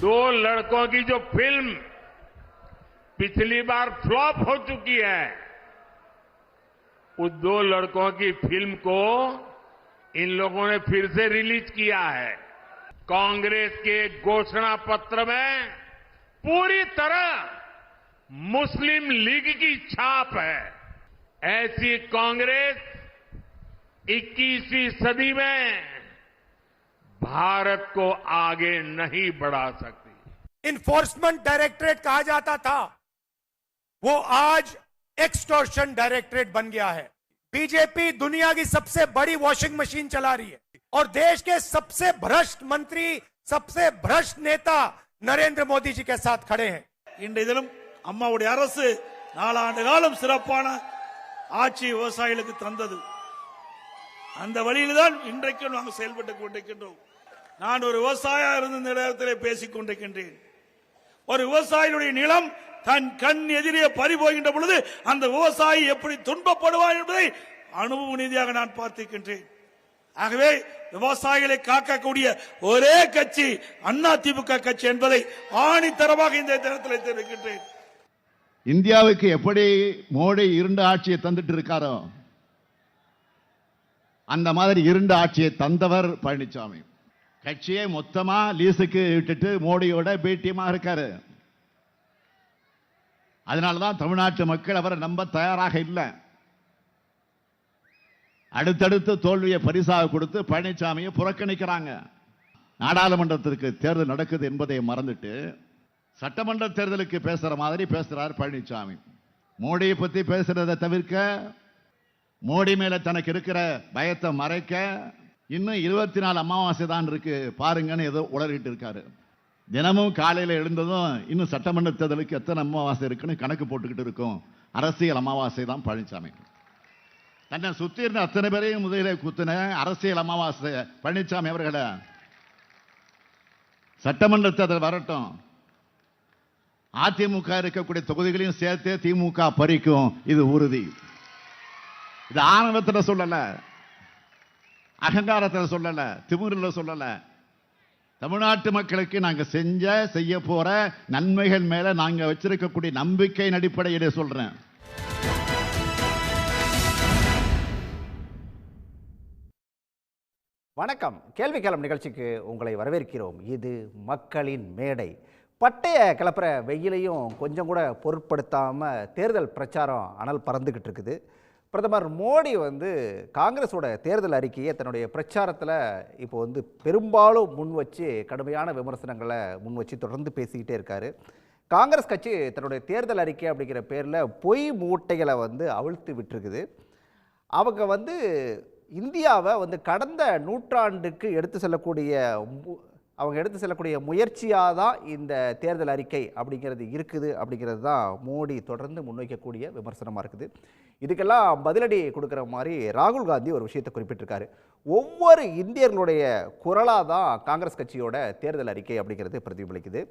दो लड़कों की जो फिल्म पिछली बार फ्लॉप हो चुकी है, उस दो लड़कों की फिल्म को इन लोगों ने फिर से रिलीज किया है। कांग्रेस के घोषणा पत्र में पूरी तरह मुस्लिम लीग की छाप है। ऐसी कांग्रेस 21वीं सदी में भारत को आगे नहीं बढ़ा सकती। इन्फोर्समेंट डायरेक्टरेट कहा जाता था, वो आज एक्सटॉर्शन डायरेक्टरेट बन गया है। बीजेपी दुनिया की सबसे बड़ी वॉशिंग मशीन चला रही है और देश के सबसे भ्रष्ट मंत्री, सबसे भ्रष्ट नेता नरेंद्र मोदी जी के साथ खड़े हैं। இன்றைய தினம் அம்மாவுடைய அரசு 4 ஆண்டு காலம் சிறப்பான ஆட்சி விவசாயிகளுக்கு தந்தது. அந்த வழியில் தான் இன்றைக்கு நாங்கள் செயல்பட்டுக் கொண்டிருக்கின்றோம். நான் ஒரு விவசாயியா இருந்து இந்த நேரத்தில் பேசிக் கொண்டிருக்கின்றேன். ஒரு விவசாயியுடைய நிலம் தன் கண் எதிரே பறிபோகின்ற பொழுது அந்த விவசாயி எப்படி துன்பப்படுவார் என்பதை அனுபவ ரீதியாக நான் பார்த்திருக்கின்றேன். ஆகவே விவசாயிகளை காக்கக்கூடிய ஒரே கட்சி அதிமுக கட்சி என்பதை ஆணித்தரமாக இந்த நேரத்தில் தெரிவிக்கின்றேன். இந்தியாவுக்கு எப்படி மோடி இருண்ட ஆட்சியை தந்துட்டு இருக்காரோ அந்த மாதிரி இருண்ட ஆட்சியை தந்தவர் பழனிசாமி. கட்சியை மொத்தமா லீஸுக்கு விட்டுட்டு மோடியோட பேட்டியமா இருக்காரு. அதனாலதான் தமிழ்நாட்டு மக்கள் அவரை நம்ப தயாராக இல்லை. அடுத்தடுத்து தோல்வியை பரிசாக கொடுத்து பழனிசாமியை புறக்கணிக்கிறாங்க. நாடாளுமன்றத்திற்கு தேர்தல் நடக்குது என்பதை மறந்துட்டு சட்டமன்ற தேர்தலுக்கு பேசுற மாதிரி பேசுறார் பழனிசாமி. மோடியை பத்தி பேசுறதை தவிர்க்க, மோடி மேல தனக்கு இருக்கிற பயத்தை மறைக்க, இன்னும் 24 அமாவாசை தான் இருக்கு பாருங்கன்னு ஏதோ உளறிட்டு இருக்காரு. தினமும் காலையில் எழுந்ததும் இன்னும் சட்டமன்ற தேர்தலுக்கு எத்தனை அமாவாசை இருக்குன்னு கணக்கு போட்டுக்கிட்டு இருக்கும். அரசியல் அமாவாசை தான் பழனிசாமி. தன்னை சுத்தி இருந்த அத்தனை பேரையும் முதலிலே குத்தின அரசியல் அமாவாசை பழனிசாமி அவர்களை. சட்டமன்ற தேர்தல் வரட்டும், அதிமுக இருக்கக்கூடிய தொகுதிகளையும் சேர்த்து திமுக பறிக்கும், இது உறுதி. இது ஆணவத்தில் சொல்லல, அகங்காரத்தில் சொல்லல, திமிரில் சொல்லல. தமிழ்நாட்டு மக்களுக்கு நாங்க செய்ய போற நன்மைகள் மேல நாங்க வச்சிருக்கக்கூடிய நம்பிக்கையின் அடிப்படையிலே சொல்றேன். வணக்கம். கேள்வி கேளும் நிகழ்ச்சிக்கு உங்களை வரவேற்கிறோம். இது மக்களின் மேடை. பட்டைய கிளப்புற வெயிலையும் கொஞ்சம் கூட பொருட்படுத்தாமல் தேர்தல் பிரச்சாரம் அனல் பறந்துக்கிட்டு இருக்குது. பிரதமர் மோடி காங்கிரஸோட தேர்தல் அறிக்கையை தன்னுடைய பிரச்சாரத்தில் இப்போ பெரும்பாலும் முன் வச்சு கடுமையான விமர்சனங்களை முன் வச்சு தொடர்ந்து பேசிக்கிட்டே இருக்காரு. காங்கிரஸ் கட்சி தன்னுடைய தேர்தல் அறிக்கை அப்படிங்கிற பேரில் பொய் மூட்டைகளை அவிழ்த்து விட்டுருக்குது. அவங்க இந்தியாவை கடந்த நூற்றாண்டுக்கு எடுத்து செல்லக்கூடிய முயற்சியாக தான் இந்த தேர்தல் அறிக்கை அப்படிங்கிறது இருக்குது. அப்படிங்கிறது தான் மோடி தொடர்ந்து முன்வைக்கக்கூடிய விமர்சனமாக இருக்குது. இதுக்கெல்லாம் பதிலடி கொடுக்குற மாதிரி ராகுல் காந்தி ஒரு விஷயத்தை குறிப்பிட்டிருக்காரு. ஒவ்வொரு இந்தியர்களுடைய குரலாக தான் காங்கிரஸ் கட்சியோட தேர்தல் அறிக்கை அப்படிங்கிறது பிரதிபலிக்குது.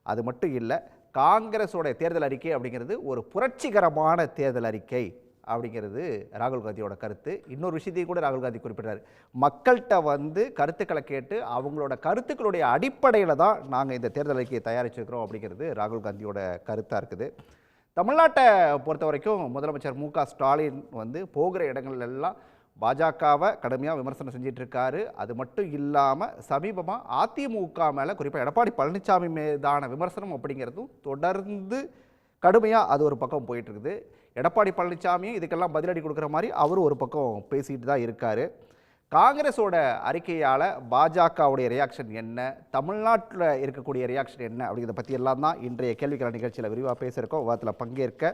அது மட்டும் இல்லை, காங்கிரஸோட தேர்தல் அறிக்கை அப்படிங்கிறது ஒரு புரட்சிகரமான தேர்தல் அறிக்கை அப்படிங்கிறது ராகுல் காந்தியோட கருத்து. இன்னொரு விஷயத்தையும் கூட ராகுல் காந்தி குறிப்பிட்டார். மக்கள்கிட்ட கருத்துக்களை கேட்டு அவங்களோட கருத்துக்களுடைய அடிப்படையில் தான் நாங்கள் இந்த தேர்தல் அறிக்கையை தயாரிச்சிருக்கிறோம் அப்படிங்கிறது ராகுல் காந்தியோட கருத்தாக இருக்குது. தமிழ்நாட்டை பொறுத்த வரைக்கும் முதலமைச்சர் மு.க. ஸ்டாலின் போகிற இடங்கள்லாம் பாஜகவை கடுமையாக விமர்சனம் செஞ்சிட்டு இருக்காரு. அது மட்டும் இல்லாமல் சமீபமாக அதிமுக மேலே குறிப்பாக எடப்பாடி பழனிசாமி மீதான விமர்சனம் அப்படிங்கிறதும் தொடர்ந்து கடுமையாக அது ஒரு பக்கம் போயிட்டு இருக்குது. எடப்பாடி பழனிசாமியும் இதுக்கெல்லாம் பதிலடி கொடுக்குற மாதிரி அவர் ஒரு பக்கம் பேசிட்டு தான் இருக்கார். காங்கிரஸோட அறிக்கையால் பாஜகவுடைய ரியாக்ஷன் என்ன, தமிழ்நாட்டில் இருக்கக்கூடிய ரியாக்ஷன் என்ன அப்படிங்கிறத பற்றியெல்லாம் தான் இன்றைய கேள்விக்கான நிகழ்ச்சியில் விரிவாக பேசியிருக்கோம். விவாதத்தில் பங்கேற்க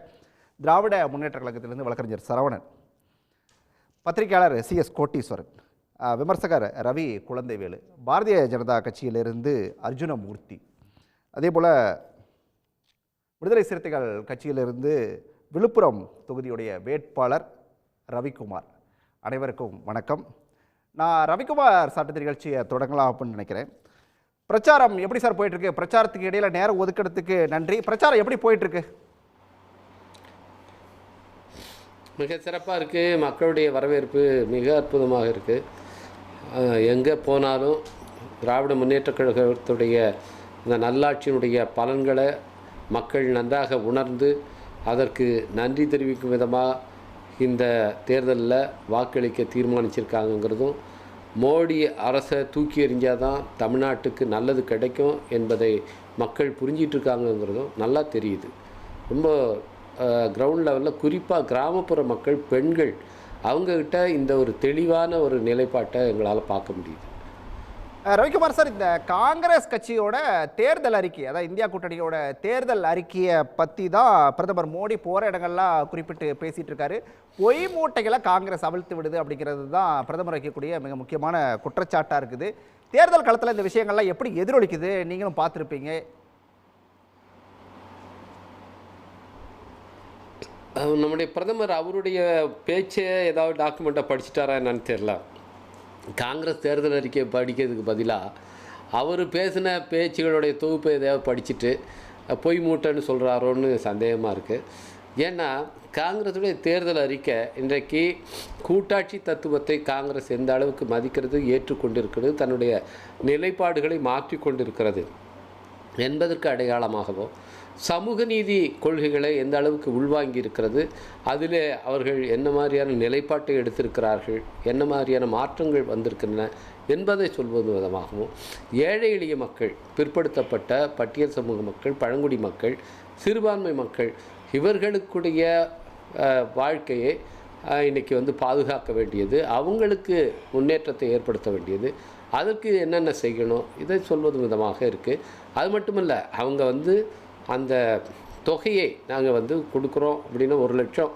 திராவிட முன்னேற்ற கழகத்திலிருந்து வழக்கறிஞர் சரவணன், பத்திரிகையாளர் CS கோட்டீஸ்வரன், விமர்சகர் ரவி குழந்தைவேலு, பாரதிய ஜனதா கட்சியிலிருந்து அர்ஜுனமூர்த்தி, அதே போல் விடுதலை சிறுத்தைகள் கட்சியிலிருந்து விழுப்புரம் தொகுதியுடைய வேட்பாளர் ரவிக்குமார். அனைவருக்கும் வணக்கம். நான் ரவிக்குமார் சாட்டு நிகழ்ச்சியை தொடங்கலாம் அப்படின்னு நினைக்கிறேன். பிரச்சாரம் எப்படி சார் போயிட்டுருக்கு? பிரச்சாரத்துக்கு இடையில நேரம் ஒதுக்கிறதுக்கு நன்றி. பிரச்சாரம் எப்படி போயிட்டுருக்கு? மிக சிறப்பாக இருக்குது. மக்களுடைய வரவேற்பு மிக அற்புதமாக இருக்குது. எங்கே போனாலும் திராவிட முன்னேற்ற கழகத்துடைய அந்த நல்லாட்சியினுடைய பலன்களை மக்கள் நன்றாக உணர்ந்து அதற்கு நன்றி தெரிவிக்கும் விதமாக இந்த தேர்தலில் வாக்களிக்க தீர்மானிச்சிருக்காங்கங்கிறதும், மோடி அரசை தூக்கி எறிஞ்சால் தான் தமிழ்நாட்டுக்கு நல்லது கிடைக்கும் என்பதை மக்கள் புரிஞ்சிட்டு இருக்காங்கங்கிறதும் நல்லா தெரியுது. ரொம்ப கிரவுண்ட் லெவலில் குறிப்பாக கிராமப்புற மக்கள், பெண்கள், அவங்கக்கிட்ட இந்த ஒரு தெளிவான ஒரு நிலைப்பாட்டை எங்களால் பார்க்க முடியுது. ரவிக்குமார் சார், இந்த காங்கிரஸ் கட்சியோட தேர்தல் அறிக்கை, அதாவது இந்தியா கூட்டணியோட தேர்தல் அறிக்கையை பற்றி தான் பிரதமர் மோடி போகிற இடங்கள்லாம் குறிப்பிட்டு பேசிகிட்டு இருக்காரு. பொய் மூட்டைகளை காங்கிரஸ் அவிழ்த்து விடுது அப்படிங்கிறது தான் பிரதமர் வைக்கக்கூடிய மிக முக்கியமான குற்றச்சாட்டாக இருக்குது. தேர்தல் களத்தில் இந்த விஷயங்கள்லாம் எப்படி எதிரொலிக்குது நீங்களும் பார்த்துருப்பீங்க. நம்முடைய பிரதமர் அவருடைய பேச்சை ஏதாவது டாக்குமெண்ட்டை படிச்சுட்டாரா என்னன்னு தெரியல. காங்கிரஸ் தேர்தல் அறிக்கையை படிக்கிறதுக்கு பதிலாக அவர் பேசின பேச்சுகளுடைய தொகுப்பை எதையாவது படிச்சுட்டு பொய் மூட்டைன்னு சொல்கிறாரோன்னு சந்தேகமாக இருக்குது. ஏன்னா காங்கிரஸுடைய தேர்தல் அறிக்கை இன்றைக்கு கூட்டாட்சி தத்துவத்தை காங்கிரஸ் எந்த அளவுக்கு மதிக்கிறது, ஏற்றுக்கொண்டிருக்கிறது, தன்னுடைய நிலைப்பாடுகளை மாற்றி கொண்டிருக்கிறது என்பதற்கு அடையாளமாகவோ, சமூக நீதி கொள்கைகளை எந்த அளவுக்கு உள்வாங்கி இருக்கிறது, அதில் அவர்கள் என்ன மாதிரியான நிலைப்பாட்டை எடுத்திருக்கிறார்கள், என்ன மாதிரியான மாற்றங்கள் வந்திருக்கின்றன என்பதை சொல்வது விதமாகவும், ஏழை எளிய மக்கள், பிற்படுத்தப்பட்ட பட்டியல் சமூக மக்கள், பழங்குடி மக்கள், சிறுபான்மை மக்கள், இவர்களுக்குடைய வாழ்க்கையை இன்றைக்கி பாதுகாக்க வேண்டியது, அவங்களுக்கு முன்னேற்றத்தை ஏற்படுத்த வேண்டியது, அதற்கு என்னென்ன செய்யணும் இதை சொல்வது விதமாக இருக்குது. அது மட்டுமல்ல, அவங்க அந்த தொகையை நாங்கள் கொடுக்குறோம் அப்படின்னா 1 லட்சம்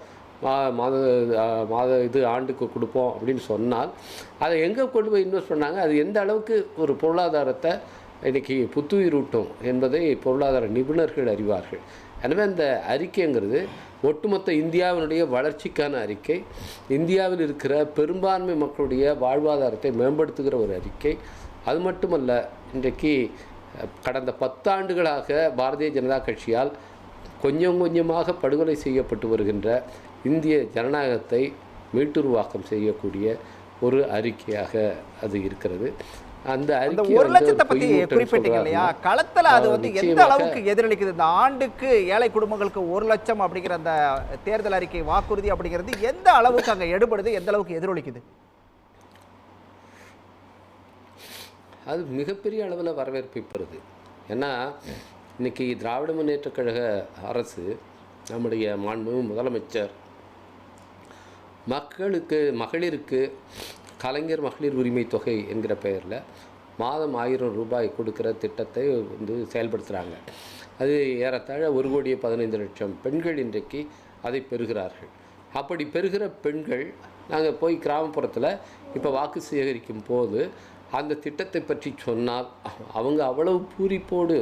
மாத இது ஆண்டுக்கு கொடுப்போம் அப்படின்னு சொன்னால் அதை எங்கே கொண்டு போய் இன்வெஸ்ட் பண்ணாங்க, அது எந்த அளவுக்கு ஒரு பொருளாதாரத்தை இன்றைக்கி புத்துயிரூட்டும் என்பதை பொருளாதார நிபுணர்கள் அறிவார்கள். எனவே அந்த அறிக்கைங்கிறது ஒட்டுமொத்த இந்தியாவினுடைய வளர்ச்சிக்கான அறிக்கை, இந்தியாவில் இருக்கிற பெரும்பான்மை மக்களுடைய வாழ்வாதாரத்தை மேம்படுத்துகிற ஒரு அறிக்கை. அது மட்டுமல்ல, இன்றைக்கு கடந்த 10 ஆண்டுகளாக பாரதிய ஜனதா கட்சியால் கொஞ்சம் கொஞ்சமாக படுகொலை செய்யப்பட்டு வருகின்ற இந்திய ஜனநாயகத்தை மீட்டுருவாக்கம் செய்யக்கூடிய ஒரு அறிக்கையாக அது இருக்கிறது. அந்த 1 லட்சத்தை பத்தி குறிப்பிட்டீங்க இல்லையா, களத்துல அது எந்த அளவுக்கு எதிரொலிக்குது? இந்த ஆண்டுக்கு ஏழை குடும்பங்களுக்கு 1 லட்சம் அப்படிங்கிற அந்த தேர்தல் அறிக்கை வாக்குறுதி அப்படிங்கிறது எந்த அளவுக்கு அங்க எடுபடுது, எந்த அளவுக்கு எதிரொலிக்குது? அது மிகப்பெரிய அளவில் வரவேற்பு பெறுது. ஏன்னா இன்றைக்கி திராவிட முன்னேற்றக் கழக அரசு, நம்முடைய மாண்புமிகு முதலமைச்சர் மக்களுக்கு, மகளிருக்கு கலைஞர் மகளிர் உரிமை தொகை என்கிற பெயரில் மாதம் 1000 ரூபாய் கொடுக்குற திட்டத்தை செயல்படுத்துகிறாங்க. அது ஏறத்தாழ 1,15,00,000 பெண்கள் இன்றைக்கு அதை பெறுகிறார்கள். அப்படி பெறுகிற பெண்கள், நாங்கள் போய் கிராமப்புறத்தில் இப்போ வாக்கு சேகரிக்கும் போது அந்த திட்டத்தை பற்றி சொன்னால் அவங்க அவ்வளவு பூரிப்போடு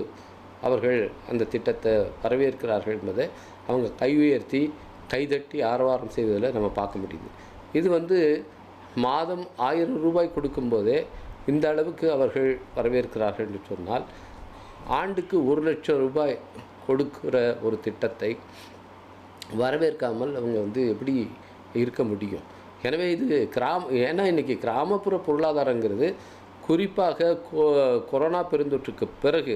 அவர்கள் அந்த திட்டத்தை வரவேற்கிறார்கள் என்பதை அவங்க கை உயர்த்தி கைதட்டி ஆரவாரம் செய்வதில் நம்ம பார்க்க முடியுது. இது மாதம் 1000 ரூபாய் கொடுக்கும்போதே இந்த அளவுக்கு அவர்கள் வரவேற்கிறார்கள் என்று சொன்னால், ஆண்டுக்கு 1 லட்சம் ரூபாய் கொடுக்குற ஒரு திட்டத்தை வரவேற்காமல் அவங்க எப்படி இருக்க முடியும்? எனவே இது ஏன்னா இன்றைக்கி கிராமப்புற பொருளாதாரங்கிறது குறிப்பாக கொரோனா பெருந்தொற்றுக்கு பிறகு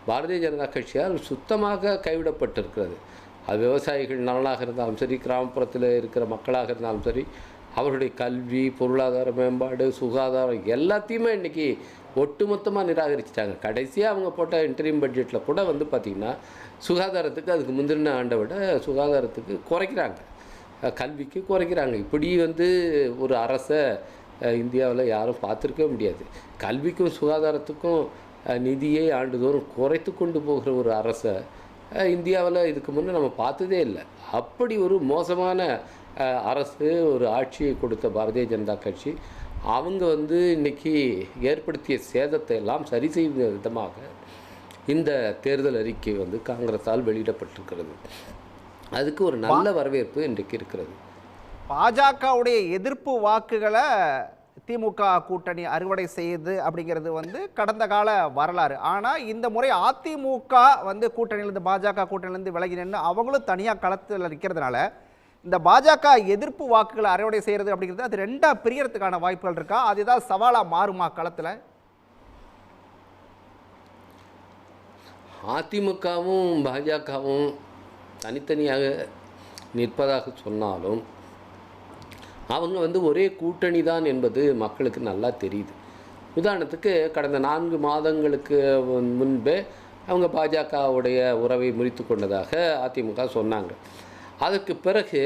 பாரதிய ஜனதா கட்சியால் சுத்தமாக கைவிடப்பட்டிருக்கிறது. அது விவசாயிகள் நலனாக இருந்தாலும் சரி, கிராமப்புறத்தில் இருக்கிற மக்களாக இருந்தாலும் சரி, அவருடைய கல்வி, பொருளாதார மேம்பாடு, சுகாதாரம் எல்லாத்தையுமே இன்றைக்கி ஒட்டுமொத்தமாக நிராகரிச்சிட்டாங்க. கடைசியாக அவங்க போட்ட இன்டரிம் பட்ஜெட்டில் கூட பார்த்திங்கன்னா சுகாதாரத்துக்கு அதுக்கு முந்தின ஆண்டை விட சுகாதாரத்துக்கு குறைக்கிறாங்க, கல்விக்கு குறைக்கிறாங்க. இப்படி ஒரு அரசை இந்தியாவில் யாரும் பார்த்துருக்கவே முடியாது. கல்விக்கும் சுகாதாரத்துக்கும் நிதியை ஆண்டுதோறும் குறைத்து கொண்டு போகிற ஒரு அரசை இந்தியாவில் இதுக்கு முன்னே நம்ம பார்த்ததே இல்லை. அப்படி ஒரு மோசமான அரசு, ஒரு ஆட்சியை கொடுத்த பாரதிய ஜனதா கட்சி, அவங்க இன்றைக்கி ஏற்படுத்திய சேதத்தை எல்லாம் சரி செய்யும் விதமாக இந்த தேர்தல் அறிக்கை காங்கிரஸால் வெளியிடப்பட்டிருக்கிறது. அதுக்கு ஒரு நல்ல வரவேற்பு இன்றைக்கு இருக்கிறது. பாஜகவுடைய எதிர்ப்பு வாக்குகளை திமுக கூட்டணி அறுவடை செய்யுது அப்படிங்கிறது கடந்த கால வரலாறு. ஆனால் இந்த முறை அதிமுக கூட்டணியிலேருந்து, பாஜக கூட்டணியிலேருந்து விலகி நின்று அவங்களும் தனியாக களத்தில் இருக்கிறதுனால இந்த பாஜக எதிர்ப்பு வாக்குகளை அறுவடை செய்கிறது அப்படிங்கிறது அது 2ஆக பிரியறதுக்கான வாய்ப்புகள் இருக்கா? அது ஏதாவது சவாலாக மாறுமா களத்தில்? அதிமுகவும் பாஜகவும் தனித்தனியாக நிற்பதாக சொன்னாலும் அவங்க வந்து ஒரே கூட்டணி தான் என்பது மக்களுக்கு நல்லா தெரியுது. உதாரணத்துக்கு கடந்த 4 மாதங்களுக்கு முன்பே அவங்க பாஜகவுடைய உறவை முறித்து கொண்டதாக அதிமுக சொன்னாங்க. அதற்கு பிறகு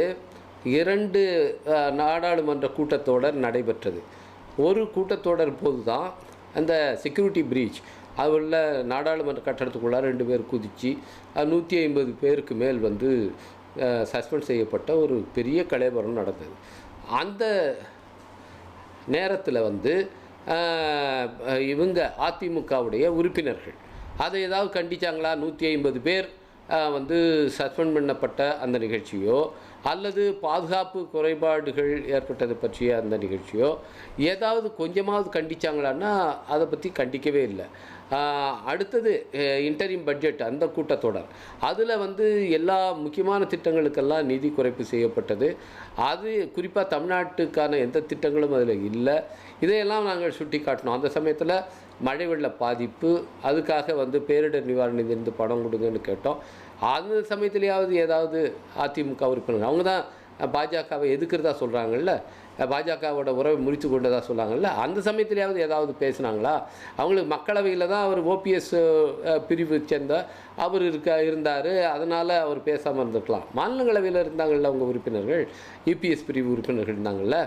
2 நாடாளுமன்ற கூட்டத்தொடர் நடைபெற்றது. ஒரு கூட்டத்தொடர் போது தான் அந்த செக்யூரிட்டி பிரீச் அதில் நாடாளுமன்ற கட்டடத்துக்குள்ளார 2 பேர் குதித்து 150 பேருக்கு மேல் வந்து சஸ்பெண்ட் செய்யப்பட்ட ஒரு பெரிய கலவரம் நடந்தது. அந்த நேரத்தில் வந்து இவங்க அதிமுகவுடைய உறுப்பினர்கள் அதை ஏதாவது கண்டிச்சாங்களா? 150 பேர் வந்து சஸ்பெண்ட் பண்ணப்பட்ட அந்த நிகழ்ச்சியோ அல்லது பாதுகாப்பு குறைபாடுகள் ஏற்பட்டது பற்றிய அந்த நிகழ்ச்சியோ ஏதாவது கொஞ்சமாவது கண்டிச்சாங்களான்னா அதை பற்றி கண்டிக்கவே இல்லை. அடுத்தது இன்டரிம் பட்ஜெட் அந்த கூட்டத்தொடர், அதில் வந்து எல்லா முக்கியமான திட்டங்களுக்கெல்லாம் நிதி குறைப்பு செய்யப்பட்டது. அது குறிப்பாக தமிழ்நாட்டுக்கான எந்த திட்டங்களும் அதில் இல்லை. இதையெல்லாம் நாங்கள் சுட்டி காட்டினோம். அந்த சமயத்தில் மழை வெள்ள பாதிப்பு, அதுக்காக வந்து பேரிடர் நிவாரண நிதியிலிருந்து பணம் கொடுங்கன்னு கேட்டோம். அந்த சமயத்துலேயாவது ஏதாவது அதிமுக உறுப்பினர் அவங்க தான் பாஜகவை எதுக்கிறதா சொல்கிறாங்கல்ல, பாஜகவோட உறவை முறித்து கொண்டதாக சொல்கிறாங்கல்ல, அந்த சமயத்துலேயாவது ஏதாவது பேசுனாங்களா? அவங்களுக்கு மக்களவையில் தான் அவர் ஓபிஎஸ் பிரிவு சேர்ந்த அவர் இருந்தார், அதனால் அவர் பேசாமல் இருந்திருக்கலாம். மாநிலங்களவையில் இருந்தாங்கள்ல அவங்க உறுப்பினர்கள், யூபிஎஸ் பிரிவு உறுப்பினர்கள் இருந்தாங்கள்ல,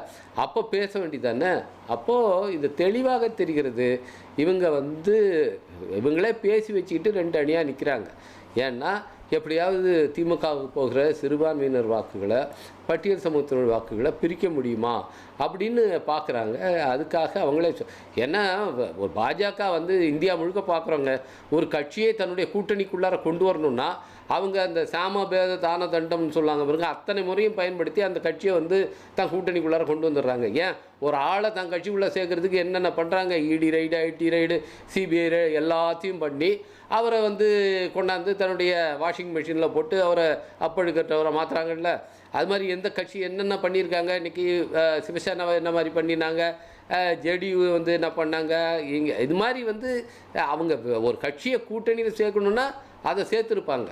அப்போ பேச வேண்டியதானே. அப்போது இது தெளிவாக தெரிகிறது, இவங்க வந்து இவங்களே பேசி வச்சுக்கிட்டு 2 அணியாக நிற்கிறாங்க. ஏன்னா எப்படியாவது திமுகவுக்கு போகிற சிறுபான்மையினர் வாக்குகளை, பட்டியல் சமூகத்தினர் வாக்குகளை பிரிக்க முடியுமா அப்படின்னு பார்க்குறாங்க. அதுக்காக அவங்களே ஏன்னா ஒரு பாஜக வந்து இந்தியா முழுக்க பார்க்குறவங்க ஒரு கட்சியை தன்னுடைய கூட்டணிக்குள்ளார கொண்டு வரணும்னா அவங்க அந்த சாமபேத தான தண்டம்னு சொல்லாங்க பாருங்க, அத்தனை முறையும் பயன்படுத்தி அந்த கட்சியை வந்து தன் கூட்டணிக்குள்ளார கொண்டு வந்துடுறாங்க. ஏன் ஒரு ஆளை தன் கட்சிக்குள்ளே சேர்க்கறதுக்கு என்னென்ன பண்ணுறாங்க, ED raid, IT raid, CBI raid எல்லாத்தையும் பண்ணி அவரை வந்து கொண்டாந்து தன்னுடைய வாஷிங் மிஷினில் போட்டு அவரை அப்பழுக்கற்றவரை மாற்றுறாங்கல்ல. அது மாதிரி எந்த கட்சி என்னென்ன பண்ணியிருக்காங்க. இன்றைக்கி சிவசேனாவை என்ன மாதிரி பண்ணினாங்க, ஜேடியு வந்து என்ன பண்ணாங்க. இங்கே இது மாதிரி வந்து அவங்க ஒரு கட்சியை கூட்டணியில் சேர்க்கணுன்னா அதை சேர்த்துருப்பாங்க.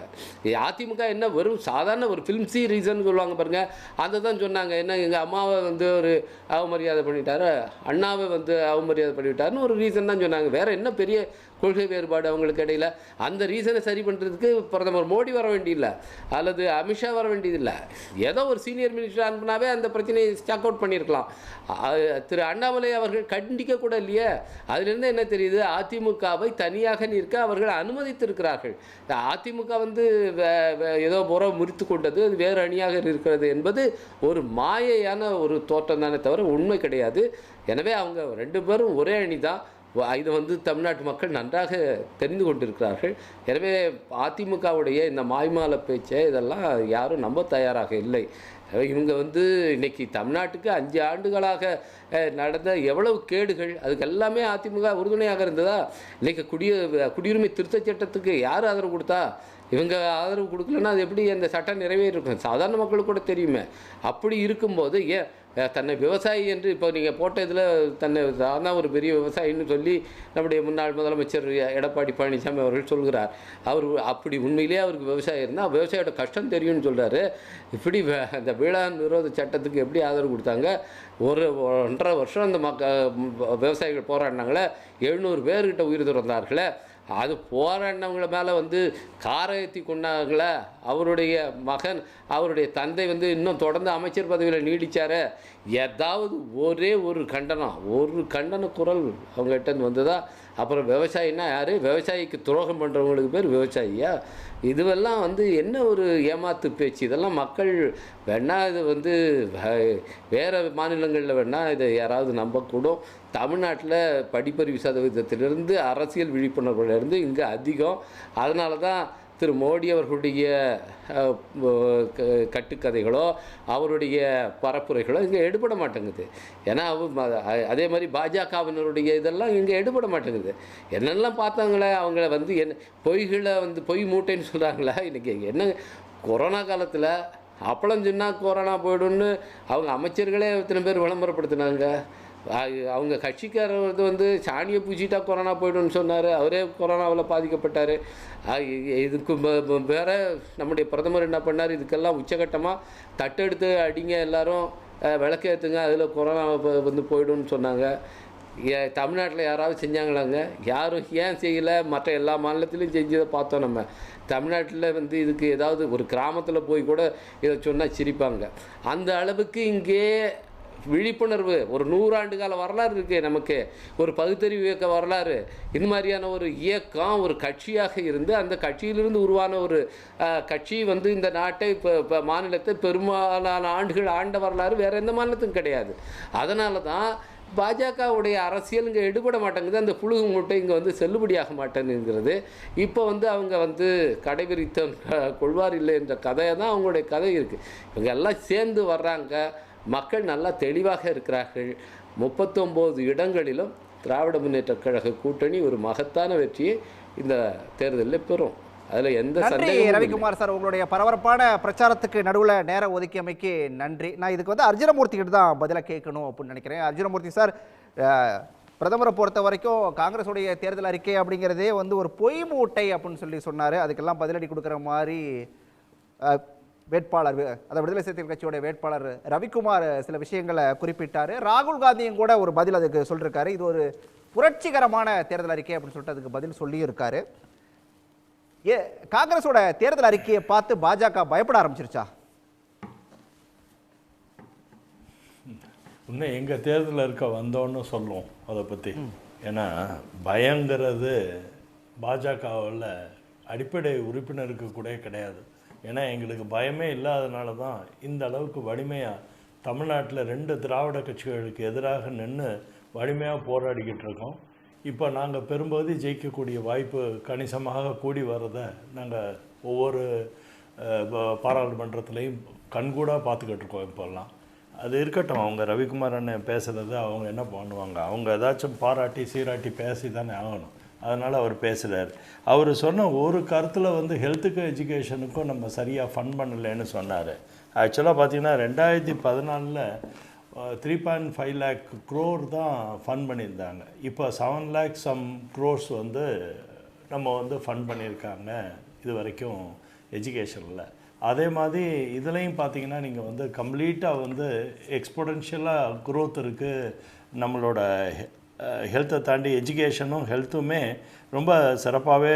அதிமுக என்ன வெறும் சாதாரண ஒரு ஃபிலிம்ஸி ரீசன் சொல்லுவாங்க பாருங்கள், அதை தான் சொன்னாங்க. என்ன எங்கள் அம்மாவை வந்து ஒரு அவமரியாதை பண்ணிட்டாரு, அண்ணாவை வந்து அவமரியாதை பண்ணிவிட்டாருன்னு ஒரு ரீசன் தான் சொன்னாங்க. வேறு என்ன பெரிய கொள்கை வேறுபாடு அவங்களுக்கு இடையில்? அந்த ரீசனை சரி பண்ணுறதுக்கு பிரதமர் மோடி வர வேண்டியதில்லை அல்லது அமித்ஷா வர வேண்டியதில்லை. ஏதோ ஒரு சீனியர் மினிஸ்டர் அனுப்புனாவே அந்த பிரச்சனையை ஸ்டாக் அவுட் பண்ணியிருக்கலாம். திரு அண்ணாமலை அவர்கள் கண்டிக்க கூட இல்லையே. அதிலிருந்து என்ன தெரியுது, அதிமுகவை தனியாக நிற்க அவர்கள் அனுமதித்திருக்கிறார்கள். அதிமுக வந்து ஏதோ உறவு முறித்து கொண்டது, அது வேறு அணியாக இருக்கிறது என்பது ஒரு மாயையான ஒரு தோற்றம் தானே தவிர உண்மை கிடையாது. எனவே அவங்க 2 பேரும் ஒரே அணி தான். இது வந்து தமிழ்நாட்டு மக்கள் நன்றாக தெரிந்து கொண்டிருக்கிறார்கள். எனவே அதிமுகவுடைய இந்த மாய்மால பேச்சை இதெல்லாம் யாரும் நம்ப தயாராக இல்லை. இவங்க வந்து இன்றைக்கி தமிழ்நாட்டுக்கு 5 ஆண்டுகளாக நடந்த எவ்வளவு கேடுகள், அதுக்கு எல்லாமே அதிமுக உறுதுணையாக இருந்ததா? இன்றைக்கி குடியுரிமை திருத்தச் சட்டத்துக்கு யார் ஆதரவு கொடுத்தா? இவங்க ஆதரவு கொடுக்கலன்னா அது எப்படி அந்த சட்டம் நிறைவேறிருக்கும்? சாதாரண மக்களுக்கு கூட தெரியுமே. அப்படி இருக்கும்போது ஏன் தன்னை விவசாயி என்று இப்போ நீங்கள் போட்ட இதில் தன்னை தான் ஒரு பெரிய விவசாயின்னு சொல்லி நம்முடைய முன்னாள் முதலமைச்சர் எடப்பாடி பழனிசாமி அவர்கள் சொல்கிறார். அவர் அப்படி உண்மையிலேயே அவருக்கு விவசாயம் இருந்தால் விவசாயியோட கஷ்டம் தெரியும்னு சொல்கிறாரு. இப்படி அந்த வேளாண் விரோத சட்டத்துக்கு எப்படி ஆதரவு கொடுத்தாங்க? 1.5 வருஷம் அந்த விவசாயிகள் போராடினாங்களே, 700 பேர்கிட்ட உயிர் துறந்தார்களே. அது போராடினவங்கள மேலே வந்து காரை ஏற்றி கொண்டாங்களே. அவருடைய மகன், அவருடைய தந்தை வந்து இன்னும் தொடர்ந்து அமைச்சர் பதவியில் நீடித்தார். ஏதாவது ஒரே ஒரு கண்டன குரல் அவங்ககிட்ட வந்ததா? அப்புறம் விவசாயின்னா யார்? விவசாயிக்கு துரோகம் பண்ணுறவங்களுக்கு பேர் விவசாயியா? இதுவெல்லாம் வந்து என்ன ஒரு ஏமாத்து பேச்சு. இதெல்லாம் மக்கள் வேணால் இது வந்து வேறு மாநிலங்களில் வேணால் இதை யாராவது நம்பக்கூடும். தமிழ்நாட்டில் படிப்பறிவு சதவீதத்திலிருந்து அரசியல் விழிப்புணர்வுலேருந்து இங்கே அதிகம். அதனால தான் திரு மோடி அவர்களுடைய கட்டுக்கதைகளோ அவருடைய பரப்புரைகளோ இங்கே எடுபட மாட்டேங்குது. ஏன்னா அதே மாதிரி பாஜகவினருடைய இதெல்லாம் இங்கே எடுபட மாட்டேங்குது. என்னெல்லாம் பார்த்தாங்களே அவங்கள வந்து பொய்களை வந்து பொய் மூட்டைன்னு சொல்கிறாங்களா? இன்றைக்கி என்ன கொரோனா காலத்தில் அப்பளம் சொன்னால் கொரோனா போய்டும்னு அவங்க அமைச்சர்களே எத்தனை பேர் விளம்பரப்படுத்தினாங்க. அவங்க கட்சிக்காரர் வந்து சாணியை பூச்சிட்டா கொரோனா போய்டும்னு சொன்னார். அவரே கொரோனாவில் பாதிக்கப்பட்டார். இதுக்கு வேறு நம்முடைய பிரதமர் என்ன பண்ணார், இதுக்கெல்லாம் உச்சகட்டமாக தட்டெடுத்து அடிங்க எல்லாரும் விளக்கு ஏற்றுங்க, அதில் கொரோனா வந்து போய்டும்னு சொன்னாங்க. தமிழ்நாட்டில் யாராவது செஞ்சாங்களாங்க? யாரும் ஏன் செய்யலை? மற்ற எல்லா மாநிலத்திலையும் செஞ்சதை பார்த்தோம். நம்ம தமிழ்நாட்டில் வந்து இதுக்கு ஏதாவது ஒரு கிராமத்தில் போய் கூட இதை சொன்னால் சிரிப்பாங்க. அந்த அளவுக்கு இங்கே விழிப்புணர்வு, ஒரு 100 ஆண்டு கால வரலாறு இருக்குது நமக்கு, ஒரு பகுத்தறிவு இயக்க வரலாறு. இந்த மாதிரியான ஒரு இயக்கம் ஒரு கட்சியாக இருந்து அந்த கட்சியிலிருந்து உருவான ஒரு கட்சி வந்து இந்த நாட்டை இப்போ மாநிலத்தை பெரும்பாலான ஆண்டுகள் ஆண்ட வரலாறு வேறு எந்த மாநிலத்துக்கும் கிடையாது. அதனால தான் பாஜகவுடைய அரசியல் இங்கே எடுபட மாட்டேங்குது. அந்த புழுகு மூட்டை இங்கே வந்து செல்லுபடியாக மாட்டேங்குங்கிறது. இப்போ வந்து அவங்க வந்து கடைபிடித்த கொள்வார் இல்லை என்ற கதையை தான் அவங்களுடைய கதை இருக்குது. இவங்க எல்லாம் சேர்ந்து வர்றாங்க. மக்கள் நல்லா தெளிவாக இருக்கிறார்கள். 39 இடங்களிலும் திராவிட முன்னேற்ற கழக கூட்டணி ஒரு மகத்தான வெற்றியை இந்த தேர்தலில் பெறும். அதில் எந்த சந்தேகமும் ரவிக்குமார் சார், உங்களுடைய பரபரப்பான பிரச்சாரத்துக்கு நடுவில் நேரம் ஒதுக்கியமைக்கு நன்றி. நான் இதுக்கு வந்து அர்ஜுனமூர்த்தி கிட்ட தான் பதிலாக கேட்கணும் அப்படின்னு நினைக்கிறேன். அர்ஜுனமூர்த்தி சார், பிரதமரை பொறுத்த வரைக்கும் காங்கிரஸுடைய தேர்தல் அறிக்கை அப்படிங்கிறதே வந்து ஒரு பொய் மூட்டை அப்படின்னு சொன்னார். அதுக்கெல்லாம் பதிலடி கொடுக்குற மாதிரி வேட்பாளர், அதாவது விடுதலை சிறுத்தைகள் கட்சியோட வேட்பாளர் ரவிக்குமார் சில விஷயங்களை குறிப்பிட்டார். ராகுல் காந்தியும் கூட ஒரு பதில் அதுக்கு சொல்லியிருக்காரு. இது ஒரு புரட்சிகரமான தேர்தல் அறிக்கை அப்படின்னு சொல்லிட்டு அதுக்கு பதில் சொல்லியும் இருக்காரு. காங்கிரஸோட தேர்தல் அறிக்கையை பார்த்து பாஜக பயப்பட ஆரம்பிச்சிருச்சா? இன்னும் எங்க தேர்தல் இருக்க வந்தோன்னு சொல்லுவோம் அதை பத்தி. ஏன்னா பயங்கிறது பாஜகவில் அடிப்படை உறுப்பினருக்கு கூட கிடையாது. ஏன்னா எங்களுக்கு பயமே இல்லாதனால தான் இந்த அளவுக்கு வலிமையாக தமிழ்நாட்டில் 2 திராவிட கட்சிகளுக்கு எதிராக நின்று வலிமையாக போராடிக்கிட்டு இருக்கோம். இப்போ நாங்கள் பெரும்பகுதி ஜெயிக்கக்கூடிய வாய்ப்பு கணிசமாக கூடி வர்றதை நாங்கள் ஒவ்வொரு பாராளுமன்றத்துலேயும் கண்கூடாக பார்த்துக்கிட்டு இருக்கோம். இப்போல்லாம் அது இருக்கட்டும், அவங்க ரவிக்குமார் அண்ணன் பேசுகிறது அவங்க என்ன பண்ணுவாங்க, அவங்க ஏதாச்சும் பாராட்டி சீராட்டி பேசி தானே ஆகணும். அதனால் அவர் பேசுகிறார். அவர் சொன்ன ஒரு கருத்தில் வந்து ஹெல்த்துக்கும் எஜுகேஷனுக்கும் நம்ம சரியாக ஃபண்ட் பண்ணலைன்னு சொன்னார். ஆக்சுவலாக பார்த்தீங்கன்னா 2014 3.5 lakh crore தான் ஃபண்ட் பண்ணியிருந்தாங்க. இப்போ 7 lakh some crores வந்து நம்ம வந்து ஃபண்ட் பண்ணியிருக்காங்க இது வரைக்கும் எஜுகேஷனில். அதே மாதிரி இதுலேயும் பார்த்தீங்கன்னா நீங்கள் வந்து கம்ப்ளீட்டாக வந்து எக்ஸ்போனென்ஷியலாக க்ரோத் இருக்குது. நம்மளோட ஹெல்த்தை தாண்டி எஜுகேஷனும் ஹெல்த்துமே ரொம்ப சிறப்பாகவே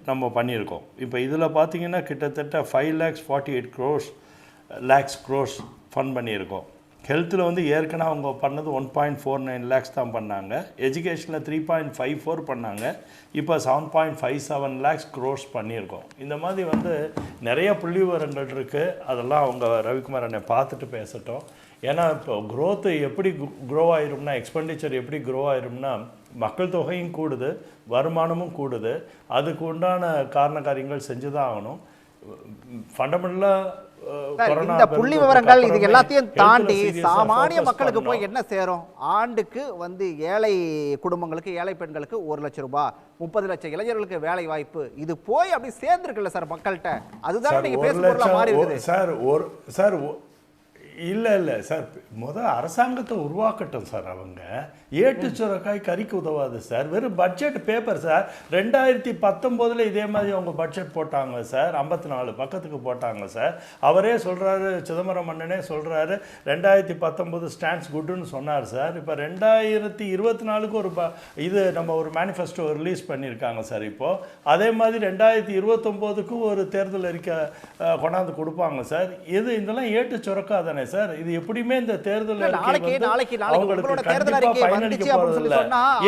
நம்ம பண்ணியிருக்கோம். இப்போ இதில் பார்த்தீங்கன்னா கிட்டத்தட்ட 5 lakhs crores ஃபண்ட் பண்ணியிருக்கோம். ஹெல்த்தில் வந்து ஏற்கனவே அவங்க பண்ணது 1.49 lakhs தான் பண்ணாங்க. எஜுகேஷனில் 3.54 பண்ணாங்க. இப்போ 7.57 lakhs crores பண்ணியிருக்கோம். இந்த மாதிரி வந்து நிறைய புள்ளி விவரங்கள் இருக்குது. அதெல்லாம் அவங்க ரவிக்குமார் அண்ணன் பார்த்துட்டு பேசட்டும். ஏன்னா இப்போ க்ரோத்து எப்படி க்ரோ ஆயிரும்னா, எக்ஸ்பெண்டிச்சர் எப்படி க்ரோ ஆயிரும்னா, மக்கள் தொகையும் கூடுது, வருமானமும் கூடுது. அதுக்கு உண்டான காரண காரியங்கள் செஞ்சு தான் ஆகணும். ஃபண்டமெண்டலாக இந்த புள்ளி விவரங்கள் இது எல்லாத்தையும் தாண்டி சாமானிய மக்களுக்கு போய் என்ன சேரும்? ஆண்டுக்கு வந்து ஏழை குடும்பங்களுக்கு, ஏழை பெண்களுக்கு 1 லட்சம் ரூபாய், 30 லட்சம் இளைஞர்களுக்கு வேலை வாய்ப்பு, இது போய் அப்படி சேர்ந்துருக்குல்ல சார் மக்கள்கிட்ட. அதுதான் நீங்க பேசுறதுல மாறி இருக்குது சார். இல்லை சார், அரசாங்கத்தை உருவாக்கட்டும் சார். அவங்க ஏட்டு சுரக்காய் கறிக்கு உதவாது சார். வெறும் பட்ஜெட் பேப்பர் சார். 2019 இதே மாதிரி அவங்க பட்ஜெட் போட்டாங்க சார். 54 பக்கத்துக்கு போட்டாங்க சார். அவரே சொல்கிறாரு, சிதம்பரம் அண்ணனே சொல்கிறாரு 2019 ஸ்டாண்ட்ஸ் குட்டுன்னு சொன்னார் சார். இப்போ 2024க்கு ஒரு இது நம்ம ஒரு மேனிஃபெஸ்டோ ரிலீஸ் பண்ணியிருக்காங்க சார். இப்போது அதே மாதிரி 2029க்கு ஒரு தேர்தல் அறிக்கை கொண்டாந்து கொடுப்பாங்க சார். இதெல்லாம் ஏட்டு சுரக்கா தானே சார். இது எப்படியுமே இந்த தேர்தல் அவங்களுக்கு கண்டிப்பா பயனளிக்க போறதில்லை.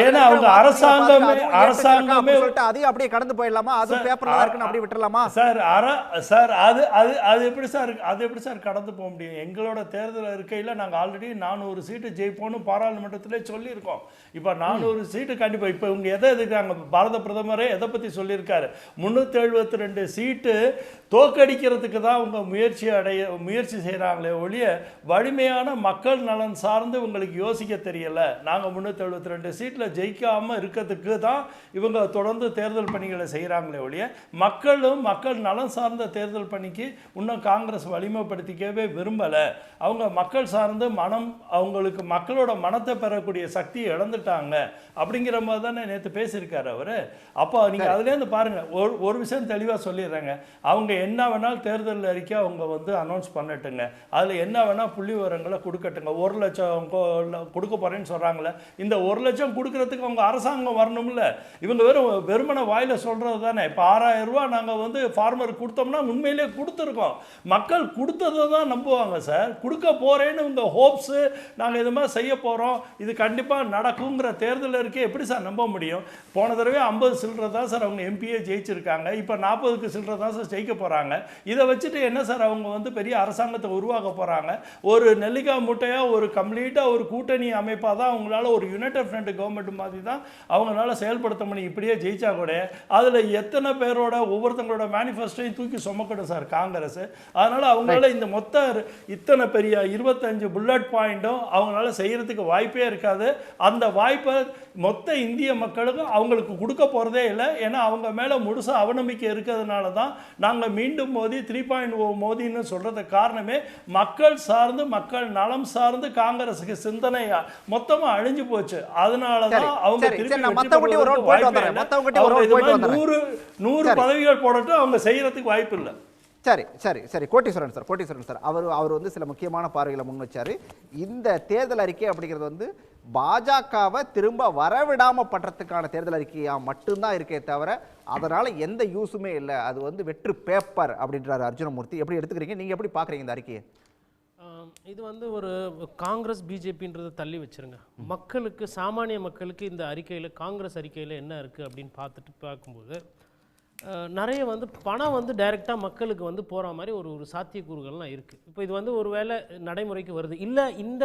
ஏன்னா அவங்க அரசாங்கமே அதையும் அப்படியே கடந்து போயிடலாமா? அது பேப்பர்ல இருக்குன்னு அப்படியே விட்டுறலாமா சார்? அது எப்படி சார் கடந்து போக முடியும்? எங்களோட தேர்தல் இருக்கையில நாங்க ஆல்ரெடி 400 சீட்டு ஜெயிப்போம்னு பாராளுமன்றத்திலே சொல்லியிருக்கோம். இப்ப 400 சீட்டு கண்டிப்பா. இப்ப இவங்க எதை எதுக்காங்க? பாரத பிரதமரே எதை பத்தி சொல்லியிருக்காரு? 372 சீட்டு தோக்கடிக்கிறதுக்கு தான் அவங்க முயற்சி செய்யறாங்களே ஒழிய வலிமையான மக்கள் நலன் சார்ந்து இவங்களுக்கு யோசிக்க தெரியல. நாங்கள் 372 சீட்டில் ஜெயிக்காமல் இருக்கிறதுக்கு தான் இவங்க தொடர்ந்து தேர்தல் பணிகளை செய்கிறாங்களே ஒழிய மக்கள் நலன் சார்ந்த தேர்தல் பணிக்கு இன்னும் காங்கிரஸ் வலிமைப்படுத்திக்கவே விரும்பலை. அவங்க மக்கள் சார்ந்து அவங்களுக்கு மக்களோட மனத்தை பெறக்கூடிய சக்தியை இழந்துட்டாங்க அப்படிங்கிற மாதிரி தானே நேற்று பேசியிருக்காரு அவர். அப்போ நீங்கள் அதுலேருந்து பாருங்கள், ஒரு விஷயம் தெளிவாக சொல்லிடுறாங்க. அவங்க என்ன வேணாலும் தேர்தல் அறிக்கை அவங்க வந்து அனௌன்ஸ் பண்ணட்டுங்க, அதில் என்ன வேணால் புள்ளி விவரங்களை கொடுக்கட்டுங்க. 1 லட்சம் கொடுக்க போகிறேன்னு சொல்கிறாங்களே, இந்த 1 லட்சம் கொடுக்கறதுக்கு அவங்க அரசாங்கம் வரணும்ல. இவங்க வெறுமனை வாயில் சொல்கிறது தானே. இப்போ 6000 ரூபா நாங்கள் வந்து ஃபார்மருக்கு கொடுத்தோம்னா உண்மையிலே கொடுத்துருக்கோம். மக்கள் கொடுத்ததை தான் நம்புவாங்க சார். கொடுக்க போகிறேன்னு இவங்க ஹோப்ஸு, நாங்கள் இது மாதிரி செய்ய போகிறோம், இது கண்டிப்பாக நடக்குங்கிற தேர்தல் இருக்கே எப்படி சார் நம்ப முடியும்? போன தடவை 50 சில்லரை தான் சார் அவங்க எம்பிஏ ஜெயிச்சிருக்காங்க. இப்போ 40க்கு சில்லரை தான் சார் ஜெயிக்க போகிறாங்க. இதை வச்சுட்டு என்ன சார் அவங்க வந்து பெரிய அரசாங்கத்தை உருவாக்க போகிறாங்க? ஒரு நெல்லிக்காய் மூட்டையாக ஒரு கம்ப்ளீட்டாக ஒரு கூட்டணி அமைப்பாக தான் அவங்களால ஒரு யுனைடெட் ஃப்ரண்ட் கவர்மெண்ட் மாதிரி தான் அவங்களால செயல்படுத்த முடியும். இப்படியே ஜெயிச்சா கூட அதில் எத்தனை பேரோட ஒவ்வொருத்தங்களோட மேனிஃபெஸ்டோயும் தூக்கி சுமக்கணும் சார் காங்கிரஸ். அதனால் அவங்களால இந்த மொத்த இத்தனை பெரிய 25 புல்லட் பாயிண்ட்டும் அவங்களால செய்கிறதுக்கு வாய்ப்பே இருக்காது. அந்த வாய்ப்பை மொத்த இந்திய மக்களுக்கும் அவங்களுக்கு கொடுக்க போகிறதே இல்லை. ஏன்னா அவங்க மேலே முழுசாக அவநம்பிக்கை இருக்கிறதுனால தான் நாங்கள் மீண்டும் மோதி 3.0 மோதின்னு சொல்கிறதுக்கு காரணமே மக்கள் சார்ந்து மக்கள் நலம் சார்ந்து காங்கிரஸுக்கு சிந்தனை மொத்தமாக அழிஞ்சு போச்சு. அதனால தான் அவங்க 100 பதவிகள் போடட்டும், அவங்க செய்யறதுக்கு வாய்ப்பு இல்லை. சரி சரி சரி கோட்டீஸ்வரன் சார் அவர் வந்து சில முக்கியமான பார்வைகளை முன் வச்சாரு. இந்த தேர்தல் அறிக்கை அப்படிங்கிறது வந்து பாஜகவை திரும்ப வரவிடாம பண்றதுக்கான தேர்தல் அறிக்கையா மட்டும்தான் இருக்கே தவிர அதனால எந்த யூஸுமே இல்லை, அது வந்து வெற்று பேப்பர் அப்படின்றாரு அர்ஜுனமூர்த்தி. எப்படி எடுத்துக்கிறீங்க, நீங்க எப்படி பாக்குறீங்க இந்த அறிக்கையை? இது வந்து ஒரு காங்கிரஸ் பிஜேபின்றதை தள்ளி வச்சிருங்க. மக்களுக்கு, சாமானிய மக்களுக்கு இந்த அறிக்கையில், காங்கிரஸ் அறிக்கையில் என்ன இருக்குது அப்படின்னு பார்க்கும்போது நிறைய வந்து பணம் வந்து டைரெக்டாக மக்களுக்கு வந்து போகிற மாதிரி ஒரு சாத்தியக்கூறுகள்லாம் இருக்குது. இப்போ இது வந்து ஒரு வேளை நடைமுறைக்கு வருது இல்லை, இந்த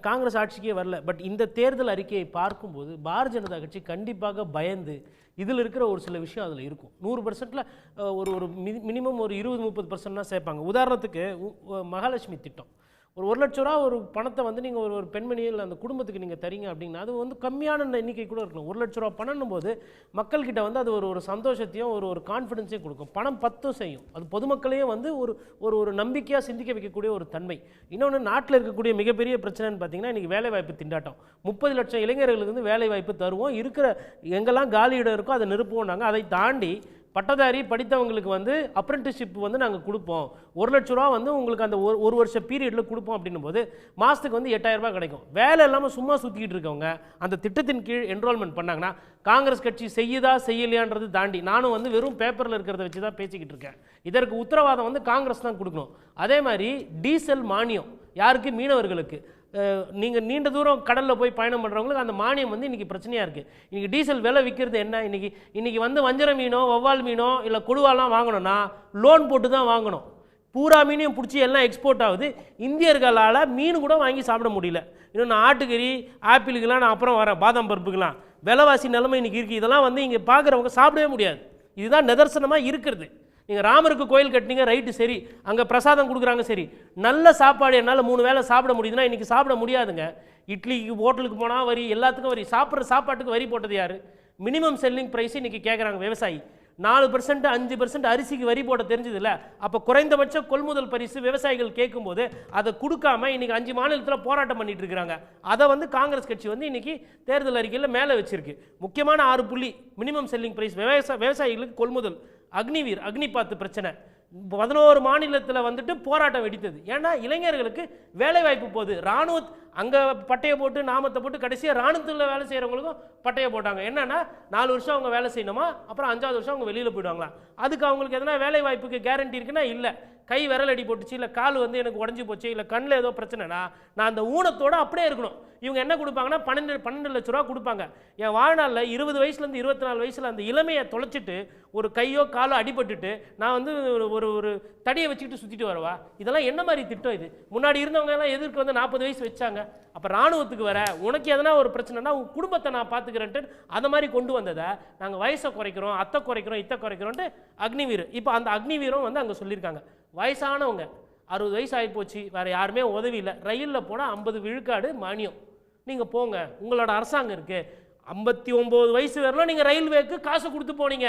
காங்கிரஸ் ஆட்சிக்கே வரல, பட் இந்த தேர்தல் அறிக்கையை பார்க்கும்போது பாரதிய ஜனதா கட்சி கண்டிப்பாக பயந்து இதில் இருக்கிற ஒரு சில விஷயம் அதில் இருக்கும். 100%ல் ஒரு மினிமம் ஒரு 20-30% தான் சேர்ப்பாங்க. உதாரணத்துக்கு மகாலட்சுமி திட்டம், ஒரு 1 லட்ச ரூபா ஒரு பணத்தை வந்து நீங்கள் ஒரு பெண்மணியில் அந்த குடும்பத்துக்கு நீங்கள் தரீங்க அப்படின்னா அது வந்து கம்மியான எண்ணிக்கை கூட இருக்கணும். 1 லட்ச ரூபா பணம் போது மக்கள்கிட்ட வந்து அது ஒரு சந்தோஷத்தையும் ஒரு கான்ஃபிடென்ஸையும் கொடுக்கும். பணம் 10 செய்யும். அது பொதுமக்களையும் வந்து ஒரு நம்பிக்கையாக சிந்திக்க வைக்கக்கூடிய ஒரு தன்மை. இன்னொன்று, நாட்டில் இருக்கக்கூடிய மிகப்பெரிய பிரச்சனைன்னு பார்த்தீங்கன்னா இன்றைக்கி வேலைவாய்ப்பு திண்டாட்டம். 30 லட்சம் இளைஞர்களுக்கு வந்து வேலைவாய்ப்பு தருவோம், இருக்கிற எங்கெல்லாம் காலி இடம் இருக்கோ அதை நிரப்புவோம். நாங்கள் அதை தாண்டி பட்டதாரி படித்தவங்களுக்கு வந்து அப்ரெண்டிஸ்ஷிப் வந்து நாங்கள் கொடுப்போம். 1 லட்ச ரூபா வந்து உங்களுக்கு அந்த ஒரு வருஷ பீரியடில் கொடுப்போம் அப்படின்னும் போது மாதத்துக்கு வந்து 8000 ரூபாய் கிடைக்கும். வேலை இல்லாமல் சும்மா சுற்றிக்கிட்டு இருக்கவங்க அந்த திட்டத்தின் கீழ் என்ரோல்மெண்ட் பண்ணாங்கன்னா காங்கிரஸ் கட்சி செய்யுதா செய்யலையான்றது தாண்டி நானும் வந்து வெறும் பேப்பரில் இருக்கிறத வச்சு தான் பேசிக்கிட்டு இருக்கேன். இதற்கு உத்தரவாதம் வந்து காங்கிரஸ் தான் கொடுக்கணும். அதே மாதிரி டீசல் மானியம் யாருக்கு? மீனவர்களுக்கு. நீங்கள் நீண்ட தூரம் கடலில் போய் பயணம் பண்ணுறவங்களுக்கு அந்த மானியம் வந்து இன்றைக்கி பிரச்சனையாக இருக்குது. இன்றைக்கி டீசல் விலை விற்கிறது என்ன? இன்றைக்கி வந்து வஞ்சர மீனோ வவ்வால் மீனோ இல்லை கொடுவாலாம் வாங்கணும்னா லோன் போட்டு தான் வாங்கணும். பூரா மீனையும் பிடிச்சி எல்லாம் எக்ஸ்போர்ட் ஆகுது. இந்தியர்களால் மீன் கூட வாங்கி சாப்பிட முடியல. இன்னும் நான் ஆட்டுக்கறி ஆப்பிளுக்கெல்லாம் நான் அப்புறம் வரேன், பாதாம் பருப்புக்கெல்லாம் விலைவாசி நிலைமை இன்றைக்கி இருக்குது. இதெல்லாம் வந்து இங்கே பார்க்குறவங்க சாப்பிடவே முடியாது. இதுதான் நிதர்சனமாக இருக்கிறது. நீங்கள் ராமருக்கு கோயில் கட்டினீங்க, ரைட்டு, சரி, அங்கே பிரசாதம் கொடுக்குறாங்க, சரி, நல்ல சாப்பாடு என்னால் 3 வேளை சாப்பிட முடியுதுன்னா இன்றைக்கி சாப்பிட முடியாதுங்க. இட்லிக்கு ஹோட்டலுக்கு போனால் வரி, எல்லாத்துக்கும் வரி. சாப்பிட்ற சாப்பாட்டுக்கு வரி போட்டது யார்? மினிமம் செல்லிங் ப்ரைஸ் இன்றைக்கி கேட்குறாங்க விவசாயி. 4% 5% அரிசிக்கு வரி போட தெரிஞ்சதில்ல. அப்போ குறைந்தபட்ச கொள்முதல் பரிசு விவசாயிகள் கேட்கும்போது அதை கொடுக்காம இன்றைக்கி 5 மாநிலத்தில் போராட்டம் பண்ணிட்டு இருக்கிறாங்க. அதை வந்து காங்கிரஸ் கட்சி வந்து இன்றைக்கி தேர்தல் அறிக்கையில் மேலே வச்சிருக்கு. முக்கியமான 6 புள்ளி மினிமம் செல்லிங் ப்ரைஸ், விவசாயிகளுக்கு கொள்முதல், அக்னிவீர், அக்னிபாத் பிரச்சனை, 11 மாநிலத்தில் வந்துட்டு போராட்டம் வெடித்தது. ஏன்னா இளைஞர்களுக்கு வேலை வாய்ப்பு போகுது. இராணுவ அங்கே பட்டையை போட்டு நாமத்தை போட்டு கடைசியாக இராணுவத்தில் வேலை செய்கிறவங்களுக்கும் பட்டையை போட்டாங்க. என்னன்னா 4 வருஷம் அவங்க வேலை செய்யணுமா, அப்புறம் 5வது வருஷம் அவங்க வெளியில் போயிடுவாங்களா? அதுக்கு அவங்களுக்கு எதனா வேலை வாய்ப்புக்கு கேரண்டி இருக்குன்னா இல்லை. கை விரல் அடி போட்டுச்சு, இல்லை கால் வந்து எனக்கு உடஞ்சி போச்சு, இல்லை கண்ணில் ஏதோ பிரச்சனைனா நான் அந்த ஊனத்தோடு அப்படியே இருக்கணும். இவங்க என்ன கொடுப்பாங்கன்னா 12 லட்ச ரூபா கொடுப்பாங்க. என் வாழ்நாளில் 20 வயசுலேருந்து 24 வயசில் அந்த இளமையை தொலைச்சிட்டு ஒரு கையோ காலோ அடிபட்டுட்டு நான் வந்து ஒரு தடியை வச்சுக்கிட்டு சுற்றிட்டு வரவா? இதெல்லாம் என்ன மாதிரி திட்டம் இது? முன்னாடி இருந்தவங்க எல்லாம் எதிர்க்கு வந்து 40 வயசு வச்சாங்க. அப்போ இராணுவத்துக்கு வர உனக்கு எதனா ஒரு பிரச்சனைனா உன் குடும்பத்தை நான் பார்த்துக்கிறேன்ட்டு அந்த மாதிரி கொண்டு வந்ததை நாங்கள் வயசை குறைக்கிறோம், அத்தை குறைக்கிறோம், இத்தை குறைக்கிறோன்ட்டு அக்னிவீர். இப்போ அந்த அக்னிவீரம் வந்து அங்கே சொல்லியிருக்காங்க. வயசானவங்க 60 வயசு ஆகி போச்சு, வேறு யாருமே உதவி இல்லை, ரயிலில் போனால் 50 விழுக்காடு மானியம், நீங்கள் போங்க, உங்களோட அரசாங்கம் இருக்குது. 59 வயசு வரலாம் நீங்கள் ரயில்வேக்கு காசு கொடுத்து போனீங்க,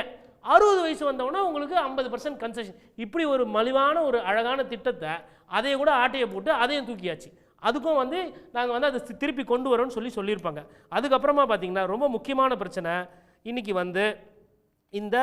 60 வயசு வந்தவொடனே உங்களுக்கு 50% கன்செஷன். இப்படி ஒரு மலிவான ஒரு அழகான திட்டத்தை அதையை கூட ஆட்டையை போட்டு அதையும் தூக்கியாச்சு. அதுக்கும் வந்து நாங்கள் வந்து அதை திருப்பி கொண்டு வரோம்னு சொல்லியிருப்பாங்க. அதுக்கப்புறமா பார்த்தீங்கன்னா ரொம்ப முக்கியமான பிரச்சனை இன்றைக்கி வந்து இந்த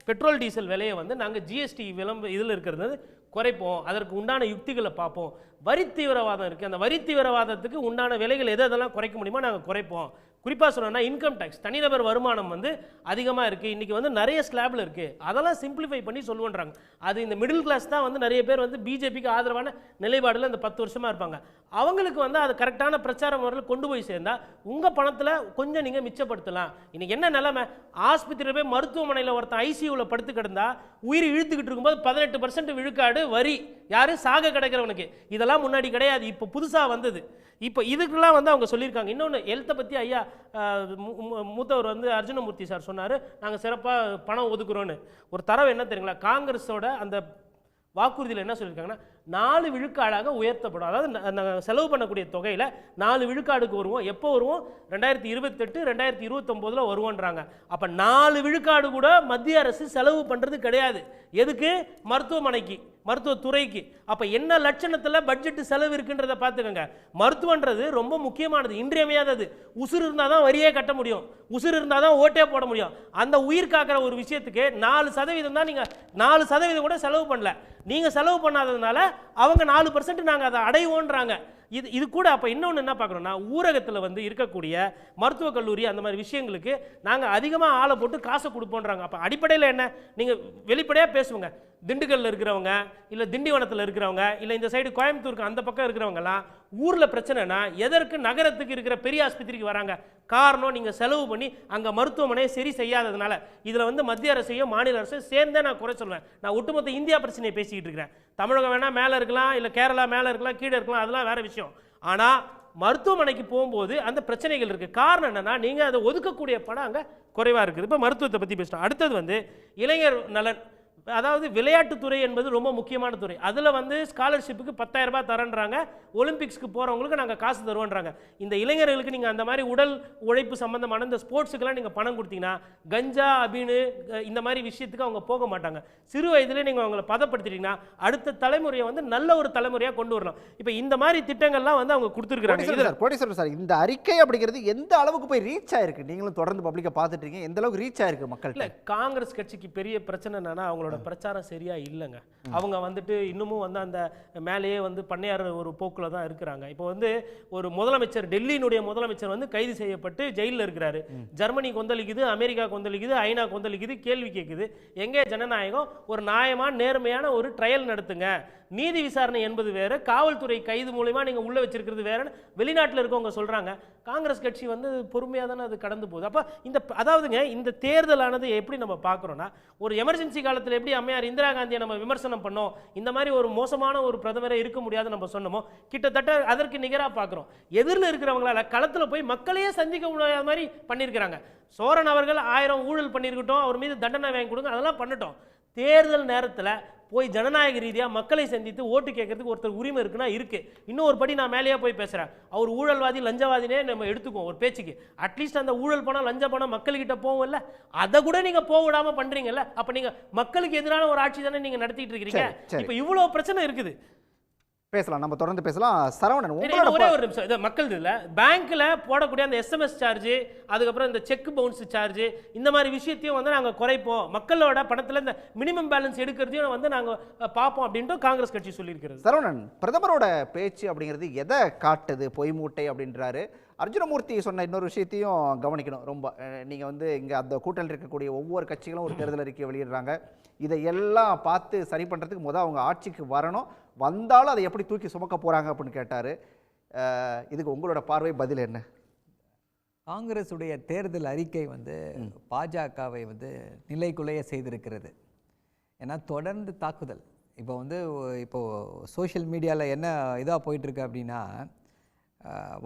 பெட்ரோல் டீசல் விலையை வந்து நாங்கள் ஜிஎஸ்டி இதில் இருக்கிறது குறைப்போம், அதற்கு உண்டான யுக்திகளை பார்ப்போம். வரி தீவிரவாதம் இருக்குது, அந்த வரி தீவிரவாதத்துக்கு உண்டான விலைகள் எதெல்லாம் குறைக்க முடியுமோ நாங்கள் குறைப்போம். குறிப்பாக சொல்லணும்னா இன்கம் டேக்ஸ், தனிநபர் வருமானம் வந்து அதிகமாக இருக்குது, இன்றைக்கி வந்து நிறைய ஸ்லாபில் இருக்குது, அதெல்லாம் சிம்பிளிஃபை பண்ணி சொல்லுன்றாங்க. அது இந்த மிடில் கிளாஸ் தான் வந்து நிறைய பேர் வந்து பிஜேபிக்கு ஆதரவான நிலைப்பாடில் இந்த 10 வருஷமாக இருப்பாங்க. அவங்களுக்கு வந்து அது கரெக்டான பிரச்சார முறையில் கொண்டு போய் சேர்ந்தால் உங்கள் பணத்தில் கொஞ்சம் நீங்கள் மிச்சப்படுத்தலாம். இன்றைக்கி என்ன நிலைமை, ஆஸ்பத்திரியில் போய் மருத்துவமனையில் ஒருத்தன் ஐசியூவில் படுத்து கிடந்தா உயிர் இழுத்துக்கிட்டு இருக்கும்போது 18% விழுக்காடு வரி, யார் சாக கிடைக்கிறவனுக்கு. இதெல்லாம் முன்னாடி கிடையாது, இப்போ புதுசாக வந்தது. இப்போ இதுக்கெல்லாம் வந்து அவங்க சொல்லியிருக்காங்க. இன்னொன்று ஹெல்த்தை பற்றி ஐயா மூத்தவர் வந்து அர்ஜுனமூர்த்தி சார் சொன்னார், நாங்கள் சிறப்பாக பணம் ஒதுக்குறோன்னு. ஒரு தரவு என்ன தெரியுங்களா, காங்கிரஸோட அந்த வாக்குறுதியில் என்ன சொல்லியிருக்காங்கன்னா 4 விழுக்காடாக உயர்த்தப்படும். அதாவது நாங்கள் செலவு பண்ணக்கூடிய தொகையில் 4 விழுக்காடுக்கு வருவோம். எப்போ வருவோம், 2028 2029 வருவோன்றாங்க. அப்போ 4 விழுக்காடு கூட மத்திய அரசு செலவு பண்ணுறது கிடையாது. எதுக்கு, மருத்துவமனைக்கு, மருத்துவத்துறைக்கு. அப்போ என்ன லட்சணத்தில் பட்ஜெட் செலவு இருக்குன்றதை பார்த்துக்கோங்க. மருத்துவன்றது ரொம்ப முக்கியமானது, இன்றியமையாதது. உசுறு இருந்தால் தான் வரியே கட்ட முடியும், உசுறு இருந்தால் தான் ஓட்டே போட முடியும். அந்த உயிர் காக்கிற ஒரு விஷயத்துக்கு 4% தான், நீங்கள் 4% கூட செலவு பண்ணல. நீங்கள் செலவு பண்ணாததுனால அவங்க 4% நாங்கள் அதை அடைவோன்றாங்க. இது கூட. அப்போ இன்னொன்று என்ன பார்க்குறோன்னா, ஊரகத்தில் வந்து இருக்கக்கூடிய மருத்துவக் கல்லூரி அந்த மாதிரி விஷயங்களுக்கு நாங்கள் அதிகமாக ஆளை போட்டு காசை கொடுப்போன்றாங்க. அப்போ அடிப்படையில் என்ன, நீங்கள் வெளிப்படையாக பேசுவோங்க. திண்டுக்கல்லில் இருக்கிறவங்க, இல்லை திண்டிவனத்தில் இருக்கிறவங்க, இல்லை இந்த சைடு கோயம்புத்தூருக்கு அந்த பக்கம் இருக்கிறவங்கலாம் ஊரில் பிரச்சனைனா எதற்கு நகரத்துக்கு இருக்கிற பெரிய ஆஸ்பத்திரிக்கு வராங்க? காரணம், நீங்கள் செலவு பண்ணி அங்கே மருத்துவமனையை சரி செய்யாததுனால. இதில் வந்து மத்திய அரசையும் மாநில அரசையும் சேர்ந்தே நான் குறை சொல்வேன். நான் ஒட்டுமொத்த இந்தியா பிரச்சனையை பேசிக்கிட்டு இருக்கிறேன். தமிழகம் வேணால் மேலே இருக்கலாம், இல்லை கேரளா மேலே இருக்கலாம், கீழே இருக்கலாம், அதெல்லாம் வேறு விஷயம். ஆனால் மருத்துவமனைக்கு போகும்போது அந்த பிரச்சனைகள் இருக்குது. காரணம் என்னென்னா, நீங்கள் அதை ஒதுக்கக்கூடிய பணம் அங்கே குறைவாக இருக்குது. இப்போ மருத்துவத்தை பற்றி பேசிட்டோம். அடுத்தது வந்து இளைஞர் நலன். அதாவது விளையாட்டுத்துறை என்பது ரொம்ப முக்கியமான துறை. அதில் வந்து ஸ்காலர்ஷிப்புக்கு 10,000 ரூபாய் தரேன்றாங்க, ஒலிம்பிக்ஸ்க்கு போகிறவங்களுக்கு நாங்கள் காசு தருவோன்றாங்க. இந்த இளைஞர்களுக்கு நீங்கள் அந்த மாதிரி உடல் உழைப்பு சம்பந்தமான இந்த ஸ்போர்ட்ஸுக்கெல்லாம் நீங்கள் பணம் கொடுத்தீங்கன்னா கஞ்சா அபின்னு இந்த மாதிரி விஷயத்துக்கு அவங்க போக மாட்டாங்க. சிறு வயதிலே நீங்கள் அவங்கள பதப்படுத்திட்டீங்கன்னா அடுத்த தலைமுறையை வந்து நல்ல ஒரு தலைமுறையாக கொண்டு வரலாம். இப்போ இந்த மாதிரி திட்டங்கள்லாம் வந்து அவங்க கொடுத்துருக்குறாங்க. கோடீஸ்வரன் சார், இந்த அறிக்கை அப்படிங்கிறது எந்த அளவுக்கு போய் ரீச் ஆயிருக்கு? நீங்களும் தொடர்ந்து பப்ளிக்கை பார்த்துட்டு இருக்கீங்க, எந்த அளவுக்கு ரீச் ஆயிருக்கு மக்கள்? இல்லை, காங்கிரஸ் கட்சிக்கு பெரிய பிரச்சனை என்னன்னா அவங்களோட பிரச்சாரம் சரியா இல்லைங்க. அவங்க வந்துட்டு இன்னமும் வந்து அந்த மேலேயே வந்து பண்ணையார் ஒரு போக்குல தான் இருக்கிறாங்க. இப்போ வந்து ஒரு முதலமைச்சர், டெல்லியினுடைய முதலமைச்சர் வந்து கைது செய்யப்பட்டு ஜெயிலில் இருக்கிறாரு. ஜெர்மனி கொந்தளிக்குது, அமெரிக்கா கொந்தளிக்குது, ஐநா கொந்தளிக்குது, கேள்வி கேட்குது. எங்கே ஜனநாயகம்? ஒரு நியாயமான நேர்மையான ஒரு ட்ரையல் நடத்துங்க. நீதி விசாரணை என்பது வேறு, காவல்துறை கைது மூலமா நீங்கள் உள்ளே வச்சிருக்கிறது வேறுன்னு வெளிநாட்டில் இருக்கவங்க சொல்கிறாங்க. காங்கிரஸ் கட்சி வந்து பொறுமையாக தானே அது கடந்து போகுது. அப்போ அதாவதுங்க இந்த தேர்தலானது எப்படி நம்ம பார்க்குறோன்னா, ஒரு எமர்ஜென்சி காலத்தில் எப்படி அம்மையார் இந்திரா காந்தியை நம்ம விமர்சனம் பண்ணோம், இந்த மாதிரி ஒரு மோசமான ஒரு பிரதமரை இருக்க முடியாது நம்ம சொன்னோமோ, கிட்டத்தட்ட அதற்கு நிகராக பார்க்குறோம். எதிரில் இருக்கிறவங்களால களத்தில் போய் மக்களையே சந்திக்க முடியாத மாதிரி பண்ணியிருக்கிறாங்க. சோரன் அவர்கள் 1000 ஊழல் பண்ணியிருக்கட்டும், அவர் மீது தண்டனை வாங்கி கொடுங்க, அதெல்லாம் பண்ணட்டும். தேர்தல் நேரத்தில் போய் ஜனநாயக ரீதியாக மக்களை சந்தித்து ஓட்டு கேட்கறதுக்கு ஒருத்தர் உரிமை இருக்குன்னா இருக்கு. இன்னும் ஒரு படி நான் மேலேயே போய் பேசுகிறேன். அவர் ஊழல்வாதி லஞ்சவாதினே நம்ம எடுத்துக்குவோம் ஒரு பேச்சுக்கு. அட்லீஸ்ட் அந்த ஊழல் பணம் லஞ்ச பணம் மக்கள்கிட்ட போகும்ல, அதை கூட நீங்கள் போக விடாமல் பண்ணுறீங்கல்ல. அப்போ நீங்கள் மக்களுக்கு எதிரான ஒரு ஆட்சி தானே நீங்கள் நடத்திட்டு இருக்கிறீங்க. இப்போ இவ்வளோ பிரச்சனை இருக்குது. பேசலாம், நம்ம தொடர்ந்து பேசலாம். சரவணன், ஒரே ஒரு நிமிஷம். இது மக்கள் இல்லை, பேங்க்ல போடக்கூடிய அந்த எஸ்எம்எஸ் சார்ஜ், அதுக்கப்புறம் இந்த செக் பவுன்ஸ் சார்ஜ், இந்த மாதிரி விஷயத்தையும் வந்து நாங்கள் குறைப்போம், மக்களோட பணத்தில் இந்த மினிமம் பேலன்ஸ் எடுக்கிறதையும் வந்து நாங்கள் பார்ப்போம் அப்படின்ட்டு காங்கிரஸ் கட்சி சொல்லியிருக்கிறது. சரவணன், பிரதமரோட பேச்சு அப்படிங்கிறது எதை காட்டுது? பொய் மூட்டை அப்படின்றாரு. அர்ஜுனமூர்த்தி சொன்ன இன்னொரு விஷயத்தையும் கவனிக்கணும் ரொம்ப. நீங்கள் வந்து இங்கே அந்த கூட்டணியில் இருக்கக்கூடிய ஒவ்வொரு கட்சிகளும் ஒரு தேர்தல் அறிக்கையை வெளியிடுறாங்க. இதையெல்லாம் பார்த்து சரி பண்ணுறதுக்கு முதல் அவங்க ஆட்சிக்கு வரணும், வந்தாலும் அதை எப்படி தூக்கி சுமக்க போகிறாங்க அப்படின்னு கேட்டார். இதுக்கு உங்களோட பார்வை, பதில் என்ன? காங்கிரஸுடைய தேர்தல் அறிக்கை வந்து பாஜகவை வந்து நிலைக்குலைய செய்திருக்கிறது. ஏன்னா தொடர்ந்து தாக்குதல். இப்போது சோஷியல் மீடியாவில் என்ன இதாக போயிட்டுருக்கு அப்படின்னா,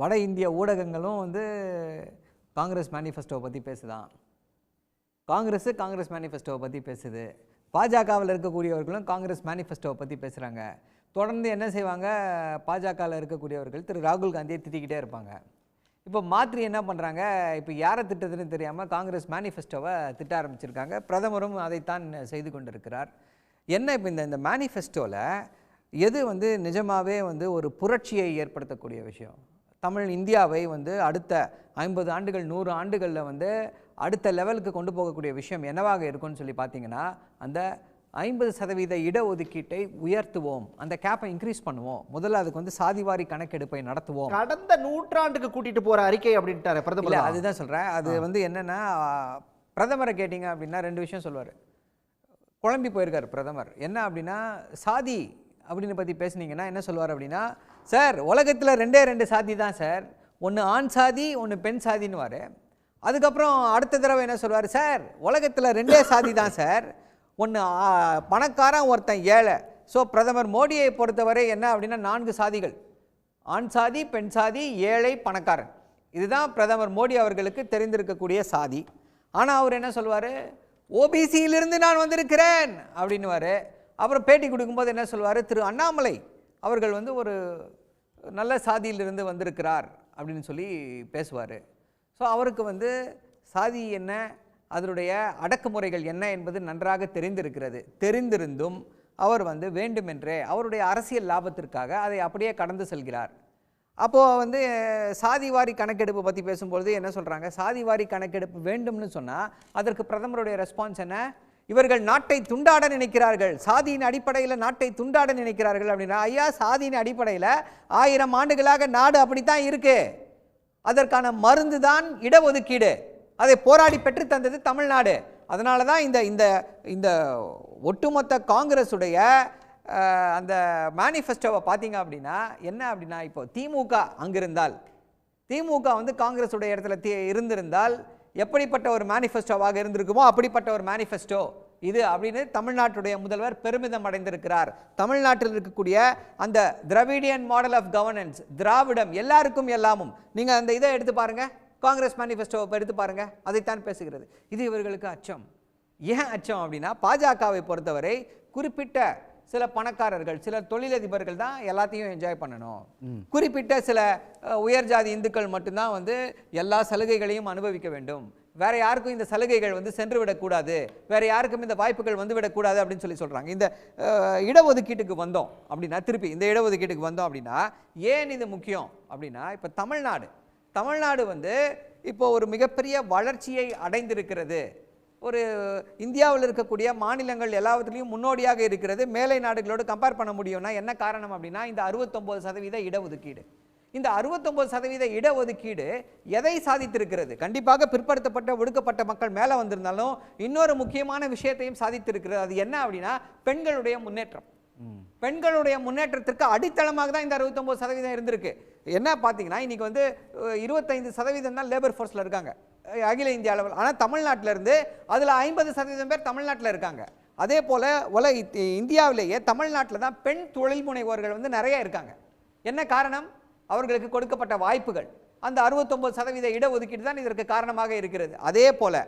வட இந்திய ஊடகங்களும் வந்து காங்கிரஸ் மேனிஃபெஸ்டோவை பற்றி பேசுதான், காங்கிரஸ் மேனிஃபெஸ்டோவை பற்றி பேசுது, பாஜகவில் இருக்கக்கூடியவர்களும் காங்கிரஸ் மேனிஃபெஸ்டோவை பற்றி பேசுகிறாங்க. தொடர்ந்து என்ன செய்வாங்க, பாஜகவில் இருக்கக்கூடியவர்கள் திரு ராகுல் காந்தியை திட்டிக்கிட்டே இருப்பாங்க. இப்போ மாற்றி என்ன பண்ணுறாங்க, இப்போ யாரை திட்டத்துன்னு தெரியாமல் காங்கிரஸ் மேனிஃபெஸ்டோவை திட்ட ஆரம்பிச்சிருக்காங்க. பிரதமரும் அதைத்தான் செய்து கொண்டிருக்கிறார். என்ன இப்போ இந்த மேனிஃபெஸ்டோவில் எது வந்து நிஜமாகவே வந்து ஒரு புரட்சியை ஏற்படுத்தக்கூடிய விஷயம், இந்தியாவை வந்து அடுத்த 50 ஆண்டுகள் 100 ஆண்டுகளில் வந்து அடுத்த லெவலுக்கு கொண்டு போகக்கூடிய விஷயம் என்னவாக இருக்கும்னு சொல்லி பார்த்தீங்கன்னா, அந்த 50% இடஒதுக்கீட்டை உயர்த்துவோம், அந்த கேப்பை இன்க்ரீஸ் பண்ணுவோம், முதல்ல அதுக்கு வந்து சாதிவாரி கணக்கெடுப்பை நடத்துவோம். கடந்த நூற்றாண்டுக்கு கூட்டிட்டு போற அறிக்கை அப்படின்ட்டாரு பிரதமர். அதுதான் சொல்றேன். அது வந்து என்னன்னா, பிரதமரை கேட்டீங்க அப்படின்னா 2 விஷயம் சொல்லுவார். குழம்பி போயிருக்காரு பிரதமர். என்ன அப்படின்னா, சாதி அப்படின்னு பற்றி பேசுனீங்கன்னா என்ன சொல்லுவார் அப்படின்னா, சார் உலகத்தில் 2 சாதி தான் சார், ஒன்று ஆண் சாதி ஒன்று பெண் சாதின்னுவார். அதுக்கப்புறம் அடுத்த தடவை என்ன சொல்லுவார், சார் உலகத்தில் 2 சாதி தான் சார், ஒன்று பணக்காரன் ஒருத்தன் ஏழை. ஸோ பிரதமர் மோடியை பொறுத்தவரை என்ன அப்படின்னா 4 சாதிகள், ஆண் சாதி பெண் சாதி ஏழை பணக்காரன். இதுதான் பிரதமர் மோடி அவர்களுக்கு தெரிந்திருக்கக்கூடிய சாதி. ஆனால் அவர் என்ன சொல்வார், ஓபிசியிலிருந்து நான் வந்திருக்கிறேன் அப்படின்னுவார். அப்புறம் பேட்டி கொடுக்கும்போது என்ன சொல்வார், திரு அண்ணாமலை அவர்கள் வந்து ஒரு நல்ல சாதியிலிருந்து வந்திருக்கிறார் அப்படின்னு சொல்லி பேசுவார். ஸோ அவருக்கு வந்து சாதி என்ன, அதனுடைய அடக்குமுறைகள் என்ன என்பது நன்றாக தெரிந்திருக்கிறது. தெரிந்திருந்தும் அவர் வந்து வேண்டுமென்றே அவருடைய அரசியல் லாபத்திற்காக அதை அப்படியே கடந்து செல்கிறார். அப்போது வந்து சாதிவாரி கணக்கெடுப்பு பற்றி பேசும்பொழுது என்ன சொல்கிறாங்க, சாதிவாரி கணக்கெடுப்பு வேண்டும்னு சொன்னால் அதற்கு பிரதமருடைய ரெஸ்பான்ஸ் என்ன, இவர்கள் நாட்டை துண்டாட நினைக்கிறார்கள், சாதியின் அடிப்படையில் நாட்டை துண்டாட நினைக்கிறார்கள் அப்படின்னா, ஐயா சாதியின் அடிப்படையில் 1000 ஆண்டுகளாக நாடு அப்படித்தான் இருக்கு. அதற்கான மருந்து தான் இடஒதுக்கீடு. அதை போராடி பெற்று தந்தது தமிழ்நாடு. அதனால தான் இந்த இந்த இந்த ஒட்டுமொத்த காங்கிரஸுடைய அந்த மேனிஃபெஸ்டோவை பார்த்தீங்க அப்படின்னா என்ன அப்படின்னா, இப்போ திமுக அங்கிருந்தால், திமுக வந்து காங்கிரஸுடைய இடத்துல இருந்திருந்தால் எப்படிப்பட்ட ஒரு மேனிஃபெஸ்டோவாக இருந்திருக்குமோ அப்படிப்பட்ட ஒரு மேனிஃபெஸ்டோ இது அப்படின்னு தமிழ்நாட்டுடைய முதல்வர் பெருமிதம் அடைந்திருக்கிறார். தமிழ்நாட்டில் இருக்கக்கூடிய அந்த திராவிடியன் மாடல் ஆஃப் கவர்னன்ஸ், திராவிடம் எல்லாருக்கும் எல்லாமும், நீங்கள் அந்த இதை எடுத்து பாருங்க, காங்கிரஸ் மேனிஃபெஸ்டோவை எடுத்து பாருங்க, அதைத்தான் பேசுகிறது. இது இவர்களுக்கு அச்சம். ஏன் அச்சம் அப்படின்னா, பாஜகவை பொறுத்தவரை குறிப்பிட்ட சில பணக்காரர்கள், சில தொழிலதிபர்கள் தான் எல்லாத்தையும் என்ஜாய் பண்ணணும், குறிப்பிட்ட சில உயர் ஜாதி இந்துக்கள் மட்டும்தான் வந்து எல்லா சலுகைகளையும் அனுபவிக்க வேண்டும், வேற யாருக்கும் இந்த சலுகைகள் வந்து சென்று விடக்கூடாது, வேற யாருக்கும் இந்த வாய்ப்புகள் வந்து விடக்கூடாது அப்படின்னு சொல்லி சொல்றாங்க. இந்த இடஒதுக்கீட்டுக்கு வந்தோம் அப்படின்னா, திருப்பி இந்த இடஒதுக்கீட்டுக்கு வந்தோம் அப்படின்னா ஏன் இது முக்கியம் அப்படின்னா, இப்போ தமிழ்நாடு வந்து இப்போ ஒரு மிகப்பெரிய வளர்ச்சியை அடைந்திருக்கிறது. ஒரு இந்தியாவில் இருக்கக்கூடிய மாநிலங்கள் எல்லாவற்றிலையும் முன்னோடியாக இருக்கிறது. மேலை நாடுகளோடு கம்பேர் பண்ண முடியும்னா என்ன காரணம் அப்படின்னா, இந்த 69% இடஒதுக்கீடு. இந்த 69% இடஒதுக்கீடு எதை சாதித்திருக்கிறது? கண்டிப்பாக பிற்படுத்தப்பட்ட ஒடுக்கப்பட்ட மக்கள் மேலே வந்திருந்தாலும் இன்னொரு முக்கியமான விஷயத்தையும் சாதித்திருக்கிறது. அது என்ன அப்படின்னா, பெண்களுடைய முன்னேற்றம். பெண்களுடைய முன்னேற்றத்திற்கு அடித்தளமாக தான் இந்த 69% இருந்திருக்கு. என்ன பார்த்தீங்கன்னா, இன்னைக்கு வந்து 25% தான் லேபர் ஃபோர்ஸில் இருக்காங்க அகில இந்திய அளவில். ஆனால் தமிழ்நாட்டில் இருந்து அதில் 50% பேர் தமிழ்நாட்டில் இருக்காங்க. அதே போல் இந்தியாவிலேயே தமிழ்நாட்டில் தான் பெண் தொழில் முனைவோர்கள் வந்து நிறைய இருக்காங்க. என்ன காரணம்? அவர்களுக்கு கொடுக்கப்பட்ட வாய்ப்புகள். அந்த 69% இடஒதுக்கீடு தான் இதற்கு காரணமாக இருக்கிறது. அதே போல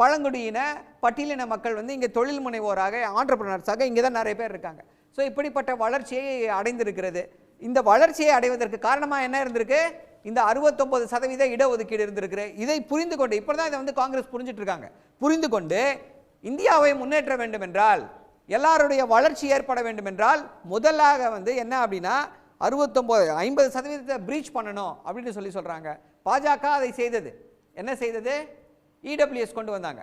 பழங்குடியின பட்டியலின மக்கள் வந்து இங்கே தொழில் முனைவோராக, ஆண்டர்பிரினர்ஸாக இங்கே தான் நிறைய பேர் இருக்காங்க. ஸோ இப்படிப்பட்ட வளர்ச்சியை அடைந்திருக்கிறது. இந்த வளர்ச்சியை அடைவதற்கு காரணமாக என்ன இருந்திருக்கு? இந்த 69% இடஒதுக்கீடு இருந்திருக்கு. இதை புரிந்து கொண்டு, இப்போ தான் இதை வந்து காங்கிரஸ் புரிஞ்சுட்டு இருக்காங்க. புரிந்து கொண்டு இந்தியாவை முன்னேற்ற வேண்டும் என்றால், எல்லாருடைய வளர்ச்சி ஏற்பட வேண்டும் என்றால், முதலாக வந்து என்ன அப்படின்னா 50% பிரீச் பண்ணணும் அப்படின்னு சொல்லி சொல்றாங்க. பாஜக அதை செய்தது. என்ன செய்தது? இடபிள்யூஎஸ் கொண்டு வந்தாங்க.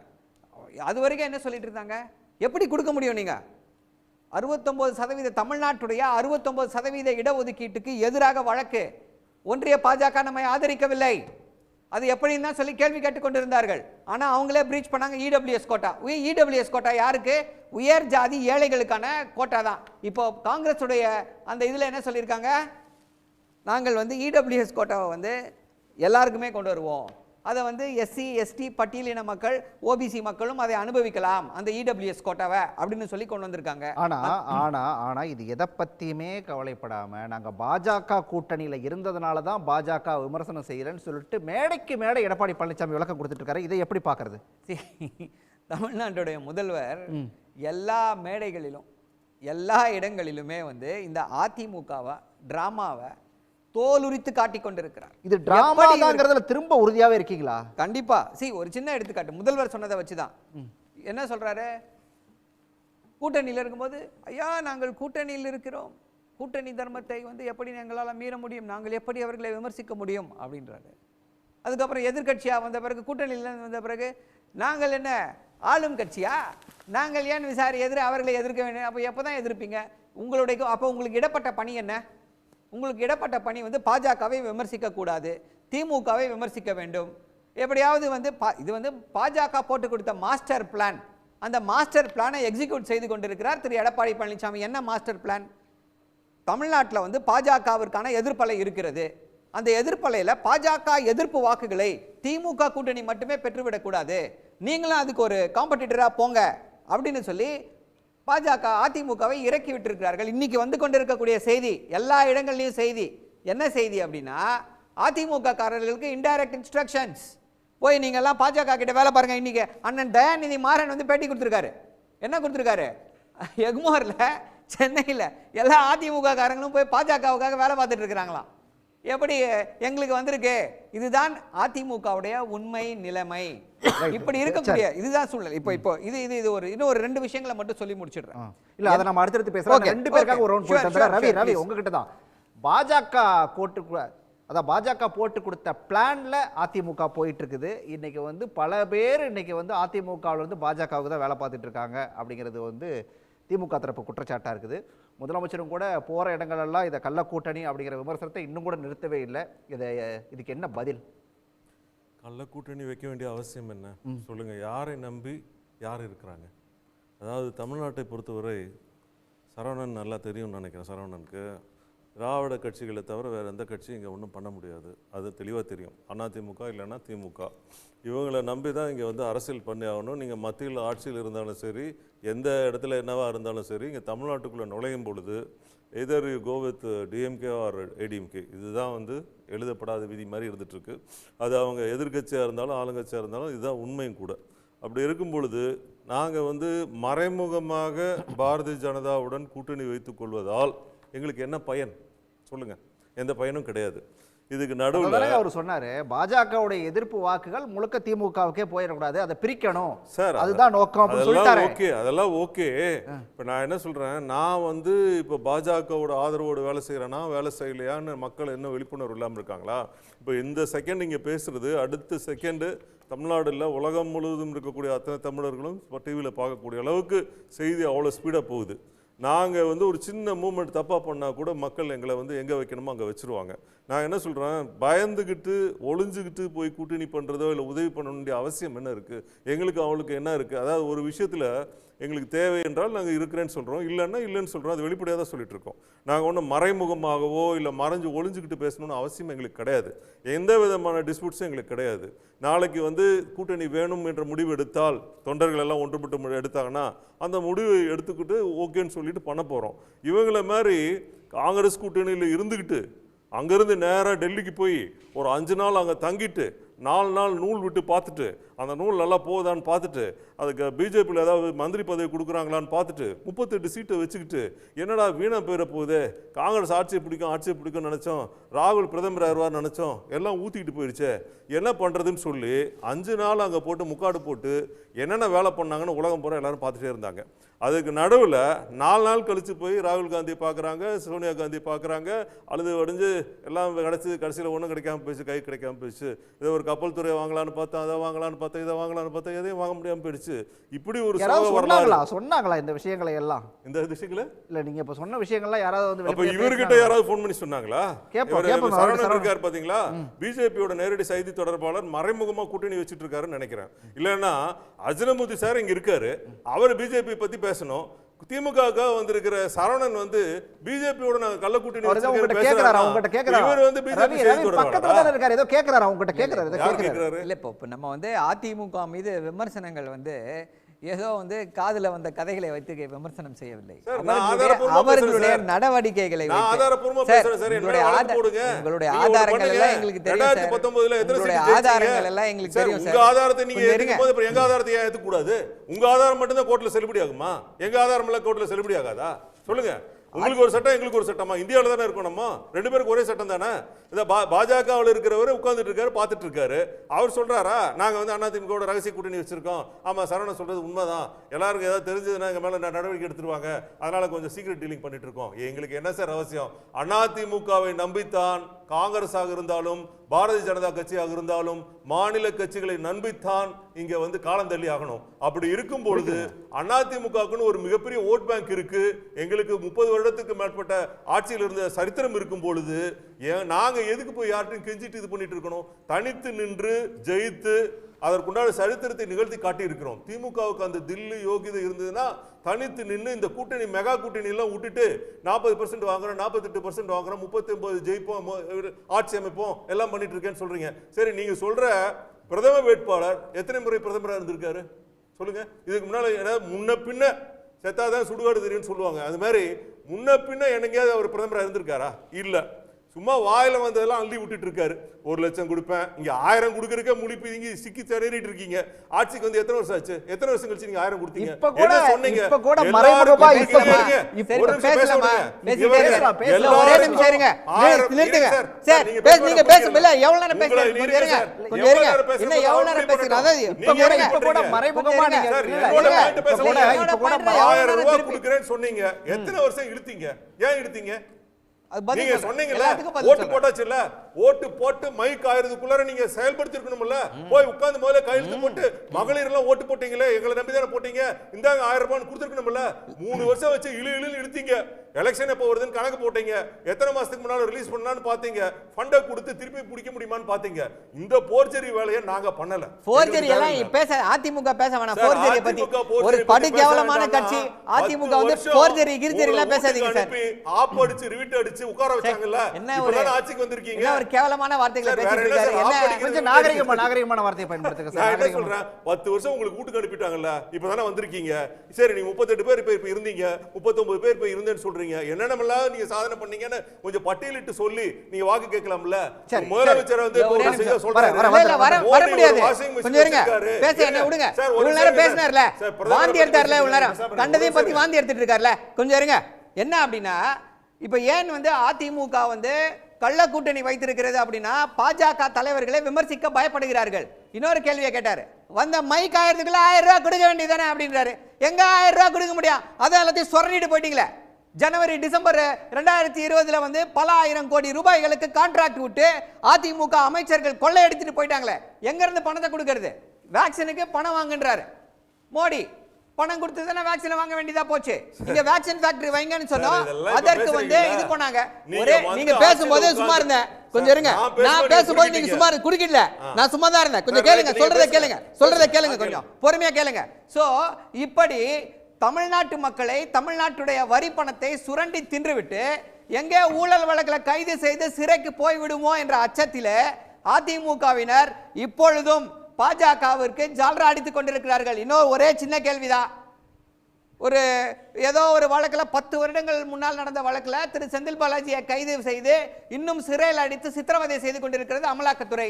அது வரைக்கும் என்ன சொல்லிட்டு இருந்தாங்க? எப்படி கொடுக்க முடியும் நீங்க 69% தமிழ்நாட்டுடைய 69% இடஒதுக்கீட்டுக்கு எதிராக வழக்கு, ஒன்றிய பாஜக நம்மை ஆதரிக்கவில்லை, அது எப்படின்னு தான் சொல்லி கேள்வி கேட்டுக்கொண்டிருந்தார்கள். ஆனால் அவங்களே பிரீச் பண்ணாங்க இடபிள்யூஎஸ் கோட்டா. இடபிள்யூஎஸ் கோட்டா யாருக்கு? உயர் ஜாதி ஏழைகளுக்கான கோட்டா தான். இப்போ காங்கிரஸ் உடைய அந்த இதில் என்ன சொல்லியிருக்காங்க? நாங்கள் வந்து இடபிள்யூஎஸ் கோட்டாவை வந்து எல்லாருக்குமே கொண்டு வருவோம், அதை வந்து எஸ்சி எஸ்டி பட்டியலின மக்கள் ஓபிசி மக்களும் அதை அனுபவிக்கலாம் அந்த இடபிள்யூஎஸ் கோட்டாவை அப்படின்னு சொல்லி கொண்டு வந்திருக்காங்க. ஆனா இது எதை பத்தியுமே கவலைப்படாம நாங்க பாஜக கூட்டணியில இருந்ததுனால தான் பாஜக விமர்சனம் செய்யறேன்னு சொல்லிட்டு மேடைக்கு மேடை எடப்பாடி பழனிசாமி விளக்கம் கொடுத்துட்டு இருக்காரு. இதை எப்படி பாக்குறது? தமிழ்நாட்டுடைய முதல்வர் எல்லா மேடைகளிலும் எல்லா இடங்களிலுமே வந்து இந்த அதிமுகவை டிராமாவை தோலுரித்து காட்டி கொண்டிருக்கிறார். இது டிராமாங்கிறதுல திரும்ப உறுதியாவே இருக்கீங்களா? கண்டிப்பா. ஒரு சின்ன எடுத்துக்காட்டு முதல்வர் சொன்னதை வச்சுதான் என்ன சொல்றாரு, கூட்டணியில் இருக்கும்போது ஐயா நாங்கள் கூட்டணியில் இருக்கிறோம், கூட்டணி தர்மத்தை வந்து எப்படி எங்களால் மீற முடியும், நாங்கள் எப்படி அவர்களை விமர்சிக்க முடியும் அப்படின்றாரு. அதுக்கப்புறம் எதிர்கட்சியாக வந்த பிறகு, கூட்டணியில் வந்த பிறகு நாங்கள் என்ன ஆளும் கட்சியா, நாங்கள் ஏன் அவர்களை எதிர்க்க வேண்டும், அப்போ எப்போ தான் எதிர்ப்பீங்க, உங்களுடைய அப்போ உங்களுக்கு இடப்பட்ட பணி என்ன, உங்களுக்கு இடப்பட்ட பணி வந்து பாஜகவை விமர்சிக்க கூடாது, திமுகவை விமர்சிக்க வேண்டும், எப்படியாவது வந்து இது வந்து பாஜக போட்டு கொடுத்த மாஸ்டர் பிளான், அந்த மாஸ்டர் பிளானை எக்ஸிக்யூட் செய்து கொண்டிருக்கிறார் திரு எடப்பாடி பழனிசாமி. என்ன மாஸ்டர் பிளான்? தமிழ்நாட்டில் வந்து பாஜகவிற்கான எதிர்ப்பலை இருக்கிறது, அந்த எதிர்ப்பலையில் பாஜக எதிர்ப்பு வாக்குகளை திமுக கூட்டணி மட்டுமே பெற்றுவிடக்கூடாது, நீங்களும் அதுக்கு ஒரு காம்படிட்டராக போங்க அப்படின்னு சொல்லி பாஜக அதிமுகவை இறக்கி விட்டிருக்கிறார்கள். இன்னைக்கு வந்து கொண்டிருக்கக்கூடிய செய்தி, எல்லா இடங்கள்லையும் செய்தி என்ன செய்தி அப்படின்னா, அதிமுக காரர்களுக்கு இன்டைரக்ட் இன்ஸ்ட்ரக்ஷன்ஸ், போய் நீங்க எல்லாம் பாஜக கிட்ட வேலை பாருங்க. இன்னைக்கு அண்ணன் தயாநிதி மாறன் வந்து பேட்டி கொடுத்திருக்காரு. என்ன கொடுத்திருக்காரு? எக்மோர்ல சென்னையில் எல்லா அதிமுக காரங்களும் போய் பாஜகவுக்காக வேலை பார்த்துட்டு இருக்கிறாங்களாம். எப்படி எங்களுக்கு வந்திருக்கு, இதுதான் அதிமுகவுடைய உண்மை நிலைமை. இப்படி இருக்கக்கூடிய இதுதான் சூழ்நிலை. இப்போ இது ஒரு இன்னும் ஒரு 2 விஷயங்களை மட்டும் சொல்லி முடிச்சிடுறேன். இல்ல அதை நம்ம அடுத்தடுத்து பேசலாம். 2 பேருக்காக ஒரு ரவுண்ட் போயிட்டு ரவி உங்ககிட்ட தான் பாஜக போட்டு கொடுத்த பிளான்ல அதிமுக போயிட்டு இருக்குது. இன்னைக்கு வந்து பல பேர் இன்னைக்கு வந்து அதிமுகவில் வந்து பாஜகவுக்கு தான் வேலை பார்த்துட்டு இருக்காங்க அப்படிங்கிறது வந்து திமுக தரப்பு குற்றச்சாட்டா இருக்குது. முதலமைச்சரும் கூட போற இடங்களெல்லாம் இதை கள்ள கூட்டணி அப்படிங்கிற விமர்சனத்தை இன்னும் கூட நிறுத்தவே இல்லை. இதுக்கு என்ன பதில்? கள்ள கூட்டணி வைக்க வேண்டிய அவசியம் என்ன சொல்லுங்க? யாரை நம்பி யார் இருக்கிறாங்க? அதாவது தமிழ்நாட்டை பொறுத்தவரை சரவணன் நல்லா தெரியும்னு நினைக்கிறேன். சரவணனுக்கு திராவிட கட்சிகளை தவிர வேறு எந்த கட்சியும் இங்கே ஒன்றும் பண்ண முடியாது, அது தெளிவாக தெரியும். அதிமுக இல்லைன்னா திமுக, இவங்களை நம்பி தான் இங்கே வந்து அரசியல் பண்ணி ஆகணும். நீங்கள் மத்தியில் ஆட்சியில் இருந்தாலும் சரி, எந்த இடத்துல என்னவா இருந்தாலும் சரி, இங்கே தமிழ்நாட்டுக்குள்ளே நுழையும் பொழுது either you go with DMK or ADMK, இதுதான் வந்து எழுதப்படாத விதி மாதிரி இருந்துகிட்ருக்கு. அது அவங்க எதிர்கட்சியாக இருந்தாலும் ஆளுங்கட்சியாக இருந்தாலும் இதுதான் உண்மையும் கூட. அப்படி இருக்கும் பொழுது நாங்கள் வந்து மறைமுகமாக பாரதிய ஜனதாவுடன் கூட்டணி வைத்துக் கொள்வதால் எங்களுக்கு என்ன பயன் சொல்லுங்க? எந்த பயனும் கிடையாது. இதுக்கு நடுவில் அவர் சொன்னாரு, பாஜகவுடைய எதிர்ப்பு வாக்குகள் முழுக்க திமுகவுக்கே போயிடக்கூடாது, அதை பிரிக்கணும் சார், அதுதான் நோக்கம். அதெல்லாம் ஓகே. இப்போ நான் என்ன சொல்றேன், நான் வந்து இப்போ பாஜகவோட ஆதரவோடு வேலை செய்யறேன்னா வேலை செய்யலையான்னு மக்கள் என்ன விழிப்புணர்வு இல்லாமல் இருக்காங்களா? இப்போ இந்த செகண்ட் இங்கே பேசுறது, அடுத்த செகண்டு தமிழ்நாடு இல்லை உலகம் முழுவதும் இருக்கக்கூடிய அத்தனை தமிழர்களும் இப்போ டிவியில் பார்க்கக்கூடிய அளவுக்கு செய்தி அவ்வளோ ஸ்பீடாக போகுது. நாங்கள் வந்து ஒரு சின்ன மூமெண்ட் தப்பாக பண்ணால் கூட மக்கள் எங்களை வந்து எங்கே வைக்கணுமோ அங்கே வச்சுருவாங்க. நான் என்ன சொல்கிறேன், பயந்துக்கிட்டு ஒளிஞ்சுக்கிட்டு போய் கூட்டணி பண்ணுறதோ இல்லை உதவி பண்ண வேண்டிய அவசியம் என்ன இருக்குது? எங்களுக்கு அவளுக்கு என்ன இருக்குது? அதாவது ஒரு விஷயத்தில் எங்களுக்கு தேவை என்றால் நாங்கள் இருக்கிறேன்னு சொல்கிறோம், இல்லைன்னா இல்லைன்னு சொல்கிறோம். அது வெளிப்படையாக தான் சொல்லிட்டு இருக்கோம். நாங்கள் ஒன்றும் மறைமுகமாகவோ இல்லை மறைஞ்சு ஒளிஞ்சுக்கிட்டு பேசணும்னு அவசியம் எங்களுக்கு கிடையாது. எந்த விதமான டிஸ்பியூட்ஸும் எங்களுக்கு கிடையாது. நாளைக்கு வந்து கூட்டணி வேணும் என்ற முடிவு எடுத்தால், தொண்டர்கள் எல்லாம் ஒன்றுபட்டு எடுத்தாங்கன்னா அந்த முடிவை எடுத்துக்கிட்டு ஓகேன்னு சொல்லிட்டு பண்ண போகிறோம். இவங்கள மாதிரி காங்கிரஸ் கூட்டணியில் இருந்துக்கிட்டு அங்கேருந்து நேராக டெல்லிக்கு போய் ஒரு 5 நாள் அங்கே தங்கிட்டு 4 நாள் நூல் விட்டு பார்த்துட்டு அந்த நூல் நல்லா போகுதான்னு பார்த்துட்டு அதுக்கு பிஜேபியில் ஏதாவது மந்திரி பதவி கொடுக்குறாங்களான்னு பார்த்துட்டு 38 சீட்டை வச்சுக்கிட்டு என்னடா வீணாக போயிட போகுது, காங்கிரஸ் ஆட்சியை பிடிக்கும்னு நினச்சோம், ராகுல் பிரதமர் ஆயிடுவார்னு நினச்சோம், எல்லாம் ஊற்றிக்கிட்டு போயிடுச்சே, என்ன பண்ணுறதுன்னு சொல்லி 5 நாள் அங்கே போட்டு முக்காடு போட்டு என்னென்ன வேலை பண்ணாங்கன்னு உலகம் பூரா எல்லாரும் பார்த்துட்டே இருந்தாங்க. அதுக்கு நடுவில் 4 நாள் கழித்து போய் ராகுல் காந்தியை பார்க்குறாங்க, சோனியா காந்தியை பார்க்குறாங்க, அழுது வடிஞ்சு எல்லாம் கடைசியில் ஒன்றும் கிடைக்காம போயிடுச்சு, கை கிடைக்காம போயிடுச்சு. இதை ஒரு கப்பல் துறையை வாங்கலான்னு பார்த்தா, அதை வாங்கலான்னு பார்த்தா, இதை வாங்கலான்னு பார்த்தா, எதையும் வாங்க முடியாமல் போயிடுச்சு. இப்படி ஒரு சொன்னாங்களா இந்த விஷயங்களை எல்லாம்? இந்த விஷயங்கள இல்லை, நீங்கள் இப்போ சொன்ன விஷயங்கள்லாம் யாராவது வந்து அப்போ இவர்கிட்ட யாராவது ஃபோன் பண்ணி சொன்னாங்களா? சரவணன் இருக்கார் பார்த்தீங்களா, பிஜேபியோட நேரடி செய்தி தொடர்பாளர் மறைமுகமாக கூட்டணி வச்சுட்டு இருக்காருன்னு நினைக்கிறேன். இல்லைன்னா அஜினமுதி சார் இங்கே இருக்காரு, அவர் பிஜேபி பற்றி பேசணும். திமுக வந்திருக்கிற சரவணன் வந்து பிஜேபியோட நாங்க கள்ள கூட்டணி இவர் வந்து பிஜேபி ஏதோ கேக்குறாரு, அவங்க கிட்ட கேக்குறாரு. இல்ல இப்போ நம்ம வந்து அதிமுக மீது விமர்சனங்கள் வந்து ஏதோ வந்து காதுல வந்த கதைகளை வைத்து விமர்சனம் செய்யவில்லை. சார், நான் ஆதாரப்பூர்வமா அவர்களுடைய பேசுறேன் சார். நடவடிக்கைகளை நான் வைத்து. ஆதாரப்பூர்வமா சார், பேசுறேன் சார். உங்களுடைய என்ன வழக்கு போடுங்க. உங்களுடைய நீங்க ஒண்ணு ஆதாரங்கள் பண்ணுங்க. எல்லாம் எங்களுக்கு தெரியும் சார். 2019 எத்தனை உங்களுடைய சீட்டு ஆதாரங்கள் ஜெயிச்சீங்க? எல்லாம் எங்களுக்கு சார், தெரியும் உங்க சார். ஆதாரத்தை நீங்க கொஞ்சம் இருங்க. ஏத்துக்கும் போது அப்புறம் எங்க ஆதாரத்தை ஏன் ஏத்துக்க கூடாது? உங்க ஆதாரம் மட்டும் தான் கோர்ட்ல செல்லுபடி ஆகுமா? எங்க ஆதாரம் எல்லாம் கோர்ட்ல செல்லுபடி ஆகாதா? சொல்லுங்க. உங்களுக்கு ஒரு சட்டம், எங்களுக்கு ஒரு சட்டமா? இந்தியாவில் தானே இருக்கணும் நம்ம. ரெண்டு பேருக்கு ஒரே சட்டம் தானே. இந்த பாஜகவில் இருக்கிறவர் உட்கார்ந்துட்டு இருக்காரு, பார்த்துட்டு இருக்காரு. அவர் சொல்றாரா, நாங்க வந்து அதிமுக ரகசிய கூட்டணி வச்சிருக்கோம். ஆமா, சரவணன் சொல்றது உண்மைதான். எல்லாருக்கும் ஏதாவது தெரிஞ்சதுன்னா எங்க மேல நடவடிக்கை எடுத்துருவாங்க, அதனால கொஞ்சம் சீக்ரெட் டீலிங் பண்ணிட்டு இருக்கோம். எங்களுக்கு என்ன சார் அவசியம்? அதிமுகவை நம்பித்தான் காங்கிரஸாக இருந்தாலும் பாரதிய ஜனதா கட்சியாக இருந்தாலும் மாநில கட்சிகளை நம்பித்தான் இங்க வந்து காலம் தள்ளி ஆகணும். அப்படி இருக்கும் பொழுது அதிமுகவுக்குன்னு ஒரு மிகப்பெரிய ஓட் பேங்க் இருக்கு. எங்களுக்கு 30 வருடத்துக்கு மேற்பட்ட ஆட்சியில் இருந்த சரித்திரம் இருக்கும் பொழுது நாங்க எதுக்கு போய் யார்ட்டையும் கெஞ்சிட்டு இது பண்ணிட்டு இருக்கணும்? தனித்து நின்று ஜெயித்து அதற்குண்டான சரித்திரத்தை நிகழ்த்தி காட்டி இருக்கிறோம். திமுகவுக்கு அந்த தில்லு யோகிதை இருந்ததுன்னா தனித்து நின்று இந்த கூட்டணி மெகா கூட்டணி எல்லாம் விட்டுட்டு 40% வாங்குறோம், 48% வாங்குறோம், 39 ஜெயிப்போம், ஆட்சி அமைப்போம், எல்லாம் பண்ணிட்டு இருக்கேன்னு சொல்றீங்க. சரி, நீங்க சொல்ற பிரதம வேட்பாளர் எத்தனை முறை பிரதமராக இருந்திருக்காரு சொல்லுங்க? இதுக்கு முன்னால முன்ன பின்ன செத்தாதான் சுடுகாடு தெரியும்னு சொல்லுவாங்க. அது மாதிரி முன்ன பின்ன என்னைக்காவது அவர் பிரதமராக இருந்திருக்காரா? இல்ல. சும்மா வாயில வந்ததெல்லாம் அள்ளி விட்டுட்டு இருக்காரு. 1 லட்சம் கொடுப்பேன், இங்க 1000 கொடுக்கறதுக்கே முழிப்பு இங்க சிக்கி திணறிட்டு இருக்கீங்க. ஆட்சிக்கு வந்து எத்தனை வருஷம் ஆச்சு? எத்தனை வருஷம் கழிச்சு நீங்க 1000 கொடுத்தீங்க? என்ன சொன்னீங்க? இப்ப கூட மறைமுகமா ஒரே நிமிஷம் இருங்க. நிறுத்துங்க சார். நீங்க பேசுங்க. எவ்வளவு நேரம் பேசுறீங்க? கொஞ்சம் இருங்க. கொஞ்சம் இருங்க. என்ன எவ்வளவு நேரம் பேசுறீங்க? அதாவது இப்ப கூட மறைமுகமா நீங்க இப்ப கூட 1000 ரூபாய் கொடுக்கறேன்னு சொன்னீங்க. எத்தனை வருஷம் இழுத்தீங்க? ஏன் இழுத்தீங்க? நீங்க சொன்னீங்கல்ல, ஓட்டு போட்டாச்சுல்ல, ஓட்டு போட்டு மைக் ஆயிரதுக்குள்ள நீங்க செயல்படுத்தி இருக்கணும்ல. போய் உட்கார்ந்து முதல்ல கையெழுத்து போட்டு மகளிர் எல்லாம் ஓட்டு போட்டீங்களே, எங்களை நம்பி தானே போட்டீங்க, இந்தாங்க 1000 ரூபாய் கொடுத்துருக்கணும்ல. 3 வருஷம் வச்சு இழு இழுத்தீங்க. எலெக்ஷன் எப்போ வருதுன்னு கணக்கு போட்டீங்க. எத்தனை மாசத்துக்கு முன்னால ரிலீஸ் பண்ணலாம்னு பாத்தீங்க. ஃபண்டை கொடுத்து திருப்பி பிடிக்க முடியுமான்னு பாத்தீங்க. இந்த போர்ஜரி வேலையை நாங்க பண்ணல. போர்ஜரி எல்லாம் பேச அதிமுக பேச வேணாம். போர்ஜரி பத்தி ஒரு படு கேவலமான கட்சி அதிமுக வந்து போர்ஜரி கிர்ஜரி எல்லாம் பேசாதீங்க சார். ஆப் அடிச்சு ரிவிட் அடிச்சு உட்கார வச்சாங்கல்ல, இப்பதான் ஆட்சிக்கு வந்திருக்கீங்க. என்ன ஒரு கேவலமான வார்த்தைகளை பேசிட்டு இருக்காரு. என்ன கொஞ்சம் நாகரிகமான வார்த்தையை பயன்படுத்துங்க சார். நான் என்ன சொல்றேன், 10 வருஷம் உங்களுக்கு வீட்டுக்கு அனுப்பிட்டாங்கல்ல, இப்பதானே வந்திருக்கீங்க. சரி, நீங்க 38 பேர் இப்ப இருந்தீங்க, 39 பேர் இப்ப இருந்தேன்னு சொல்றீங்க. என்னென்னலாம் நீங்க சாதனை பண்ணீங்கன்னு கொஞ்சம் பட்டியலிட்டு சொல்லி நீங்க வாக்கு கேட்கலாம்ல. முதலமைச்சர் வந்து வர முடியாது. கொஞ்சம் இருங்க, பேச என்ன விடுங்க. இவ்வளவு நேரம் பேசினார்ல, வாந்தி எடுத்தார்ல, இவ்வளவு நேரம் கண்டதையும் பத்தி வாந்தி எடுத்துட்டு இருக்கார்ல. கொஞ்சம் இருங்க. என்ன அப்படின்னா, இப்ப ஏன் வந்து அதிமுக வந்து கள்ள கூட்டணி வைத்திருக்கிறது அப்படின்னா பாஜக தலைவர்களை விமர்சிக்க பயப்படுகிறார்கள். இன்னொரு கேள்வியை கேட்டாரு, வந்த மைக் ஆயிரத்துக்குள்ள 1000 ரூபாய் கொடுக்க வேண்டியதானே அப்படின்றாரு. எங்க 1000 ரூபாய் கொடுக்க முடியும்? அதை எல்லாத்தையும் சொரணிட்டு போயிட்டீங்களே. ஜனவரி டிசம்பர் 2020 வந்து பல ஆயிரம் கோடி ரூபாய்களுக்கு கான்ட்ராக்ட் விட்டு அதிமுக அமைச்சர்கள் கொள்ளையடிச்சிட்டு போயிட்டாங்களே. எங்க இருந்து பணத்தை கொடுக்கிறது? வேக்சினுக்கு பணம் வாங்குன்றாரு மோடி. பணம் கொடுத்து தானே வேக்சின் வாங்க வேண்டியதா போச்சு. நீங்க வேக்சின் ஃபேக்டரி வைங்கன்னு சொன்னோம், அதற்கு வந்து இது பண்ணாங்க. ஒரே நீங்க பேசும்போது சும்மா இருந்தேன். கொஞ்சம் இருங்க. நான் பேசும்போது நீங்க சும்மா குறுக்கிடல, நான் சும்மா தான் இருந்தேன். கொஞ்சம் கேளுங்க, சொல்றதை கேளுங்க, கொஞ்சம் பொறுமையா கேளுங்க. சோ இப்படி தமிழ்நாட்டு மக்களை, தமிழ்நாட்டுடைய வரி பணத்தை சுரண்டி தின்றுவிட்டு எங்கே ஊழல் வழக்கில் கைது செய்து சிறைக்கு போய்விடுமோ என்ற அச்சத்திலே அதிமுகவினர் இப்பொழுதும் பாஜகவிற்கு ஜால்ரா அடித்துக் கொண்டிருக்கிறார்கள். இன்னொரு ஒரே சின்ன கேள்விதான். ஒரு ஏதோ ஒரு வழக்கில் 10 வருடங்கள் முன்னால் நடந்த வழக்கில் திரு செந்தில் பாலாஜியை கைது செய்து இன்னும் சிறையில் அடித்து சித்திரவதை செய்து கொண்டிருக்கிறது அமலாக்கத்துறை.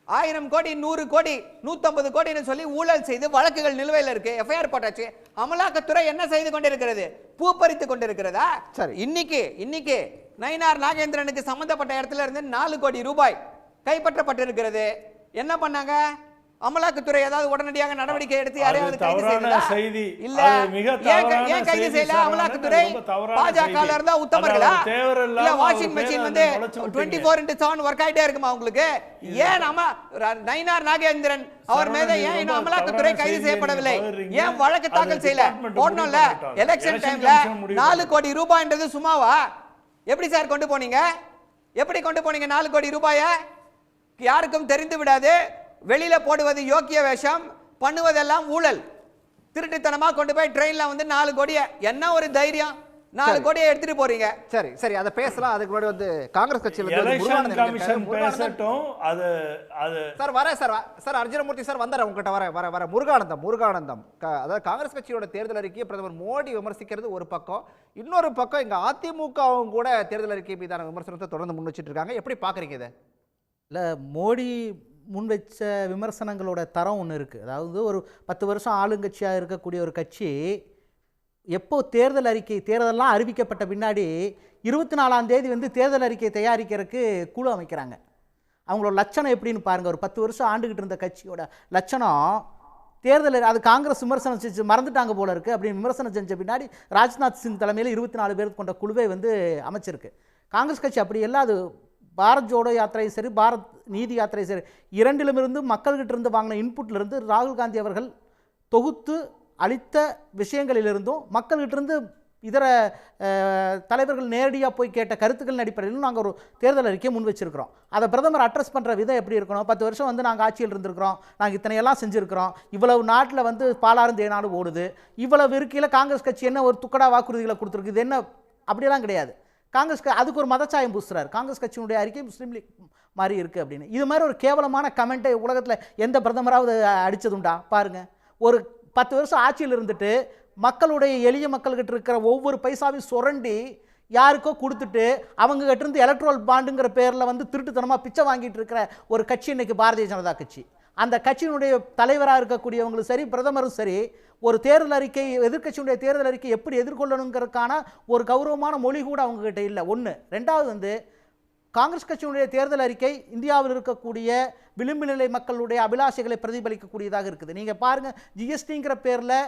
1000 கோடி, 100 கோடி, 150 கோடின்னு சொல்லி ஊழல் செய்து வழக்குகள் நிலுவையில் இருக்கு, எஃப்ஐஆர் போட்டாச்சு. அமலாக்கத்துறை என்ன செய்து கொண்டிருக்கிறது? பூ பறித்து கொண்டிருக்கிறதா? சரி, இன்னைக்கு நயினார் நாகேந்திரனுக்கு சம்பந்தப்பட்ட இடத்துல இருந்து 4 கோடி ரூபாய் கைப்பற்றப்பட்டிருக்கிறது. என்ன பண்ணாங்க? அமலாக்கத்துறை ஏதாவது உடனடியாக நடவடிக்கை எடுத்து யாரையாவது கைது செய்ததா? இல்ல. ஏன் கைது செய்யல அமலாக்கத்துறை? பாஜகல இருந்தா உத்தமர்களா? இல்ல வாஷிங் மெஷின் வந்து 24/7 ஒர்க் ஆயிட்டே இருக்குமா உங்களுக்கு? ஏன் நயினார் நாகேந்திரன் அவர் மீது ஏன் இன்னும் அமலாக்கத்துறை கைது செய்யப்படவில்லை? ஏன் வழக்கு தாக்கல் செய்யல? போடணும்ல. எலெக்ஷன் டைம்ல 4 கோடி ரூபாய்ன்றது சும்மாவா? எப்படி சார் கொண்டு போனீங்க? 4 கோடி ரூபாய? யாருக்கும் தெரிந்து விடாது. வெளியில போடுவது யோக்கிய வேஷம், பண்ணுவதெல்லாம் ஊழல். திருட்டுத்தனமா கொண்டு போய் ட்ரெயின்ல வந்து 4 கோடியை. என்ன ஒரு தைரியம்? 4 கோடியை எடுத்துட்டு போறீங்க. சரி சரி அதை பேசலாம். அதுக்கு முன்னாடி வந்து காங்கிரஸ் கட்சியில இருந்து எலெக்ஷன் முருகானந்தம் கமிஷன் இருக்காரு. முருகானந்தம் பேசட்டும். அது சார் வரேன் சார் அர்ஜுனமூர்த்தி சார் வந்தார் உங்ககிட்ட வர முருகானந்தம் அதாவது காங்கிரஸ் கட்சியோட தேர்தல் அறிக்கையை பிரதமர் மோடி விமர்சிக்கிறது ஒரு பக்கம், இன்னொரு பக்கம் இங்க அதிமுகவும் கூட தேர்தல் அறிக்கை மீதான விமர்சனத்தை தொடர்ந்து முன் வச்சிட்டு இருக்காங்க. எப்படி பாக்குறீங்க இதை? இல்லை, மோடி முன் வச்ச விமர்சனங்களோட தரம் ஒன்று இருக்குது. அதாவது ஒரு 10 வருஷம் ஆளுங்கட்சியாக இருக்கக்கூடிய ஒரு கட்சி எப்போ தேர்தலெல்லாம் அறிவிக்கப்பட்ட பின்னாடி 24ஆம் தேதி வந்து தேர்தல் அறிக்கை தயாரிக்கிறதுக்கு குழு அமைக்கிறாங்க. அவங்களோட லட்சணம் எப்படின்னு பாருங்கள். ஒரு 10 வருஷம் ஆண்டுகிட்டு இருந்த கட்சியோட லட்சணம் தேர்தல், அது காங்கிரஸ் விமர்சனம் செஞ்சு மறந்துட்டாங்க போல இருக்குது. அப்படின்னு விமர்சனம் செஞ்ச பின்னாடி ராஜ்நாத் சிங் தலைமையில் 24 பேர் கொண்ட குழுவை வந்து அமைச்சிருக்கு. காங்கிரஸ் கட்சி அப்படி எல்லாம், அது பாரத் ஜோடோ யாத்திரையும் சரி, பாரத் நீதி யாத்திரையும் சரி, இரண்டிலுமிருந்து மக்கள்கிட்ட இருந்து வாங்கின இன்புட்லேருந்து ராகுல் காந்தி அவர்கள் தொகுத்து அளித்த விஷயங்களிலிருந்தும் மக்கள்கிட்டருந்து இதர தலைவர்கள் நேரடியாக போய் கேட்ட கருத்துக்கள் அடிப்படையிலும் நாங்கள் ஒரு தேர்தல் அறிக்கையை முன் வச்சிருக்கிறோம். அதை பிரதமர் அட்ரஸ் பண்ணுற விதம் எப்படி இருக்கணும்? 10 வருஷம் வந்து நாங்கள் ஆட்சியில் இருந்திருக்கிறோம், நாங்கள் இத்தனையெல்லாம் செஞ்சுருக்கிறோம், இவ்வளவு நாட்டில் வந்து பாலாரும் தேனாலும் ஓடுது, இவ்வளவு இருக்கையில் காங்கிரஸ் கட்சி என்ன ஒரு துக்கடா வாக்குறுதிகளை கொடுத்துருக்கு, இது என்ன அப்படியெல்லாம் கிடையாது. காங்கிரஸ் அதுக்கு ஒரு மதச்சாயம் பூசுறாரு. காங்கிரஸ் கட்சியினுடைய அறிக்கை முஸ்லீம் லீக் மாதிரி இருக்குது அப்படின்னு. இது மாதிரி ஒரு கேவலமான கமெண்ட்டை உலகத்தில் எந்த பிரதமராவது அடித்ததுண்டா பாருங்கள். ஒரு 10 வருஷம் ஆட்சியில் இருந்துட்டு மக்களுடைய எளிய மக்கள்கிட்ட இருக்கிற ஒவ்வொரு பைசாவையும் சுரண்டி யாருக்கோ கொடுத்துட்டு அவங்க கிட்ட இருந்து எலக்ட்ரல் பாண்டுங்கிற பேரில் வந்து திருட்டுத்தனமாக பிச்சை வாங்கிட்டு இருக்கிற ஒரு கட்சி இன்னைக்கு பாரதிய ஜனதா கட்சி. அந்த கட்சியினுடைய தலைவராக இருக்கக்கூடியவங்களும் சரி, பிரதமரும் சரி, ஒரு தேர்தல் அறிக்கை, எதிர்க்கட்சியினுடைய தேர்தல் அறிக்கை எப்படி எதிர்கொள்ளணுங்கிறதுக்கான ஒரு கௌரவமான மொழி கூட அவங்ககிட்ட இல்லை. ஒன்று. ரெண்டாவது வந்து காங்கிரஸ் கட்சியினுடைய தேர்தல் அறிக்கை இந்தியாவில் இருக்கக்கூடிய விளிம்பு நிலை மக்களுடைய அபிலாஷைகளை பிரதிபலிக்கக்கூடியதாக இருக்குது. நீங்கள் பாருங்கள், ஜிஎஸ்டிங்கிற பேரில்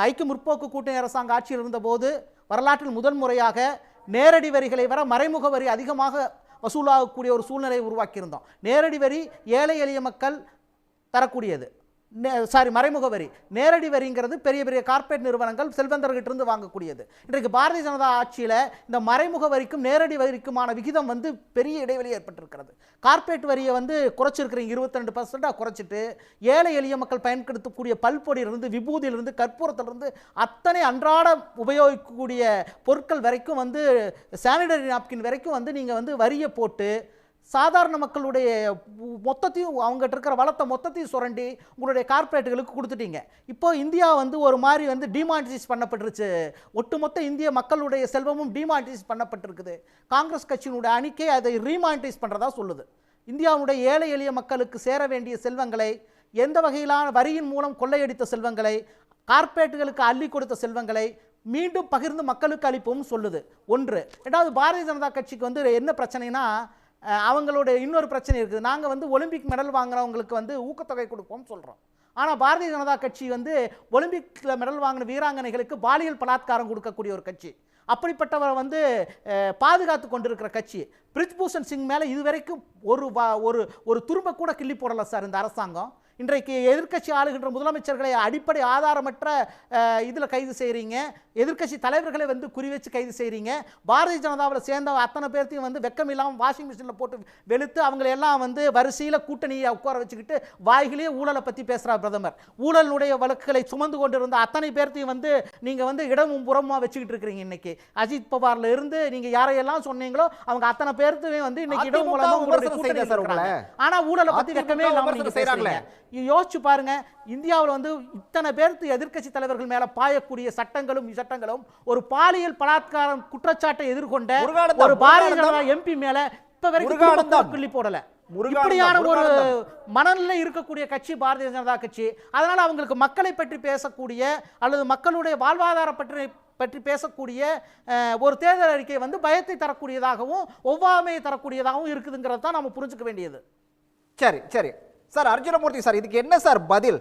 ஐக்கிய முற்போக்கு கூட்டணி அரசாங்க ஆட்சியில் இருந்தபோது வரலாற்றில் முதல் முறையாக நேரடி வரிகளை வர மறைமுக வரி அதிகமாக வசூலாகக்கூடிய ஒரு சூழ்நிலையை உருவாக்கியிருந்தோம். நேரடி வரி ஏழை எளிய மக்கள் தரக்கூடியது, மறைமுக வரி. நேரடி வரிங்கிறது பெரிய பெரிய கார்ப்பரேட் நிறுவனங்கள் செல்வந்தர்கிட்ட இருந்து வாங்கக்கூடியது. இன்றைக்கு பாரதிய ஜனதா ஆட்சியில் இந்த மறைமுக வரிக்கும் நேரடி வரிக்குமான விகிதம் வந்து பெரிய இடைவெளி ஏற்பட்டிருக்கிறது. கார்ப்பரேட் வரியை வந்து குறைச்சிருக்கிறீங்க, 22% குறைச்சிட்டு ஏழை எளிய மக்கள் பயன்படுத்தக்கூடிய பல்பொடியிலிருந்து, விபூதியிலிருந்து, கற்பூரத்திலிருந்து அத்தனை அன்றாட உபயோகிக்கக்கூடிய பொருட்கள் வரைக்கும் வந்து சானிடரி நாப்கின் வரைக்கும் வந்து நீங்கள் வந்து வரியை போட்டு சாதாரண மக்களுடைய மொத்தத்தையும் அவங்ககிட்ட இருக்கிற வளத்தை மொத்தத்தையும் சுரண்டி உங்களுடைய கார்ப்பரேட்டுகளுக்கு கொடுத்துட்டீங்க. இப்போ இந்தியா வந்து ஒரு மாதிரி வந்து டிமானிட்டைஸ் பண்ணப்பட்டுருச்சு. ஒட்டுமொத்த இந்திய மக்களுடைய செல்வமும் டிமானிட்டைஸ் பண்ணப்பட்டிருக்குது. காங்கிரஸ் கட்சியினுடைய அணிக்கை அதை ரீமானிட்டைஸ் பண்ணுறதா சொல்லுது. இந்தியாவுடைய ஏழை எளிய மக்களுக்கு சேர வேண்டிய செல்வங்களை, எந்த வகையிலான வரியின் மூலம் கொள்ளையடித்த செல்வங்களை, கார்ப்பரேட்டுகளுக்கு அள்ளி கொடுத்த செல்வங்களை மீண்டும் பகிர்ந்து மக்களுக்கு அளிப்போம் சொல்லுது. ஒன்று. ரெண்டாவது, பாரதிய ஜனதா கட்சிக்கு வந்து என்ன பிரச்சனைனா, அவங்களோட இன்னொரு பிரச்சனை இருக்குது. நாங்கள் வந்து ஒலிம்பிக் மெடல் வாங்குறவங்களுக்கு வந்து ஊக்கத்தொகை கொடுப்போம் சொல்கிறோம். ஆனால் பாரதிய ஜனதா கட்சி வந்து ஒலிம்பிக்கில் மெடல் வாங்கின வீராங்கனைகளுக்கு பாலியல் பலாத்காரம் கொடுக்கக்கூடிய ஒரு கட்சி. அப்படிப்பட்டவரை வந்து பாதுகாத்து கொண்டிருக்கிற கட்சி. பிரிஜ்பூஷன் சிங் மேலே இதுவரைக்கும் ஒரு துரும்ப கூட கிள்ளி போடலை சார் இந்த அரசாங்கம். இன்றைக்கு எதிர்க்கட்சி ஆளுகின்ற முதலமைச்சர்களை அடிப்படை ஆதாரமற்ற இதில் கைது செய்கிறீங்க, எதிர்க்கட்சி தலைவர்களை வந்து குறி வச்சு கைது செய்கிறீங்க. பாரதிய ஜனதாவில் சேர்ந்த அத்தனை பேர்த்தையும் வந்து வெக்கம் இல்லாமல் வாஷிங் மிஷினில் போட்டு வெளுத்து அவங்களெல்லாம் வந்து வரிசையில் கூட்டணியை உட்கார வச்சுக்கிட்டு வாய்களே ஊழலை பற்றி பேசுகிறார் பிரதமர். ஊழலுடைய வழக்குகளை சுமந்து கொண்டிருந்த அத்தனை பேர்த்தையும் வந்து நீங்கள் வந்து இடமும் புறமாக வச்சுக்கிட்டு இருக்கிறீங்க. இன்னைக்கு அஜித் பவார்ல இருந்து நீங்கள் யாரையெல்லாம் சொன்னீங்களோ அவங்க அத்தனை பேர்த்தையும் வந்து இன்னைக்கு இடம் மூலமாக, ஆனால் ஊழலை பற்றி வெக்கமே இல்லாமல் நீங்கள் செய்கிறாங்களே. யோசிச்சு பாருங்க, இந்தியாவில் வந்து இத்தனை பேருக்கு எதிர்க்கட்சி தலைவர்கள் மேல பாயக்கூடிய சட்டங்களும் ஒரு பாலியல் பலாத்காரம் குற்றச்சாட்டை எதிர்கொண்ட ஒரு பாரதிய ஜனதா எம்பி மேல இப்ப வரைக்கும் கிள்ளி போடல. இப்படியான ஒரு மனநிலை இருக்கக்கூடிய கட்சி பாரதிய ஜனதா கட்சி. அதனால அவங்களுக்கு மக்களை பற்றி பேசக்கூடிய அல்லது மக்களுடைய வாழ்வாதார பற்றி பேசக்கூடிய ஒரு தேர்தல் அறிக்கை வந்து பயத்தை தரக்கூடியதாகவும் ஒவ்வாமையை தரக்கூடியதாகவும் இருக்குதுங்கிறத தான் நம்ம புரிஞ்சுக்க வேண்டியது. சரி சரி சார், அர்ஜுனமூர்த்தி சார், இதுக்கு என்ன சார் பதில்?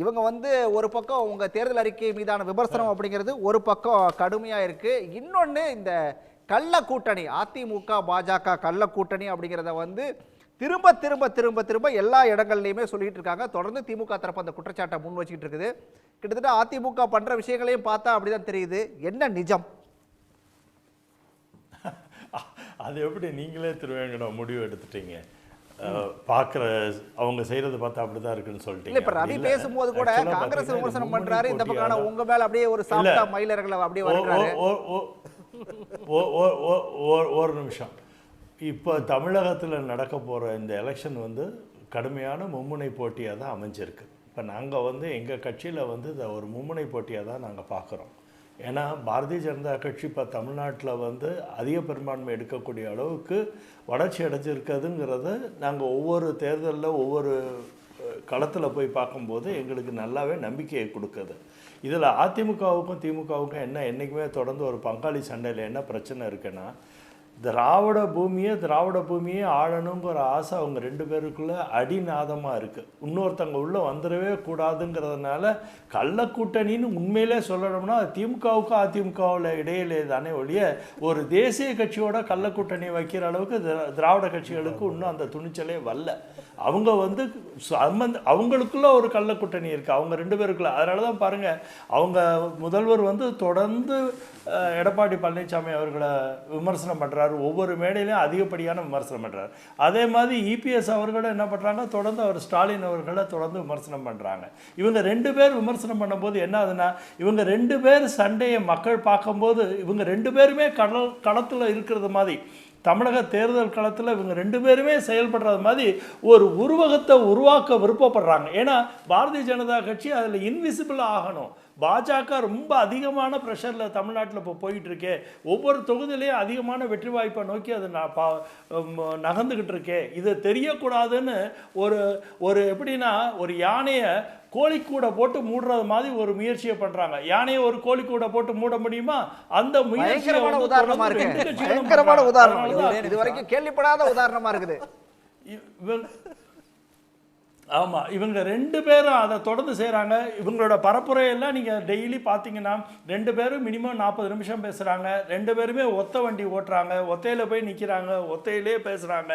இவங்க வந்து ஒரு பக்கம் உங்க தேர்தல் அறிக்கை மீதான விமர்சனம் அப்படிங்கிறது ஒரு பக்கம் கடுமையா இருக்கு. இன்னொன்னு, இந்த கள்ள கூட்டணி, அதிமுக பாஜக கள்ள கூட்டணி அப்படிங்கிறத வந்து திரும்ப திரும்ப திரும்ப திரும்ப எல்லா இடங்கள்லையுமே சொல்லிட்டு இருக்காங்க. தொடர்ந்து திமுக தரப்பு அந்த குற்றச்சாட்டை முன் வச்சுக்கிட்டு இருக்குது. கிட்டத்தட்ட அதிமுக பண்ற விஷயங்களையும் பார்த்தா அப்படிதான் தெரியுது. என்ன நிஜம்? அது எப்படி நீங்களே திருவேங்கடம் முடிவு எடுத்துட்டீங்க? பார்க்குற அவங்க செய்கிறத பார்த்தா அப்படி தான் இருக்குன்னு சொல்லிட்டீங்க. இல்ல இப்ப ரவி பேசும்போது கூட காங்கிரஸ் விமர்சனம் பண்றாரு, இந்த பக்கம் உங்க மேல அப்படியே ஒரு சாஃப்டா மயிலர்களை அப்படியே வர்றாரு. ஒரு நிமிஷம். இப்போ தமிழகத்தில் நடக்க போகிற இந்த எலெக்ஷன் வந்து கடுமையான மும்முனை போட்டியாக தான் அமைஞ்சிருக்கு. இப்போ நாங்கள் வந்து எங்கள் கட்சியில் வந்து இதை ஒரு மும்முனை போட்டியாக தான் நாங்கள் பார்க்குறோம். ஏன்னா பாரதிய ஜனதா கட்சி இப்போ தமிழ்நாட்டில் வந்து அதிக பெரும்பான்மை எடுக்கக்கூடிய அளவுக்கு வளர்ச்சி அடைஞ்சிருக்குதுங்கிறத நாங்கள் ஒவ்வொரு தேர்தலில் ஒவ்வொரு களத்தில் போய் பார்க்கும்போது எங்களுக்கு நல்லாவே நம்பிக்கையை கொடுக்குது. இதில் அதிமுகவுக்கும் திமுகவுக்கும் என்ன என்றைக்குமே தொடர்ந்து ஒரு பங்காளி சண்டையில் என்ன பிரச்சனை இருக்குன்னா, திராவிட பூமியை ஆளணுங்கிற ஆசை அவங்க ரெண்டு பேருக்குள்ள அடிநாதமாக இருக்குது. இன்னொருத்தங்க உள்ளே வந்துடவே கூடாதுங்கிறதுனால கள்ளக்கூட்டணின்னு உண்மையிலே சொல்லணும்னா திமுகவுக்கும் அதிமுகவில் இடையிலே தானே ஒழிய ஒரு தேசிய கட்சியோட கள்ளக்கூட்டணி வைக்கிற அளவுக்கு திராவிட கட்சிகளுக்கு இன்னும் அந்த துணிச்சலே வரல. அவங்க வந்து அவங்களுக்குள்ள ஒரு கள்ளக்கூட்டணி இருக்குது அவங்க ரெண்டு பேருக்குள்ள. அதனால தான் பாருங்கள், அவங்க முதல்வர் வந்து தொடர்ந்து எடப்பாடி பழனிசாமி அவர்களை விமர்சனம் பண்ணுறாரு, ஒவ்வொரு மேடையிலையும் அதிகப்படியான விமர்சனம் பண்ணுறாரு. அதே மாதிரி இபிஎஸ் அவர்களும் என்ன பண்ணுறாங்க, தொடர்ந்து அவர் ஸ்டாலின் அவர்களை தொடர்ந்து விமர்சனம் பண்ணுறாங்க. இவங்க ரெண்டு பேர் விமர்சனம் பண்ணும்போது என்ன ஆகுதுன்னா, இவங்க ரெண்டு பேர் சண்டையை மக்கள் பார்க்கும்போது இவங்க ரெண்டு பேருமே களத்தில் இருக்கிறது மாதிரி, தமிழக தேர்தல் களத்தில் இவங்க ரெண்டு பேருமே செயல்படுறது மாதிரி ஒரு உருவகத்தை உருவாக்க விருப்பப்படுறாங்க. ஏன்னா பாரதிய ஜனதா கட்சி அதில் இன்விசிபிள் ஆகணும். பாஜக ரொம்ப அதிகமான ப்ரெஷரில் தமிழ்நாட்டில் இப்போ போயிட்டுருக்கே, ஒவ்வொரு தொகுதியிலையும் அதிகமான வெற்றி வாய்ப்பை நோக்கி அது நகர்ந்துக்கிட்டு இருக்கே, இது தெரியக்கூடாதுன்னு ஒரு எப்படின்னா ஒரு யானையை கோழிக்கூடை போட்டு மூடுறது மாதிரி ஒரு முயற்சியை பண்றாங்க. யானையை ஒரு கோழிக்கூடை போட்டு மூட முடியுமா? அந்த முயற்சி உதாரணமா இருக்கு, பயங்கரமான உதாரணம், இது வரைக்கும் கேள்விப்படாத உதாரணமா இருக்குது. ஆமாம், இவங்க ரெண்டு பேரும் அதை தொடர்ந்து செய்கிறாங்க. இவங்களோட பரப்புரையெல்லாம் நீங்கள் டெய்லி பார்த்தீங்கன்னா ரெண்டு பேரும் மினிமம் 40 நிமிஷம் பேசுகிறாங்க. ரெண்டு பேருமே ஒத்த வண்டி ஓட்டுறாங்க, ஒத்தையில் போய் நிற்கிறாங்க, ஒத்தையிலே பேசுகிறாங்க.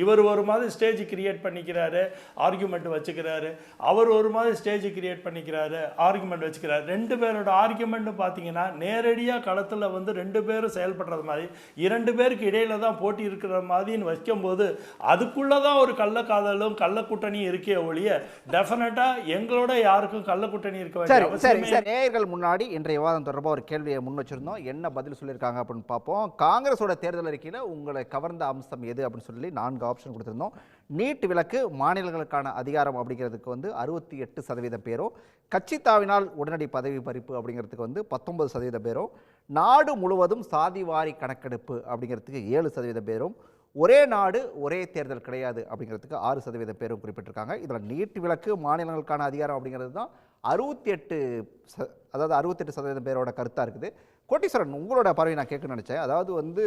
இவர் ஒரு மாதிரி ஸ்டேஜ் கிரியேட் பண்ணிக்கிறாரு, ஆர்கியூமெண்ட் வச்சுக்கிறாரு. அவர் ஒரு மாதிரி ஸ்டேஜ் கிரியேட் பண்ணிக்கிறாரு, ஆர்கியூமெண்ட் வச்சுக்கிறாரு. ரெண்டு பேரோட ஆர்கியூமெண்ட்டு பார்த்தீங்கன்னா நேரடியாக களத்தில் வந்து ரெண்டு பேரும் செயல்படுறது மாதிரி, இரண்டு பேருக்கு இடையில தான் போட்டி இருக்கிற மாதிரின்னு வைக்கும்போது அதுக்குள்ளே தான் ஒரு கள்ளக்காதலும் கள்ளக்கூட்டணியும் இருக்கே ஒழிய டெஃபினட்டா எங்களோட யாருக்கும் கள்ளக்கூட்டணி இருக்க வேண்டிய அவசியம் இல்லை. நேயர்கள் முன்னாடி இன்றைய விவாதம் தொடர்பாக ஒரு கேள்வியை முன் வச்சிருந்தோம், என்ன பதில் சொல்லியிருக்காங்க அப்படின்னு பார்ப்போம். காங்கிரஸோட தேர்தல் அறிக்கையில் உங்களை கவர்ந்த அம்சம் எது அப்படின்னு சொல்லி 4 ஆப்ஷன் கொடுத்திருந்தோம். நீட் விலக்கு, மாநிலங்களுக்கான அதிகாரம் அப்படிங்கிறதுக்கு வந்து 68% பேரும், கட்சி தாவினால் உடனடி பதவி பறிப்பு அப்படிங்கிறதுக்கு வந்து 19% பேரும், நாடு முழுவதும் சாதிவாரி கணக்கெடுப்பு அப்படிங்கிறதுக்கு 7% பேரும், ஒரே நாடு ஒரே தேர்தல் கிடையாது அப்படிங்கிறதுக்கு 6% பேரும் குறிப்பிட்டிருக்காங்க. இதில் நீட் விலக்கு, மாநிலங்களுக்கான அதிகாரம் அப்படிங்கிறது தான் 68% பேரோட கருத்தாக இருக்குது. கோட்டீஸ்வரன், உங்களோட பார்வை நான் கேட்க நினச்சேன். அதாவது வந்து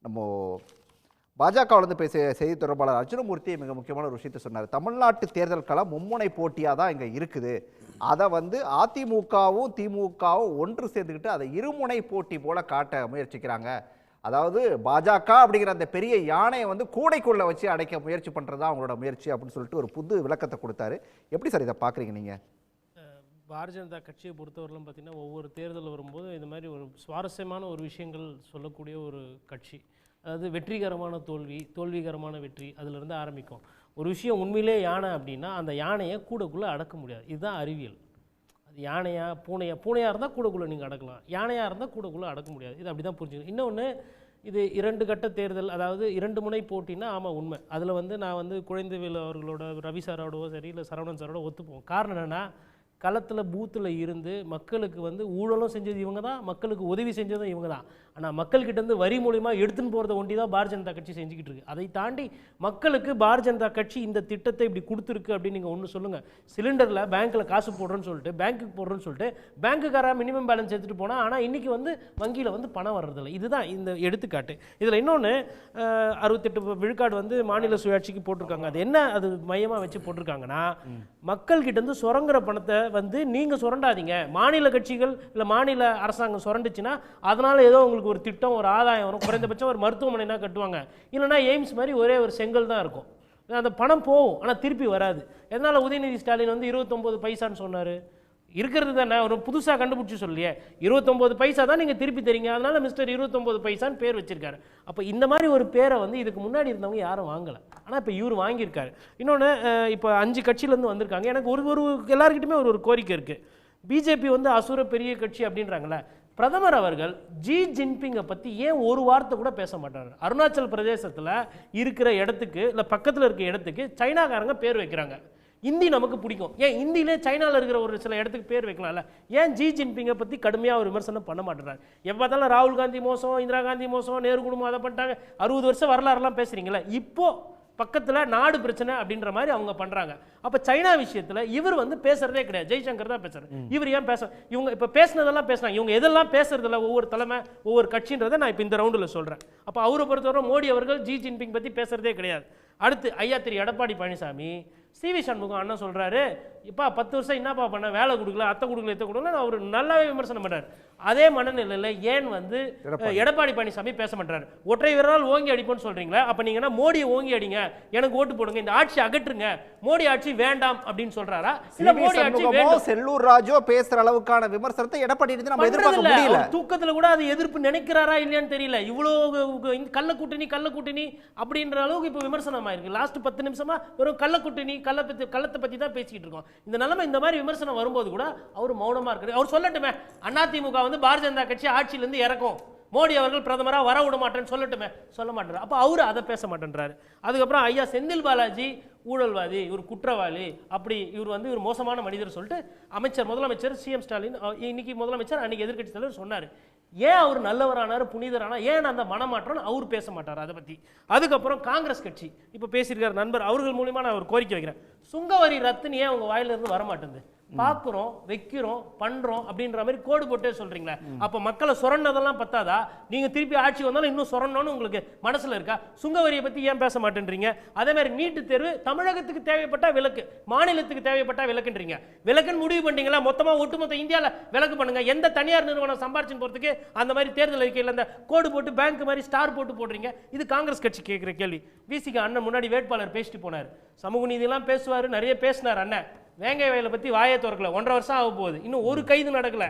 நம்ம பாஜகவிலேருந்து பேசிய செய்தி தொடர்பாளர் அர்ஜுனமூர்த்தி மிக முக்கியமான ஒரு விஷயத்தை சொன்னார். தமிழ்நாட்டு தேர்தல் களம் மும்முனை போட்டியாக தான் இங்கே இருக்குது, அதை வந்து அதிமுகவும் திமுகவும் ஒன்று சேர்ந்துக்கிட்டு அதை இருமுனை போட்டி போல காட்ட முயற்சிக்கிறாங்க. அதாவது பாஜக அப்படிங்கிற அந்த பெரிய யானையை வந்து கூடைக்குள்ள வச்சு அடைக்க முயற்சி பண்ணுறது தான் அவங்களோட முயற்சி அப்படின்னு சொல்லிட்டு ஒரு புது விளக்கத்தை கொடுத்தாரு. எப்படி சார் இதை பார்க்குறீங்க நீங்கள்? பாரதிய ஜனதா கட்சியை பொறுத்தவரையிலும் பார்த்தீங்கன்னா ஒவ்வொரு தேர்தல் வரும்போது இந்த மாதிரி ஒரு சுவாரஸ்யமான ஒரு விஷயங்கள் சொல்லக்கூடிய ஒரு கட்சி. அதாவது வெற்றிகரமான தோல்வி, தோல்விகரமான வெற்றி, அதிலிருந்து ஆரம்பிக்கும். ஒரு விஷயம் உண்மையிலே யானை அப்படின்னா அந்த யானையை கூடைக்குள்ளே அடக்க முடியாது. இதுதான் அறிவியல். அது யானையா பூனையாக இருந்தால் கூடைக்குள்ளே நீங்கள் அடக்கலாம், யானையாக இருந்தால் கூடைக்குள்ளே அடக்க முடியாது. இது அப்படி தான் புரிஞ்சுக்கணும். இன்னொன்று, இது 2 கட்ட தேர்தல், அதாவது 2 முனை போட்டின்னா ஆமாம் உண்மை. அதில் வந்து நான் வந்து குழந்தைவேலு அவர்களோட, ரவி சாரோடவோ சரி இல்லை சரவணன் சாரோட ஒத்துப்போம். காரணம் என்னென்னா, களத்தில் பூத்தில் இருந்து மக்களுக்கு வந்து ஊழலும் செஞ்சது இவங்க தான், மக்களுக்கு உதவி செஞ்சதும் இவங்க தான். ஆனால் மக்கள்கிட்டேருந்து வரி மூலிமா எடுத்துன்னு போகிறத ஒண்டி தான் பாரதிய ஜனதா கட்சி செஞ்சுக்கிட்டு இருக்குது. அதை தாண்டி மக்களுக்கு பாரதிய ஜனதா கட்சி இந்த திட்டத்தை இப்படி கொடுத்துருக்கு அப்படின்னு நீங்கள் ஒன்று சொல்லுங்கள். சிலிண்டரில் பேங்க்கில் காசு போடுறேன்னு சொல்லிட்டு, பேங்க்குக்கு போடுறேன்னு சொல்லிட்டு பேங்க்குக்காரா மினிமம் பேலன்ஸ் எடுத்துகிட்டு போனால், ஆனால் இன்றைக்கி வந்து வங்கியில் வந்து பணம் வர்றதில்லை. இதுதான் இந்த எடுத்துக்காட்டு. இதில் இன்னொன்று, 68 விழுக்காடு வந்து மாநில சுயாட்சிக்கு போட்டிருக்காங்க. அது என்ன அது மையமாக வச்சு போட்டிருக்காங்கன்னா, மக்கள்கிட்டேருந்து சுரங்குற பணத்தை வந்து நீங்கள் சுரண்டாதீங்க, மாநில கட்சிகள் இல்லை மாநில அரசாங்கம் சுரண்டுச்சுன்னா அதனால் ஏதோ உங்களுக்கு ஒரு திட்டம், ஒரு ஆதாயம் வரும். குறைந்தபட்சம் ஒரு மருத்துவமனைனா கட்டுவாங்க, இல்லைனா எய்ம்ஸ் மாதிரி ஒரே ஒரு செங்கல் தான் இருக்கும். அந்த பணம் போகும், ஆனால் திருப்பி வராது. எதனால் உதயநிதி ஸ்டாலின் வந்து 29 பைசான்னு சொன்னார்? இருக்கிறது தானே, ஒரு புதுசாக கண்டுபிடிச்சி சொல்லியே. 29 பைசா தான் நீங்கள் திருப்பி தரீங்க, அதனால மிஸ்டர் 29 பைசான்னு பேர் வச்சிருக்காரு. அப்போ இந்த மாதிரி ஒரு பேரை வந்து இதுக்கு முன்னாடி இருந்தவங்க யாரும் வாங்கலை, ஆனால் இப்போ இவர் வாங்கியிருக்காரு. இன்னொன்று, இப்போ 5 கட்சியிலேருந்து வந்திருக்காங்க. எனக்கு ஒரு எல்லாருக்கிட்டுமே ஒரு கோரிக்கை இருக்குது. பிஜேபி வந்து அசுர பெரிய கட்சி அப்படின்றாங்களே, பிரதமர் அவர்கள் ஜி ஜின்பிங்கை பற்றி ஏன் ஒரு வார்த்தை கூட பேச மாட்டாங்க? அருணாச்சல் பிரதேசத்தில் இருக்கிற இடத்துக்கு இல்லை பக்கத்தில் இருக்க இடத்துக்கு சைனாக்காரங்க பேர் வைக்கிறாங்க. இந்தி நமக்கு பிடிக்கும், ஏன் இந்தியிலே சைனாவில் இருக்கிற ஒரு சில இடத்துக்கு பேர் வைக்கலாம்ல? ஏன் ஜி ஜின்பிங்கை பற்றி கடுமையாக ஒரு விமர்சனம் பண்ண மாட்டேறாங்க? எப்போ பார்த்தாலும் ராகுல் காந்தி மோசம், இந்திரா காந்தி மோசம், நேரு குடும்பம் அதை பண்ணிட்டாங்க, 60 வருஷம் வரலாறுலாம் பேசுகிறீங்களே, இப்போது பக்கத்தில் நாடு பிரச்சனை அப்படின்ற மாதிரி அவங்க பண்ணுறாங்க. அப்போ சைனா விஷயத்தில் இவர் வந்து பேசுறதே கிடையாது, ஜெய்சங்கர் தான் பேசுறாரு. இவர் ஏன் இவங்க இப்போ பேசினதெல்லாம் பேசுனாங்க, இவங்க எதெல்லாம் பேசுறதில்ல ஒவ்வொரு தலைமை ஒவ்வொரு கட்சின்றதை நான் இப்போ இந்த ரவுண்டில் சொல்கிறேன். அப்போ அவரை பொறுத்தவரை மோடி அவர்கள் ஜி ஜின்பிங் பற்றி பேசுறதே கிடையாது. அடுத்து ஐயா திரு எடப்பாடி பழனிசாமி, சிவி சண்முகம் அண்ணன் சொல்கிறாரு, இப்போ 10 வருஷம் என்னப்பா பண்ண, வேலை கொடுக்கல, அத்தை கொடுக்கல, இத்தை கொடுக்கல, அவர் நல்லாவே விமர்சனம் பண்ணுறாரு. அதே மனநிலையில் ஏன் வந்து எடப்பாடி பழனிசாமி பேச மாட்டாரு? ஒற்றை விரலால் ஓங்கி அடிப்போன்னு சொல்கிறீங்களா? அப்போ நீங்கன்னா மோடியை ஓங்கி அடிங்க, எனக்கு ஓட்டு போடுங்க, இந்த ஆட்சி அகற்றுங்க, மோடி ஆட்சி வேண்டாம் அப்படின்னு சொல்றாரா? இல்ல மோடி ஆட்சி வேண்டாம் செல்லூர் ராஜோ பேசுற அளவுக்கான விமர்சனத்தை எடப்பாடி இருந்து நம்ம எதிர்பார்க்க முடியல. தூக்கத்துல கூட அது எதிர்ப்பு நினைக்கிறாரா இல்லையான்னு தெரியல. இவ்வளவு கள்ள கூட்டணி அப்படின்ற அளவுக்கு இப்போ விமர்சனம் ஆயிருக்கு. லாஸ்ட் 10 நிமிஷமா வெறும் கள்ள கூட்டணி கள்ளத்தை பத்தி தான் பேசிக்கிட்டு இருக்கோம். இந்த நிலைமை இந்த மாதிரி விமர்சனம் வரும்போது கூட அவர் மௌனமா இருக்காரு. அவர் சொல்லட்டுமே, அதிமுக வந்து பாரதிய ஜனதா கட்சி ஆட்சியில இருந்து இறக்கும், மோடி அவர்கள் பிரதமரா வர விட மாட்டேன்னு சொல்லட்டுமே, சொல்ல மாட்டாரு. அப்ப அவரு அதை பேச மாட்டேன்றாரு. அதுக்கப்புறம் ஐயா செந்தில் பாலாஜி ஊழல்வாதி, இவர் குற்றவாளி, அப்படி இவர் வந்து இவர் மோசமான மனிதர் சொல்லிட்டு முதலமைச்சர் சிஎம் ஸ்டாலின், இன்னைக்கு முதலமைச்சர் அன்னைக்கு எதிர்க்கட்சி தலைவர் சொன்னார். ஏன் அவர் நல்லவரானார், புனிதரானா, ஏன் அந்த மனமாற்றம் அவர் பேச மாட்டார் அதை பற்றி. அதுக்கப்புறம் காங்கிரஸ் கட்சி இப்போ பேசியிருக்கார் நண்பர், அவர்கள் மூலியமா நான் ஒரு கோரிக்கை வைக்கிறேன். சுங்கவரி ரத்துன்னு ஏன் உங்க வாயிலிருந்து வர மாட்டேங்குது? பார்க்குறோம், வைக்கிறோம், பண்றோம் அப்படின்ற மாதிரி கோடு போட்டே சொல்றீங்களா? அப்ப மக்களை சுரண்டதெல்லாம் பத்தாதா? நீங்க திருப்பி ஆட்சி வந்தாலும் இன்னும் சுரண்டணும்னு உங்களுக்கு மனசுல இருக்கா? சுங்கவரியை பத்தி ஏன் பேச மாட்டேன்றீங்க? அதே மாதிரி நீட்டு தேர்வு தமிழகத்துக்கு தேவைப்பட்ட விலக்கு, மாநிலத்துக்கு தேவைப்பட்ட விலக்குன்றீங்க. விலக்குன்னு முடிவு பண்ணீங்களா? மொத்தமா ஒட்டுமொத்த இந்தியாவில் விலக்கு பண்ணுங்க. எந்த தனியார் நிறுவனம் சம்பாரிச்சுன்னு போறதுக்கு அந்த மாதிரி தேர்தல் அறிக்கையில் அந்த கோடு போட்டு பேங்க் மாதிரி ஸ்டார் போடுறீங்க? இது காங்கிரஸ் கட்சி கேட்கிற கேள்வி. விசிக அண்ணன் முன்னாடி வேட்பாளர் பேசிட்டு போனார், சமூக நீதியெல்லாம் பேசுவார், நிறைய பேசினார் அண்ணன். வேங்கை வயலை பற்றி வாயை திறக்கல, 1.5 வருஷம் ஆக போகுது, இன்னும் ஒரு கைது நடக்கல.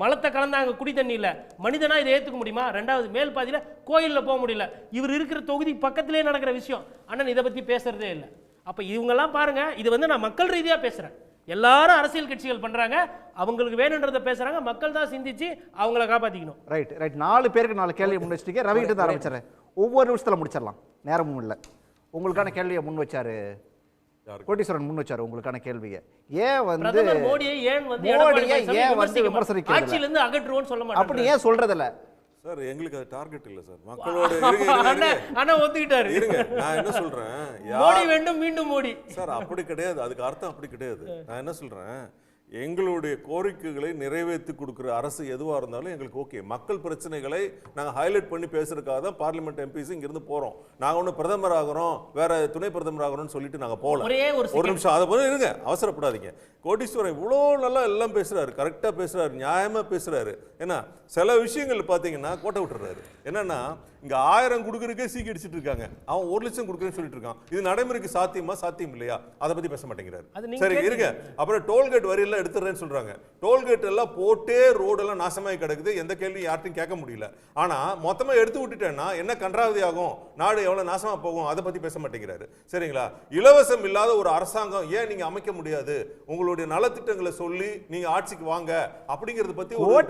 மலத்தை கலந்தாங்க குடி தண்ணி இல்லை, மனிதனா இதை ஏற்றுக்க முடியுமா? 2வது மேல் பாதியில் கோயிலில் போக முடியல. இவர் இருக்கிற தொகுதி பக்கத்திலே நடக்கிற விஷயம், அண்ணன் இதை பற்றி பேசுறதே இல்லை. அப்போ இவங்கெல்லாம் பாருங்க, இது வந்து நான் மக்கள் ரீதியாக பேசுகிறேன். எல்லாரும் அரசியல் கட்சிகள் பண்றாங்க, அவங்களுக்கு வேணுன்றதை பேசுறாங்க, மக்கள் தான் சிந்திச்சு அவங்கள காப்பாற்றிக்கணும். ரைட். 4 பேருக்கு 4 கேள்வி முன் வச்சுட்டீங்க. ரவி கிட்ட ஆரம்பிச்சிடறேன், ஒவ்வொரு நிமிஷத்தில் முடிச்சிடலாம், நேரமும் இல்லை. உங்களுக்கான கேள்வியை முன் வச்சாரு கோட்டீஸ்வரன், முன் வச்சாரு உங்களுக்கான கேள்வியை. ஏன் வந்து மோடியை ஏன் வந்து விமர்சனிக்க ஆட்சியில இருந்து அகற்றுவோம்னு சொல்ல மாட்டாங்க? அப்படி ஏன் சொல்றதில்ல சார்? எங்களுக்கு அது டார்கெட் இல்ல சார், மக்களோட அண்ணா ஒத்துக்கிட்டாரு. இருங்க, நான் என்ன சொல்றேன், மோடி வேண்டும் மீண்டும் மோடி சார், அப்படி கிடையாது, அதுக்கு அர்த்தம் அப்படி கிடையாது. நான் என்ன சொல்றேன், எங்களுடைய கோரிக்கைகளை நிறைவேற்றி கொடுக்குற அரசு எதுவாக இருந்தாலும் எங்களுக்கு ஓகே. மக்கள் பிரச்சனைகளை நாங்கள் ஹைலைட் பண்ணி பேசுறதுக்காக தான் பார்லிமெண்ட் எம்பிஸ் இங்கிருந்து போகிறோம். நாங்கள் ஒன்று பிரதமர் ஆகிறோம், வேற துணை பிரதமர் ஆகிறோம்னு சொல்லிட்டு நாங்கள் போகலாம். ஒரு நிமிஷம், அதை போல இருங்க, அவசரப்படாதீங்க. கோட்டீஸ்வரன் இவ்வளோ நல்லா எல்லாம் பேசுறாரு, கரெக்டாக பேசுறாரு, நியாயமாக பேசுறாரு. ஏன்னா சில விஷயங்கள் பார்த்தீங்கன்னா கோட்டை விட்டுறாரு. என்னன்னா, இங்க 1000 கொடுக்கறதுக்கே சீக்கி அடிச்சிட்டு இருக்காங்க, அவன் 1 லட்சம் கொடுக்குறேன்னு சொல்லிட்டு இருக்கான். இது நடைமுறைக்கு சாத்தியமா? சாத்தியம் இல்லையா? அதை பத்தி பேச மாட்டேங்கிறாரு. சரி இருங்க, அப்புறம் டோல்கேட் வரியெல்லாம் எடுத்துறேன்னு சொல்றாங்க. டோல்கேட் எல்லாம் போட்டே ரோடெல்லாம் நாசமாகி கிடக்குது, எந்த கேள்வியும் யார்ட்டையும் கேட்க முடியல. ஆனா மொத்தமா எடுத்து விட்டுட்டேன்னா என்ன கன்றாவதி ஆகும், நாடு எவ்வளவு நாசமா போகும், அதை பத்தி பேச மாட்டேங்கிறாரு. சரிங்களா? இலவசம் இல்லாத ஒரு அரசாங்கம் ஏன் நீங்க அமைக்க முடியாது? உங்களுடைய நலத்திட்டங்களை சொல்லி நீங்க ஆட்சிக்கு வாங்க அப்படிங்கறத பத்தி ஒரு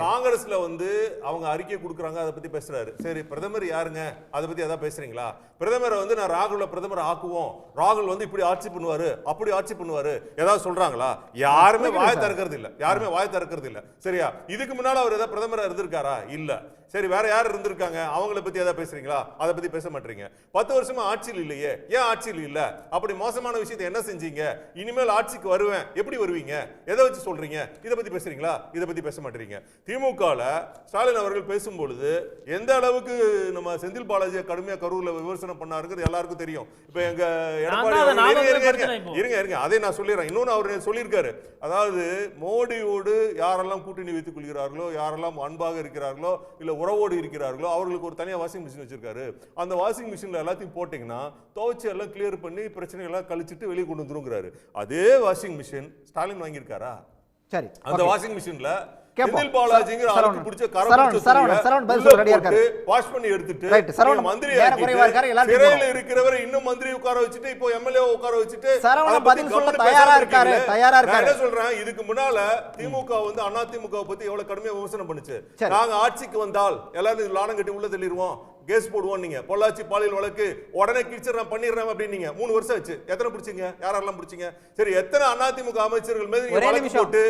காங்கிரஸ்ல வந்து அவங்க அறிக்கை கொடுக்கறாங்க, அதை பத்தி பேசுறாரு. சரி, பிரதமர் யாருங்க, அதை பத்தி ஏதாவது பேசுறீங்களா? பிரதமரை வந்து நான் ராகுல பிரதமர் ஆக்குவோம், ராகுல் வந்து இப்படி ஆட்சி பண்ணுவாரு, அப்படி ஆட்சி பண்ணுவாரு, ஏதாவது சொல்றாங்களா? யாருமே வாய் திறக்கிறது இல்ல, யாருமே வாய் திறக்கிறது இல்ல. சரியா? இதுக்கு முன்னால அவர் ஏதாவது பிரதமரா இருந்திருக்காரா? இல்ல. சரி, வேற யார் இருந்திருக்காங்க, அவங்கள பத்தி ஏதாவது பேசுறீங்களா? அதை பத்தி பேச மாட்டீங்க. 10 வருஷமா ஆட்சியில் இல்லையே, ஏன் ஆட்சியில் இல்ல? அப்படி மோசமான விஷயத்தை என்ன செஞ்சீங்க? இனிமேல் ஆட்சிக்கு வருவேன், எப்படி வருவீங்க, எதை வச்சு சொல்றீங்க? இதை பத்தி பேசுறீங்களா? இதை பத்தி பேச மாட்டீங்க. திமுகல ஸ்டாலின் அவர்கள் பேசும்பொழுது எந்த அளவுக்கு நம்ம செந்தில் பாலாஜியை கடுமையா கரூர்ல விமர்சனம் பண்ணாருங்கிறது எல்லாருக்கும் தெரியும். இப்ப எங்க எடப்பாடி இருங்க, அதை நான் சொல்லிடுறேன். இன்னொன்னு அவர் சொல்லியிருக்காரு, அதாவது மோடியோடு யாரெல்லாம் கூட்டணி வைத்துக் கொள்கிறார்களோ, யாரெல்லாம் அன்பாக இருக்கிறார்களோ, இல்ல உறவோடு இருக்கிறார்களோ அவர்களுக்கு ஒரு தனியா வாஷிங் மிஷின் வச்சிருக்காரு. அந்த வாஷிங் மிஷின்ல எல்லாத்தையும் போட்டீங்கன்னா துவைச்சு எல்லாம் கிளியர் பண்ணி பிரச்சனை எல்லாம் கழிச்சிட்டு வெளியே கொண்டு வந்துருங்கிறாரு. அதே வாஷிங் மிஷின் ஸ்டாலின் வாங்கியிருக்காரா? சரி, அந்த வாஷிங் மிஷின்ல கேப்போம். செந்தில் பாலாஜிங்கிற ஆளுக்கு பிடிச்ச சரவணன் பதில் சொல்ல ரெடியா இருக்காரு. வாஷ் பண்ணி எடுத்துட்டு ரைட், சரவணன் மந்திரி நேர குறைவா இருக்காரு, எல்லாரும் சிறையில இருக்கிறவரை இன்னும் மந்திரி உட்கார வச்சுட்டு இப்போ எம்எல்ஏ உட்கார வச்சுட்டு சரவணன் பதில் சொல்ல தயாரா இருக்காரு. நான் என்ன சொல்றேன், இதுக்கு முன்னால திமுக வந்து அதிமுக பத்தி எவ்வளவு கடுமையா விமர்சனம் பண்ணுச்சு. நாங்க ஆட்சிக்கு வந்தால் எல்லாரும் லாடம் கட்டி உள்ள தள்ளிடுவோம், கேஸ் போடுவோம். நீங்க பொள்ளாச்சி பாலியல் வழக்கு உடனே கிழிச்சிடறேன் பண்ணிடுறேன் அப்படின்னீங்க. 3 வருஷம் ஆச்சு. எத்தனை பிடிச்சீங்க? யாரெல்லாம் பிடிச்சீங்க? சரி, எத்தனை அதிமுக அமைச்சர்கள் மீது நீங்க வழக்கு போட்டு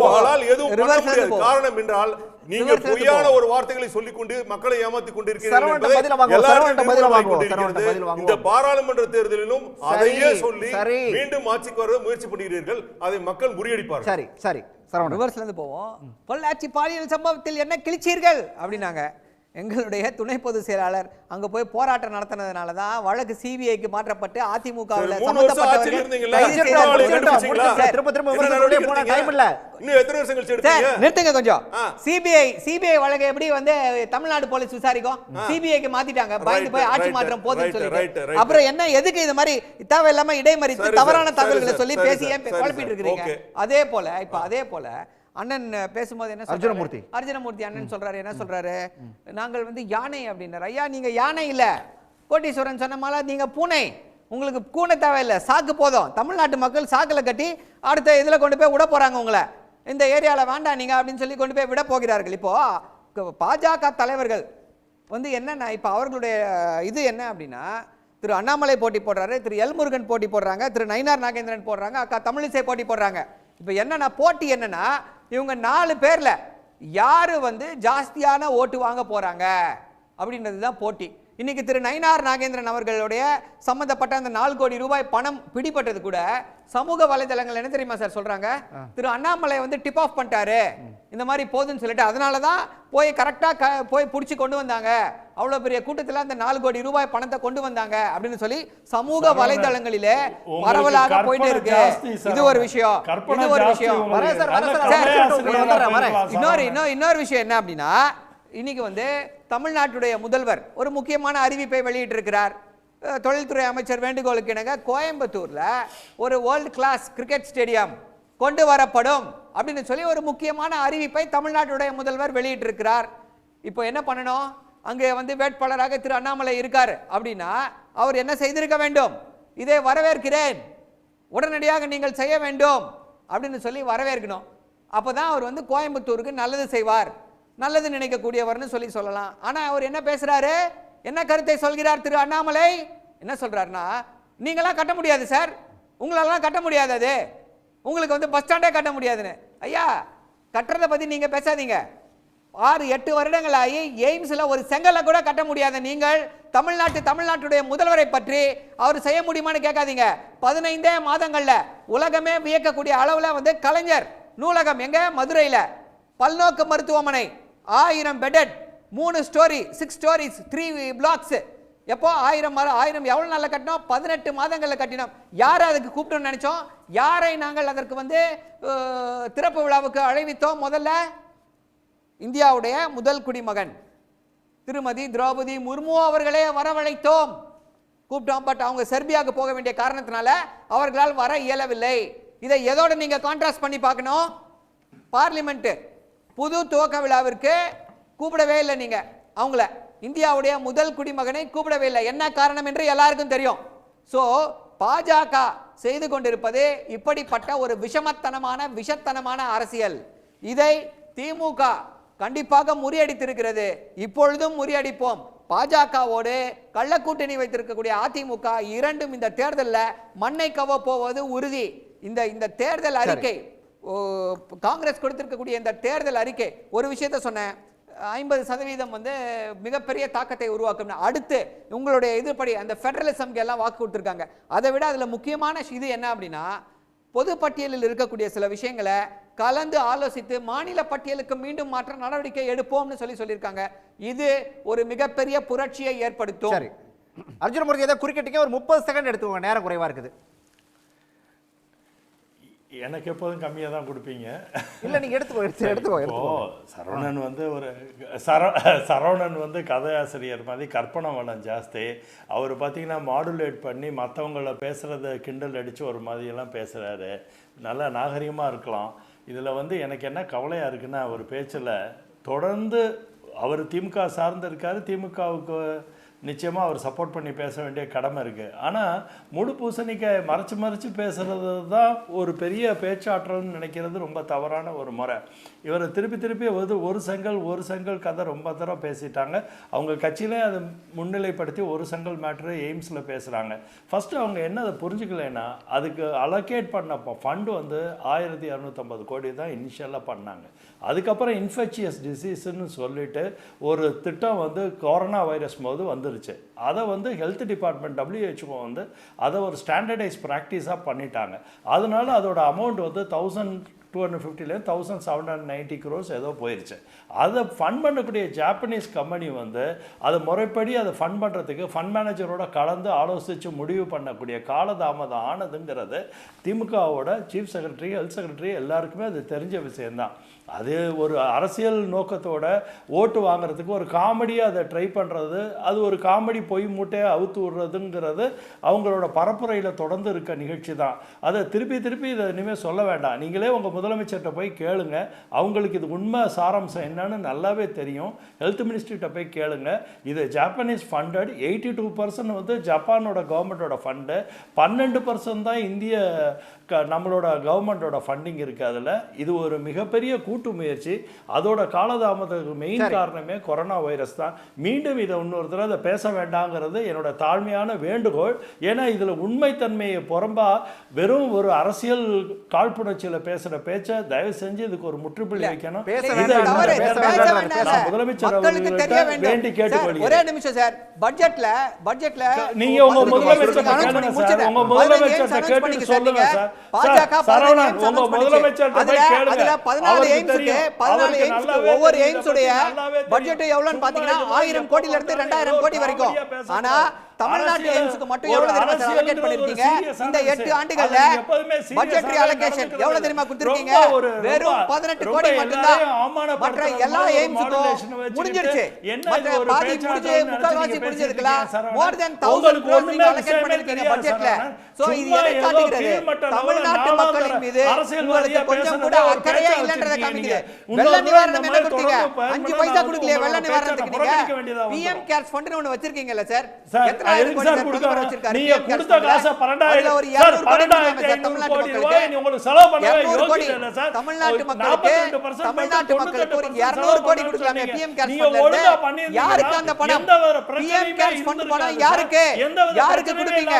உங்களால் எதுவும் பண்ண முடியாது. காரணம் என்றால் நீங்க பொய்யான ஒரு வார்த்தைகளை சொல்லிக் கொண்டு மக்களை ஏமாத்திக் கொண்டிருக்கிறீர்கள். இந்த பாராளுமன்ற தேர்தலிலும் அதையே சொல்லி மீண்டும் ஆட்சிக்கு வர முயற்சி பண்ணுகிறீர்கள். அதை மக்கள் முறியடிப்பார்கள். சரி சரி, ரிவர்ஸ்ல இருந்து போவோம். பொள்ளாச்சி பாலியல் சம்பவத்தில் என்ன கிழிச்சீர்கள் அப்படின்னாங்க. எங்களுடைய துணை பொதுச் செயலாளர் அங்க போய் போராட்டம் நடத்தினதுனால தான் வழக்கு சிபிஐக்கு மாற்றப்பட்டு அதிமுகவில் நிறுத்துங்க கொஞ்சம். சிபிஐ வழக்கு எப்படி வந்து தமிழ்நாடு போலீஸ் விசாரிக்கும்? சிபிஐக்கு மாத்திட்டாங்க, பயந்து போய் ஆட்சி மாற்றம் போதுன்னு சொல்லிட்டு. அப்புறம் என்ன, எதுக்கு இது மாதிரி தேவையில்லாம இடைமறித்து தவறான தகவல்களை சொல்லி பேசி குழப்பிட்டு இருக்கிறீங்க? அதே போல அண்ணன் பேசும்போது என்ன அர்ஜுனமூர்த்தி அண்ணன் சொல்றாரு, என்ன சொல்றாரு, நாங்கள் வந்து யானை அப்படின்னாரு. ஐயா, நீங்க யானை இல்ல, கோட்டீஸ்வரன் சொன்ன மாதிரி நீங்க பூனை. உங்களுக்கு கூனை தேவையில்லை, சாக்கு போதும். தமிழ்நாட்டு மக்கள் சாக்குல கட்டி அடுத்த இதுல கொண்டு போய் விட போறாங்க. உங்களை இந்த ஏரியால வேண்டாம் நீங்க அப்படின்னு சொல்லி கொண்டு போய் விட போகிறார்கள். இப்போ பாஜக தலைவர்கள் வந்து என்னன்னா, இப்ப அவர்களுடைய இது என்ன அப்படின்னா, திரு அண்ணாமலை போட்டி போடுறாரு, திரு எல் முருகன் போட்டி போடுறாங்க, திரு நயினார் நாகேந்திரன் போடுறாங்க, அக்கா தமிழிசை போட்டி போடுறாங்க. இப்ப என்னன்னா போட்டி என்னன்னா, இவங்க 4 பேர்ல யாரு வந்து ஜாஸ்தியான ஓட்டு வாங்க போறாங்க அப்படின்றதுதான் போட்டி. இன்னைக்கு திரு நயினார் நாகேந்திரன் அவர்களுடைய சம்பந்தப்பட்ட அந்த 4 கோடி ரூபாய் பணம் பிடிபட்டது கூட சமூக வலைதளங்கள் என்ன தெரியுமா சார் சொல்றாங்க, திரு அண்ணாமலை வந்து டிப் ஆஃப் பண்ணிட்டாரு இந்த மாதிரி போதுன்னு சொல்லிட்டு, அதனாலதான் போய் கரெக்டா போய் புடிச்சு கொண்டு வந்தாங்க, அவ்வளவு பெரிய கூட்டத்தில் அந்த 4 கோடி ரூபாய் பணத்தை கொண்டு வந்தாங்க அப்படின்னு சொல்லி சமூக வலைதளங்களிலே பரவலாக போயிட்டு இருக்கு. இது ஒரு விஷயம். இன்னொரு விஷயம் என்ன அப்படின்னா, இன்னைக்கு வந்து தமிழ்நாட்டுடைய முதல்வர் ஒரு முக்கியமான அறிவிப்பை வெளியிட்டு இருக்கிறார். தொழில்துறை அமைச்சர் வேண்டுகோளுக்கு இணங்க கோயம்புத்தூர்ல ஒரு வேர்ல்ட் கிளாஸ் கிரிக்கெட் ஸ்டேடியம் கொண்டு வரப்படும் அப்படின்னு சொல்லி ஒரு முக்கியமான அறிவிப்பை தமிழ்நாட்டுடைய முதல்வர் வெளியிட்டு இருக்கிறார். இப்போ என்ன பண்ணணும், அங்கே வந்து வேட்பாளராக திரு அண்ணாமலை இருக்காரு அப்படின்னா அவர் என்ன செய்திருக்க வேண்டும், இதை வரவேற்கிறேன், உடனடியாக நீங்கள் செய்ய வேண்டும் அப்படின்னு சொல்லி வரவேற்கணும். அப்போதான் அவர் வந்து கோயம்புத்தூருக்கு நல்லது செய்வார், நல்லது நினைக்கக்கூடியவர்னு சொல்லலாம். ஆனா அவர் என்ன பேசுறாரு, என்ன கருத்தை சொல்கிறார் திரு அண்ணாமலை? என்ன சொல்றாருன்னா, நீங்களாம் கட்ட முடியாது சார், உங்களெல்லாம் கட்ட முடியாது, அது உங்களுக்கு வந்து பஸ் ஸ்டாண்டே கட்ட முடியாதுன்னு. ஐயா, கட்டுறதை பத்தி நீங்க பேசாதீங்க. 6-8 வருடங்கள் ஆகி எய்ம்ஸ்ல ஒரு செங்கலை கூட கட்ட முடியாத நீங்கள் தமிழ்நாட்டுடைய முதல்வரை பற்றி அவர் செய்ய முடியுமான்னு கேட்காதீங்க. 15 மாதங்கள்ல உலகமே வியக்கக்கூடிய அளவுல வந்து கலைஞர் நூலகம் எங்க மதுரையில, பல்நோக்கு மருத்துவமனை 1000 பெட்டட், 3 ஸ்டோரி, 6 ஸ்டோரிஸ், 3 பிளாக்ஸ். எப்போ 1000 எவ்வளவு நாள்ல கட்டினோம்? 18 மாதங்கள்ல கட்டினோம். யாரை அதுக்கு கூப்பிட்டோம்னு நினைச்சோம்? யாரை நாங்கள் அதற்கு வந்து திறப்பு விழாவுக்கு அழைவித்தோம்? முதல்ல இந்தியாவுடைய முதல் குடிமகன் திருமதி திரௌபதி முர்மு அவர்களே வரவழைத்தோம், கூப்பிட்டோம். பட் அவங்க செர்பியாவுக்கு போக வேண்டிய காரணத்தினால அவர்களால் வர இயலவில்லை. இதை எதோட நீங்க கான்ட்ராஸ்ட் பண்ணி பார்க்கணும்? பார்லிமெண்ட் புது துவக்க விழாவிற்கு கூப்பிடவே இல்லை நீங்க அவங்கள, இந்தியாவுடைய முதல் குடிமகனை கூப்பிடவே இல்லை. என்ன காரணம் என்று எல்லாருக்கும் தெரியும். சோ பாஜக செய்து கொண்டிருப்பது இப்படிப்பட்ட ஒரு விஷத்தனமான அரசியல். இதை திமுக கண்டிப்பாக முறியடித்திருக்கிறது, இப்பொழுதும் முறியடிப்போம். பாஜகவோடு கள்ள கூட்டணி வைத்திருக்கக்கூடிய அதிமுக இரண்டும் இந்த தேர்தலில் மண்ணை கவ போவது உறுதி. இந்த தேர்தல் அறிக்கை, காங்கிரஸ் கொடுத்திருக்கக்கூடிய இந்த தேர்தல் அறிக்கை, ஒரு விஷயத்தை சொன்னேன், 50% வந்து மிகப்பெரிய தாக்கத்தை உருவாக்கும். அடுத்து உங்களுடைய இதுபடி அந்த ஃபெடரலிசம்க்கு எல்லாம் வாக்கு கொடுத்துருக்காங்க. அதை விட அதுல முக்கியமான இது என்ன அப்படின்னா, பொது பட்டியலில் இருக்கக்கூடிய சில விஷயங்களை கலந்து ஆலோசித்து மாநில பட்டியலுக்கு மீண்டும் மாற்ற நடவடிக்கை எடுப்போம்னு சொல்லியிருக்காங்க. இது ஒரு மிகப்பெரிய புரட்சியை ஏற்படுத்தும். சரி, அர்ஜுனமூர்த்தி ஏதாவது குறுக்கிட்டீங்க, ஒரு 30 செகண்ட் எடுத்துக்கோங்க, நேரம் குறைவா இருக்குது. எனக்கு எப்போதும் கம்மியாக தான் கொடுப்பீங்க. இல்லை நீங்கள் எடுத்துக்கோ. இப்போ சரவணன் வந்து ஒரு சரவணன் வந்து கதையாசிரியர் மாதிரி கற்பனை வளம் ஜாஸ்தி. அவர் பார்த்தீங்கன்னா மாடுலேட் பண்ணி மற்றவங்கள பேசுகிறத கிண்டல் அடித்து ஒரு மாதிரியெல்லாம் பேசுகிறாரு. நல்லா நாகரிகமாக இருக்கலாம். இதில் வந்து எனக்கு என்ன கவலையாக இருக்குன்னா, ஒரு பேச்சில் தொடர்ந்து அவர் திமுக சார்ந்து இருக்கார். திமுகவுக்கு நிச்சயமாக அவர் சப்போர்ட் பண்ணி பேச வேண்டிய கடமை இருக்குது. ஆனால் முழு பூசணிக்காய் மறைச்சு பேசுகிறது தான் ஒரு பெரிய பேச்சாற்றல்னு நினைக்கிறது ரொம்ப தவறான ஒரு முறை. இவரை திருப்பி ஒரு செங்கல் கதை ரொம்ப தடவை பேசிட்டாங்க. அவங்க கட்சியிலே அதை முன்னிலைப்படுத்தி ஒரு செங்கல் மேட்ரு எய்ம்ஸில் பேசுகிறாங்க. ஃபஸ்ட்டு அவங்க என்ன அதை புரிஞ்சுக்கலைன்னா, அதுக்கு அலோகேட் பண்ண ஃபண்டு வந்து 1250 கோடி தான் இனிஷியலாக பண்ணாங்க. அதுக்கப்புறம் இன்ஃபெக்ஷியஸ் டிசீஸ்ன்னு சொல்லிட்டு ஒரு திட்டம் வந்து கொரோனா வைரஸ் போது வந்துருச்சு. அதை வந்து ஹெல்த் டிபார்ட்மெண்ட் WHO வந்து அதை ஒரு ஸ்டாண்டர்டைஸ் ப்ராக்டிஸாக பண்ணிட்டாங்க. அதனால அதோட அமௌண்ட் வந்து 1250 1790 crores ஏதோ போயிடுச்சு. அதை ஃபண்ட் பண்ணக்கூடிய ஜாப்பனீஸ் கம்பெனி வந்து அதை முறைப்படி அதை ஃபண்ட் பண்ணுறதுக்கு ஃபண்ட் மேனேஜரோட கலந்து ஆலோசித்து முடிவு பண்ணக்கூடிய காலதாமதம் ஆனதுங்கிறது திமுகவோட சீஃப் செக்ரட்டரி, ஹெல்த் செக்ரட்டரி எல்லாருக்குமே அது தெரிஞ்ச விஷயந்தான். அது ஒரு அரசியல் நோக்கத்தோட ஓட்டு வாங்குறதுக்கு ஒரு காமெடியாக அதை ட்ரை பண்ணுறது, அது ஒரு காமெடி பொய் மூட்டையை அவுத்து விடுறதுங்கிறது அவங்களோட பரப்புரையில் தொடர்ந்து இருக்க நிகழ்ச்சி தான். அதை திருப்பி இதை இனிமேல் சொல்ல வேண்டாம். நீங்களே உங்கள் முதலமைச்சர்கிட்ட போய் கேளுங்க. அவங்களுக்கு இது உண்மை சாராம்சம் என்னன்னு நல்லாவே தெரியும். ஹெல்த் மினிஸ்ட்ரிகிட்ட போய் கேளுங்க. இது ஜாப்பனீஸ் ஃபண்டட். 82% வந்து ஜப்பானோட கவர்மெண்ட்டோட ஃபண்டு, 12% தான் இந்திய நம்மளோட கவர்மெண்ட்டோட ஃபண்டிங் இருக்குது. அதில் இது ஒரு மிகப்பெரிய கூட்டு முயற்சி. அதோட காலதாமதத்துக்கு மெயின் காரணமே கொரோனா வைரஸ் தான். மீண்டும் இதை இன்னொரு தடவை அதை பேச வேண்டாங்கிறது என்னோட தாழ்மையான வேண்டுகோள். ஏன்னா இதில் உண்மைத்தன்மையை புறம்பா வெறும் ஒரு அரசியல் காழ்ப்புணர்ச்சியில் பேசுகிற பேச்சை தயவு செஞ்சு இதுக்கு ஒரு முற்றுப்புள்ளி வைக்கணும். முதலமைச்சர் வேண்டி கேட்டுக்கொள்கிறேன். ஒரே நிமிஷம் சார். பட்ஜெட்ல நீங்க உங்க முதலமைச்சர் கேட்டு சொல்லுங்க சார். பாஜக ஒவ்வொரு எய்ம்ஸுடைய பட்ஜெட் எவ்வளவுன்னு பாத்தீங்கன்னா 1000 கோடியில இருந்து 2000 கோடி வரைக்கும். ஆனா தமிழ்நாட்டு எய்ம்ஸ்க்கு மட்டும் எவ்வளவு தெரியுமா அலோகேட் பண்ணிருக்கீங்க? இந்த 8 ஆண்டுகள்ல பட்ஜெட்டரி அலோகேஷன் எவ்வளவு தெரியுமா கொடுத்திருக்கீங்க? வெறும் 18 கோடி மட்டும்தான். மற்ற எல்லா எய்ம்ஸ்க்கும் முடிஞ்சிருச்சு. மற்ற பாதி முடிஞ்சு முக்கால்வாசி முடிஞ்சிருக்கலாம். more than 1000 crores நீங்க அலோகேட் பண்ணிருக்கீங்க பட்ஜெட்ல. சோ இது எதை காட்டுகிறது? தமிழ்நாட்டு மக்களின் மீது உங்களுக்கு கொஞ்சம் கூட அக்கறையே இல்லன்றதை காமிக்குது. வெள்ள நிவாரணம் என்ன கொடுத்தீங்க? 5 பைசா கொடுக்கலையே வெள்ள நிவாரணத்துக்கு நீங்க. PM கேர்ஸ் ஃபண்ட் ஒன்னு வச்சிருக்கீங்கல சார். நீங்க கொடுத்த காசை 12,200 கோடி ரூபாய் நீ உங்களுக்கு செலவு பண்ணவே யோசிக்கல இல்ல சார். தமிழ்நாட்டு மக்களுக்கு ஒரு 200 கோடி கொடுக்கலாமே PM கேர்ஸ் ஃபண்ட்ல. யாருக்கு அந்த பணம்? PM கேர்ஸ் ஃபண்ட் பணம் யாருக்கு கொடுப்பீங்க?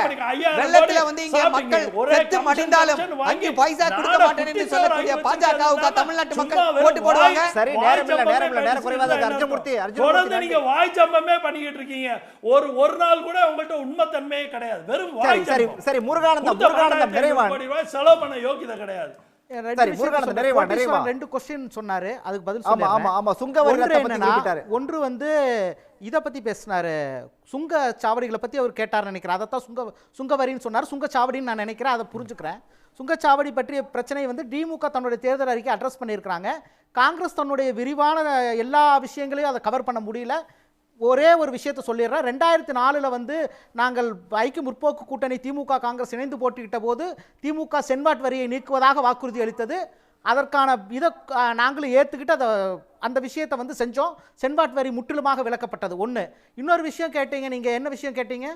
வெள்ளத்துல வந்து இங்க மக்கள் செத்து மடிந்தாலும் 5 பைசா கொடுக்க மாட்டேன்னு என்று சொல்லக்கூடிய பாஜகவுக்கு தமிழ்நாட்டு மக்கள் ஓட்டு போடுவாங்க. சரி, நேரம் குறைவாக அர்ஜுன்மூர்த்தி நீங்க வாய் ஜம்பமே பண்ணிக்கிட்டு இருக்கீங்க. ஒரு நாள் கூட உங்கள்ட்ட உண்மைத்தன்மையே கிடையாது. வெறும் வாய் ஜம்பம். சரி முருகானந்தம் நிறைவான செலவு பண்ண யோகியதை கிடையாது. சரி முருகானந்தம் நிறைவா 2 क्वेश्चन சொன்னாரு. அதுக்கு பதில் சொல்றேன். ஆமா சுங்கவரிகளை பத்தி கேட்டாரு. ஒன்று வந்து இத பத்தி பேசினாரு. சுங்க சாவடிகளை பத்தி அவர் கேட்டார் நினைக்கிறேன். அதத்தான் சுங்கவரின்னு சொன்னார். சுங்கச்சாவடின்னு நான் நினைக்கிறேன். அதை புரிஞ்சுக்கிறேன். சுங்கச்சாவடி பற்றிய பிரச்சனை வந்து திமுக தன்னுடைய தேர்தல் அறிக்கை அட்ரஸ் பண்ணியிருக்கிறாங்க. காங்கிரஸ் தன்னுடைய விரிவான எல்லா விஷயங்களையும் அதை கவர் பண்ண முடியல. ஒரே ஒரு விஷயத்தை சொல்லிடுறேன். 2004 வந்து நாங்கள் ஐக்கிய முற்போக்கு கூட்டணி திமுக காங்கிரஸ் இணைந்து போட்டியிட்ட போது திமுக சென்வாட் வரியை நீக்குவதாக வாக்குறுதி அளித்தது. அதற்கான இதை நாங்களும் ஏற்றுக்கிட்டு அந்த விஷயத்தை வந்து செஞ்சோம். சென்வாட் வரி முற்றிலுமாக விலக்கப்பட்டது. ஒன்று. இன்னொரு விஷயம் கேட்டீங்க. நீங்கள் என்ன விஷயம் கேட்டீங்க?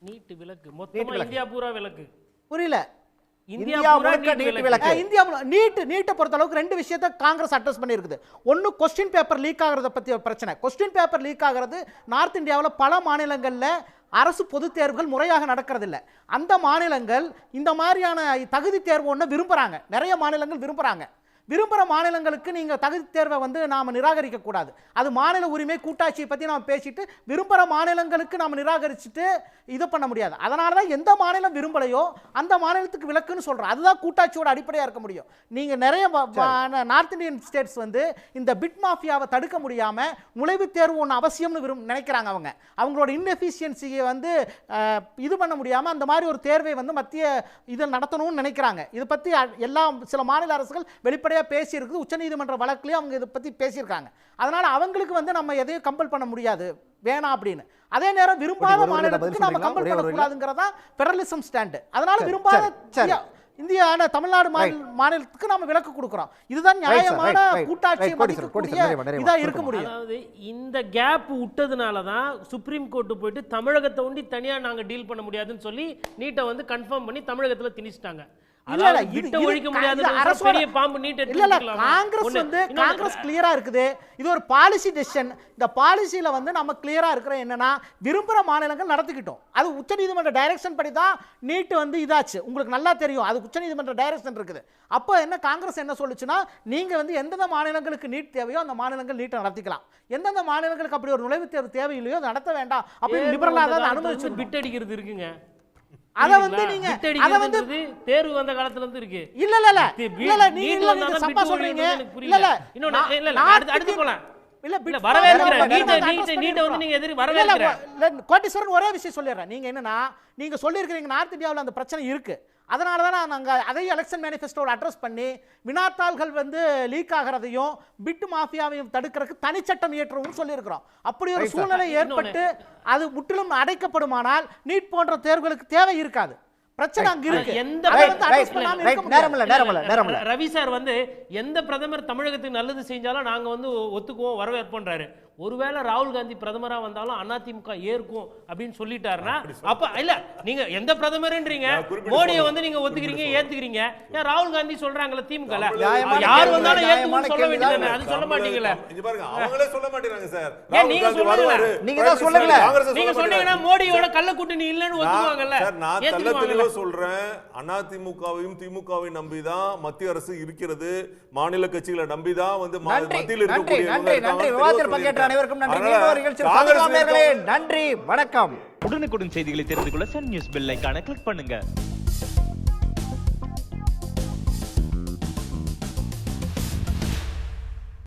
நீட்டு விலக்கு. மொத்தமா இந்தியா பூரா விலக்கு. புரியல. இந்தியா நீட்டை பொறுத்த அளவுக்கு 2 விஷயத்தை காங்கிரஸ் அட்ரஸ் பண்ணியிருக்குது. ஒன்று கொஸ்டின் பேப்பர் லீக் ஆகிறத பற்றிய பிரச்சனை. கொஸ்டின் பேப்பர் லீக் ஆகிறது நார்த் இந்தியாவில் பல மாநிலங்களில் அரசு பொதுத் தேர்வுகள் முறையாக நடக்கிறதில்ல. அந்த மாநிலங்கள் இந்த மாதிரியான தகுதி தேர்வு ஒன்று விரும்புகிறாங்க. நிறைய மாநிலங்கள் விரும்புகிறாங்க. விரும்புகிற மாநிலங்களுக்கு நீங்கள் தகுதி தேர்வை வந்து நாம் நிராகரிக்கக்கூடாது. அது மாநில உரிமை கூட்டாட்சியை பற்றி நாம் பேசிட்டு விரும்புகிற மாநிலங்களுக்கு நாம் நிராகரிச்சுட்டு இது பண்ண முடியாது. அதனால தான் எந்த மாநிலம் விரும்பலையோ அந்த மாநிலத்துக்கு விலக்குன்னு சொல்கிறோம். அதுதான் கூட்டாட்சியோட அடிப்படையாக இருக்க முடியும். நீங்கள் நிறைய நார்த் இந்தியன் ஸ்டேட்ஸ் வந்து இந்த பிட் மாஃபியாவை தடுக்க முடியாமல் நுழைவுத் தேர்வு ஒன்று அவசியம்னு நினைக்கிறாங்க. அவங்களோட இன்எஃபிஷியன்சியை வந்து இது பண்ண முடியாமல் அந்த மாதிரி ஒரு தேர்வை வந்து மத்திய இதை நடத்தணும்னு நினைக்கிறாங்க. இதை பற்றி சில மாநில அரசுகள் வெளிப்படையாக பேசியிருக்கு. உச்சநீதிமன்ற வழக்குலேயும் அவங்க இதை பற்றி பேசியிருக்காங்க. அதனால் அவங்களுக்கு வந்து நம்ம எதையும் கம்பல் பண்ண முடியாது வேணாம் அப்படின்னு. அதே நேரம் விரும்பாத மாநிலத்துக்கு நம்ம கம்பல் பண்ணக்கூடாதுங்கிறதா பெடரலிசம் ஸ்டாண்டு. அதனால விரும்பாத இந்தியா தமிழ்நாடு மாநிலத்துக்கு நம்ம விலக்கு கொடுக்கிறோம். இதுதான் நியாயமான கூட்டாட்சி இதா இருக்க முடியும். அதாவது இந்த கேப் விட்டதுனால தான் சுப்ரீம் கோர்ட்டு போயிட்டு தமிழகத்தை ஒண்டி தனியா நாங்க டீல் பண்ண முடியாதுன்னு சொல்லி நீட்டை வந்து கன்ஃபார்ம் பண்ணி தமிழகத்துல திணிச்சிட்டாங்க. காங்கிரஸ் கிளியரா இருக்குது. இது ஒரு பாலிசி டெசிஷன். இந்த பாலிசியில வந்து நம்ம கிளியரா இருக்கிறோம். என்னன்னா விரும்புற மாநிலங்கள் நடத்திக்கிட்டோம். அது உச்சநீதிமன்ற டைரக்ஷன் படி தான் நீட் வந்து இதாச்சு. உங்களுக்கு நல்லா தெரியும் அது உச்சநீதிமன்ற டைரக்ஷன் இருக்குது. அப்போ என்ன காங்கிரஸ் என்ன சொல்லுச்சுன்னா நீங்க வந்து எந்தெந்த மாநிலங்களுக்கு நீட் தேவையோ அந்த மாநிலங்கள் நீட்டை நடத்திக்கலாம். எந்தெந்த மாநிலங்களுக்கு அப்படி ஒரு நுழைவுத் தேர்வு தேவையில்லையோ நடத்த வேண்டாம் அப்படின்னு லிபரலா தான் அனுமதிச்சு பிட் அடிக்கிறது இருக்குங்க. அத வந்து நீங்க அத வந்து தேர்வு வந்த காலத்துல இருந்து இருக்கு. இல்ல நீங்க சப்பா சொல்றீங்க. இல்ல இன்னொன்னு அடுத்து போலாம். இல்ல வரவேற்கிறேன். நீட்ட வந்து நீங்க எதிரி வரவேற்கிறேன். கோட்டீஸ்வரன் ஒரே விஷயம் சொல்லிடுறேன். நீங்க என்னன்னா நீங்க சொல்லியிருக்கிறீங்க நார்த் இந்தியாவில் அந்த பிரச்சனை இருக்கு. அதனால தான் நாங்கள் அதையும் எலெக்ஷன் மேனிஃபெஸ்டோட அட்ரஸ் பண்ணி வினாத்தாள்கள் வந்து லீக் ஆகிறதையும் பிட் மாஃபியாவையும் தடுக்கிறதுக்கு தனிச்சட்டம் இயற்றவும் சொல்லியிருக்கிறோம். அப்படி ஒரு சூழ்நிலை ஏற்பட்டு அது முற்றிலும் அடைக்கப்படுமானால் நீட் போன்ற தேர்வுகளுக்கு தேவை இருக்காது. பிரச்சனை அங்க இருக்கு. ரவி சார் வந்து எந்த பிரதமர் தமிழகத்துக்கு நல்லது செஞ்சாலும் நாங்க வந்து ஒத்துக்குவோம் வரவேற்போன்றாரு. ஒருவேளை ராகுல் காந்தி பிரதமரா வந்தாலும் அதிமுக ஏற்கும் அப்படின்னு சொல்லிட்டாருன்னா அப்ப இல்ல நீங்க எந்த பிரதமர்ன்றீங்க மோடியை வந்து நீங்க ஒத்துக்கிறீங்க ஏத்துக்கிறீங்க. ஏன் ராகுல் காந்தி சொல்றாங்கல்ல திமுக யார் வந்தாலும் ஏத்துக்குன்னு சொல்ல வேண்டியது அது சொல்ல மாட்டீங்களா? அவங்களே சொல்ல மாட்டேங்கிறாங்க சார். நீங்க சொல்லுங்க. நீங்க தான் சொல்லுங்க. நீங்க சொன்னீங்கன்னா மோடியோட கள்ள கூட்டணி இல்லன்னு ஒத்துக்குவாங்கல்ல. நான் தெளிவா சொல்றேன். அதிமுகவையும் திமுகவை நம்பிதான் மத்திய அரசு இருக்கிறது. மாநில கட்சிகளை நம்பிதான் வந்து மத்தியில் இருக்கக்கூடிய அனைவருக்கும் நன்றி. நன்றி, வணக்கம். உடனுக்குடன் செய்திகளை தெரிந்து கொள்ள சன் நியூஸ் பெல் ஐகானை கிளிக் பண்ணுங்க.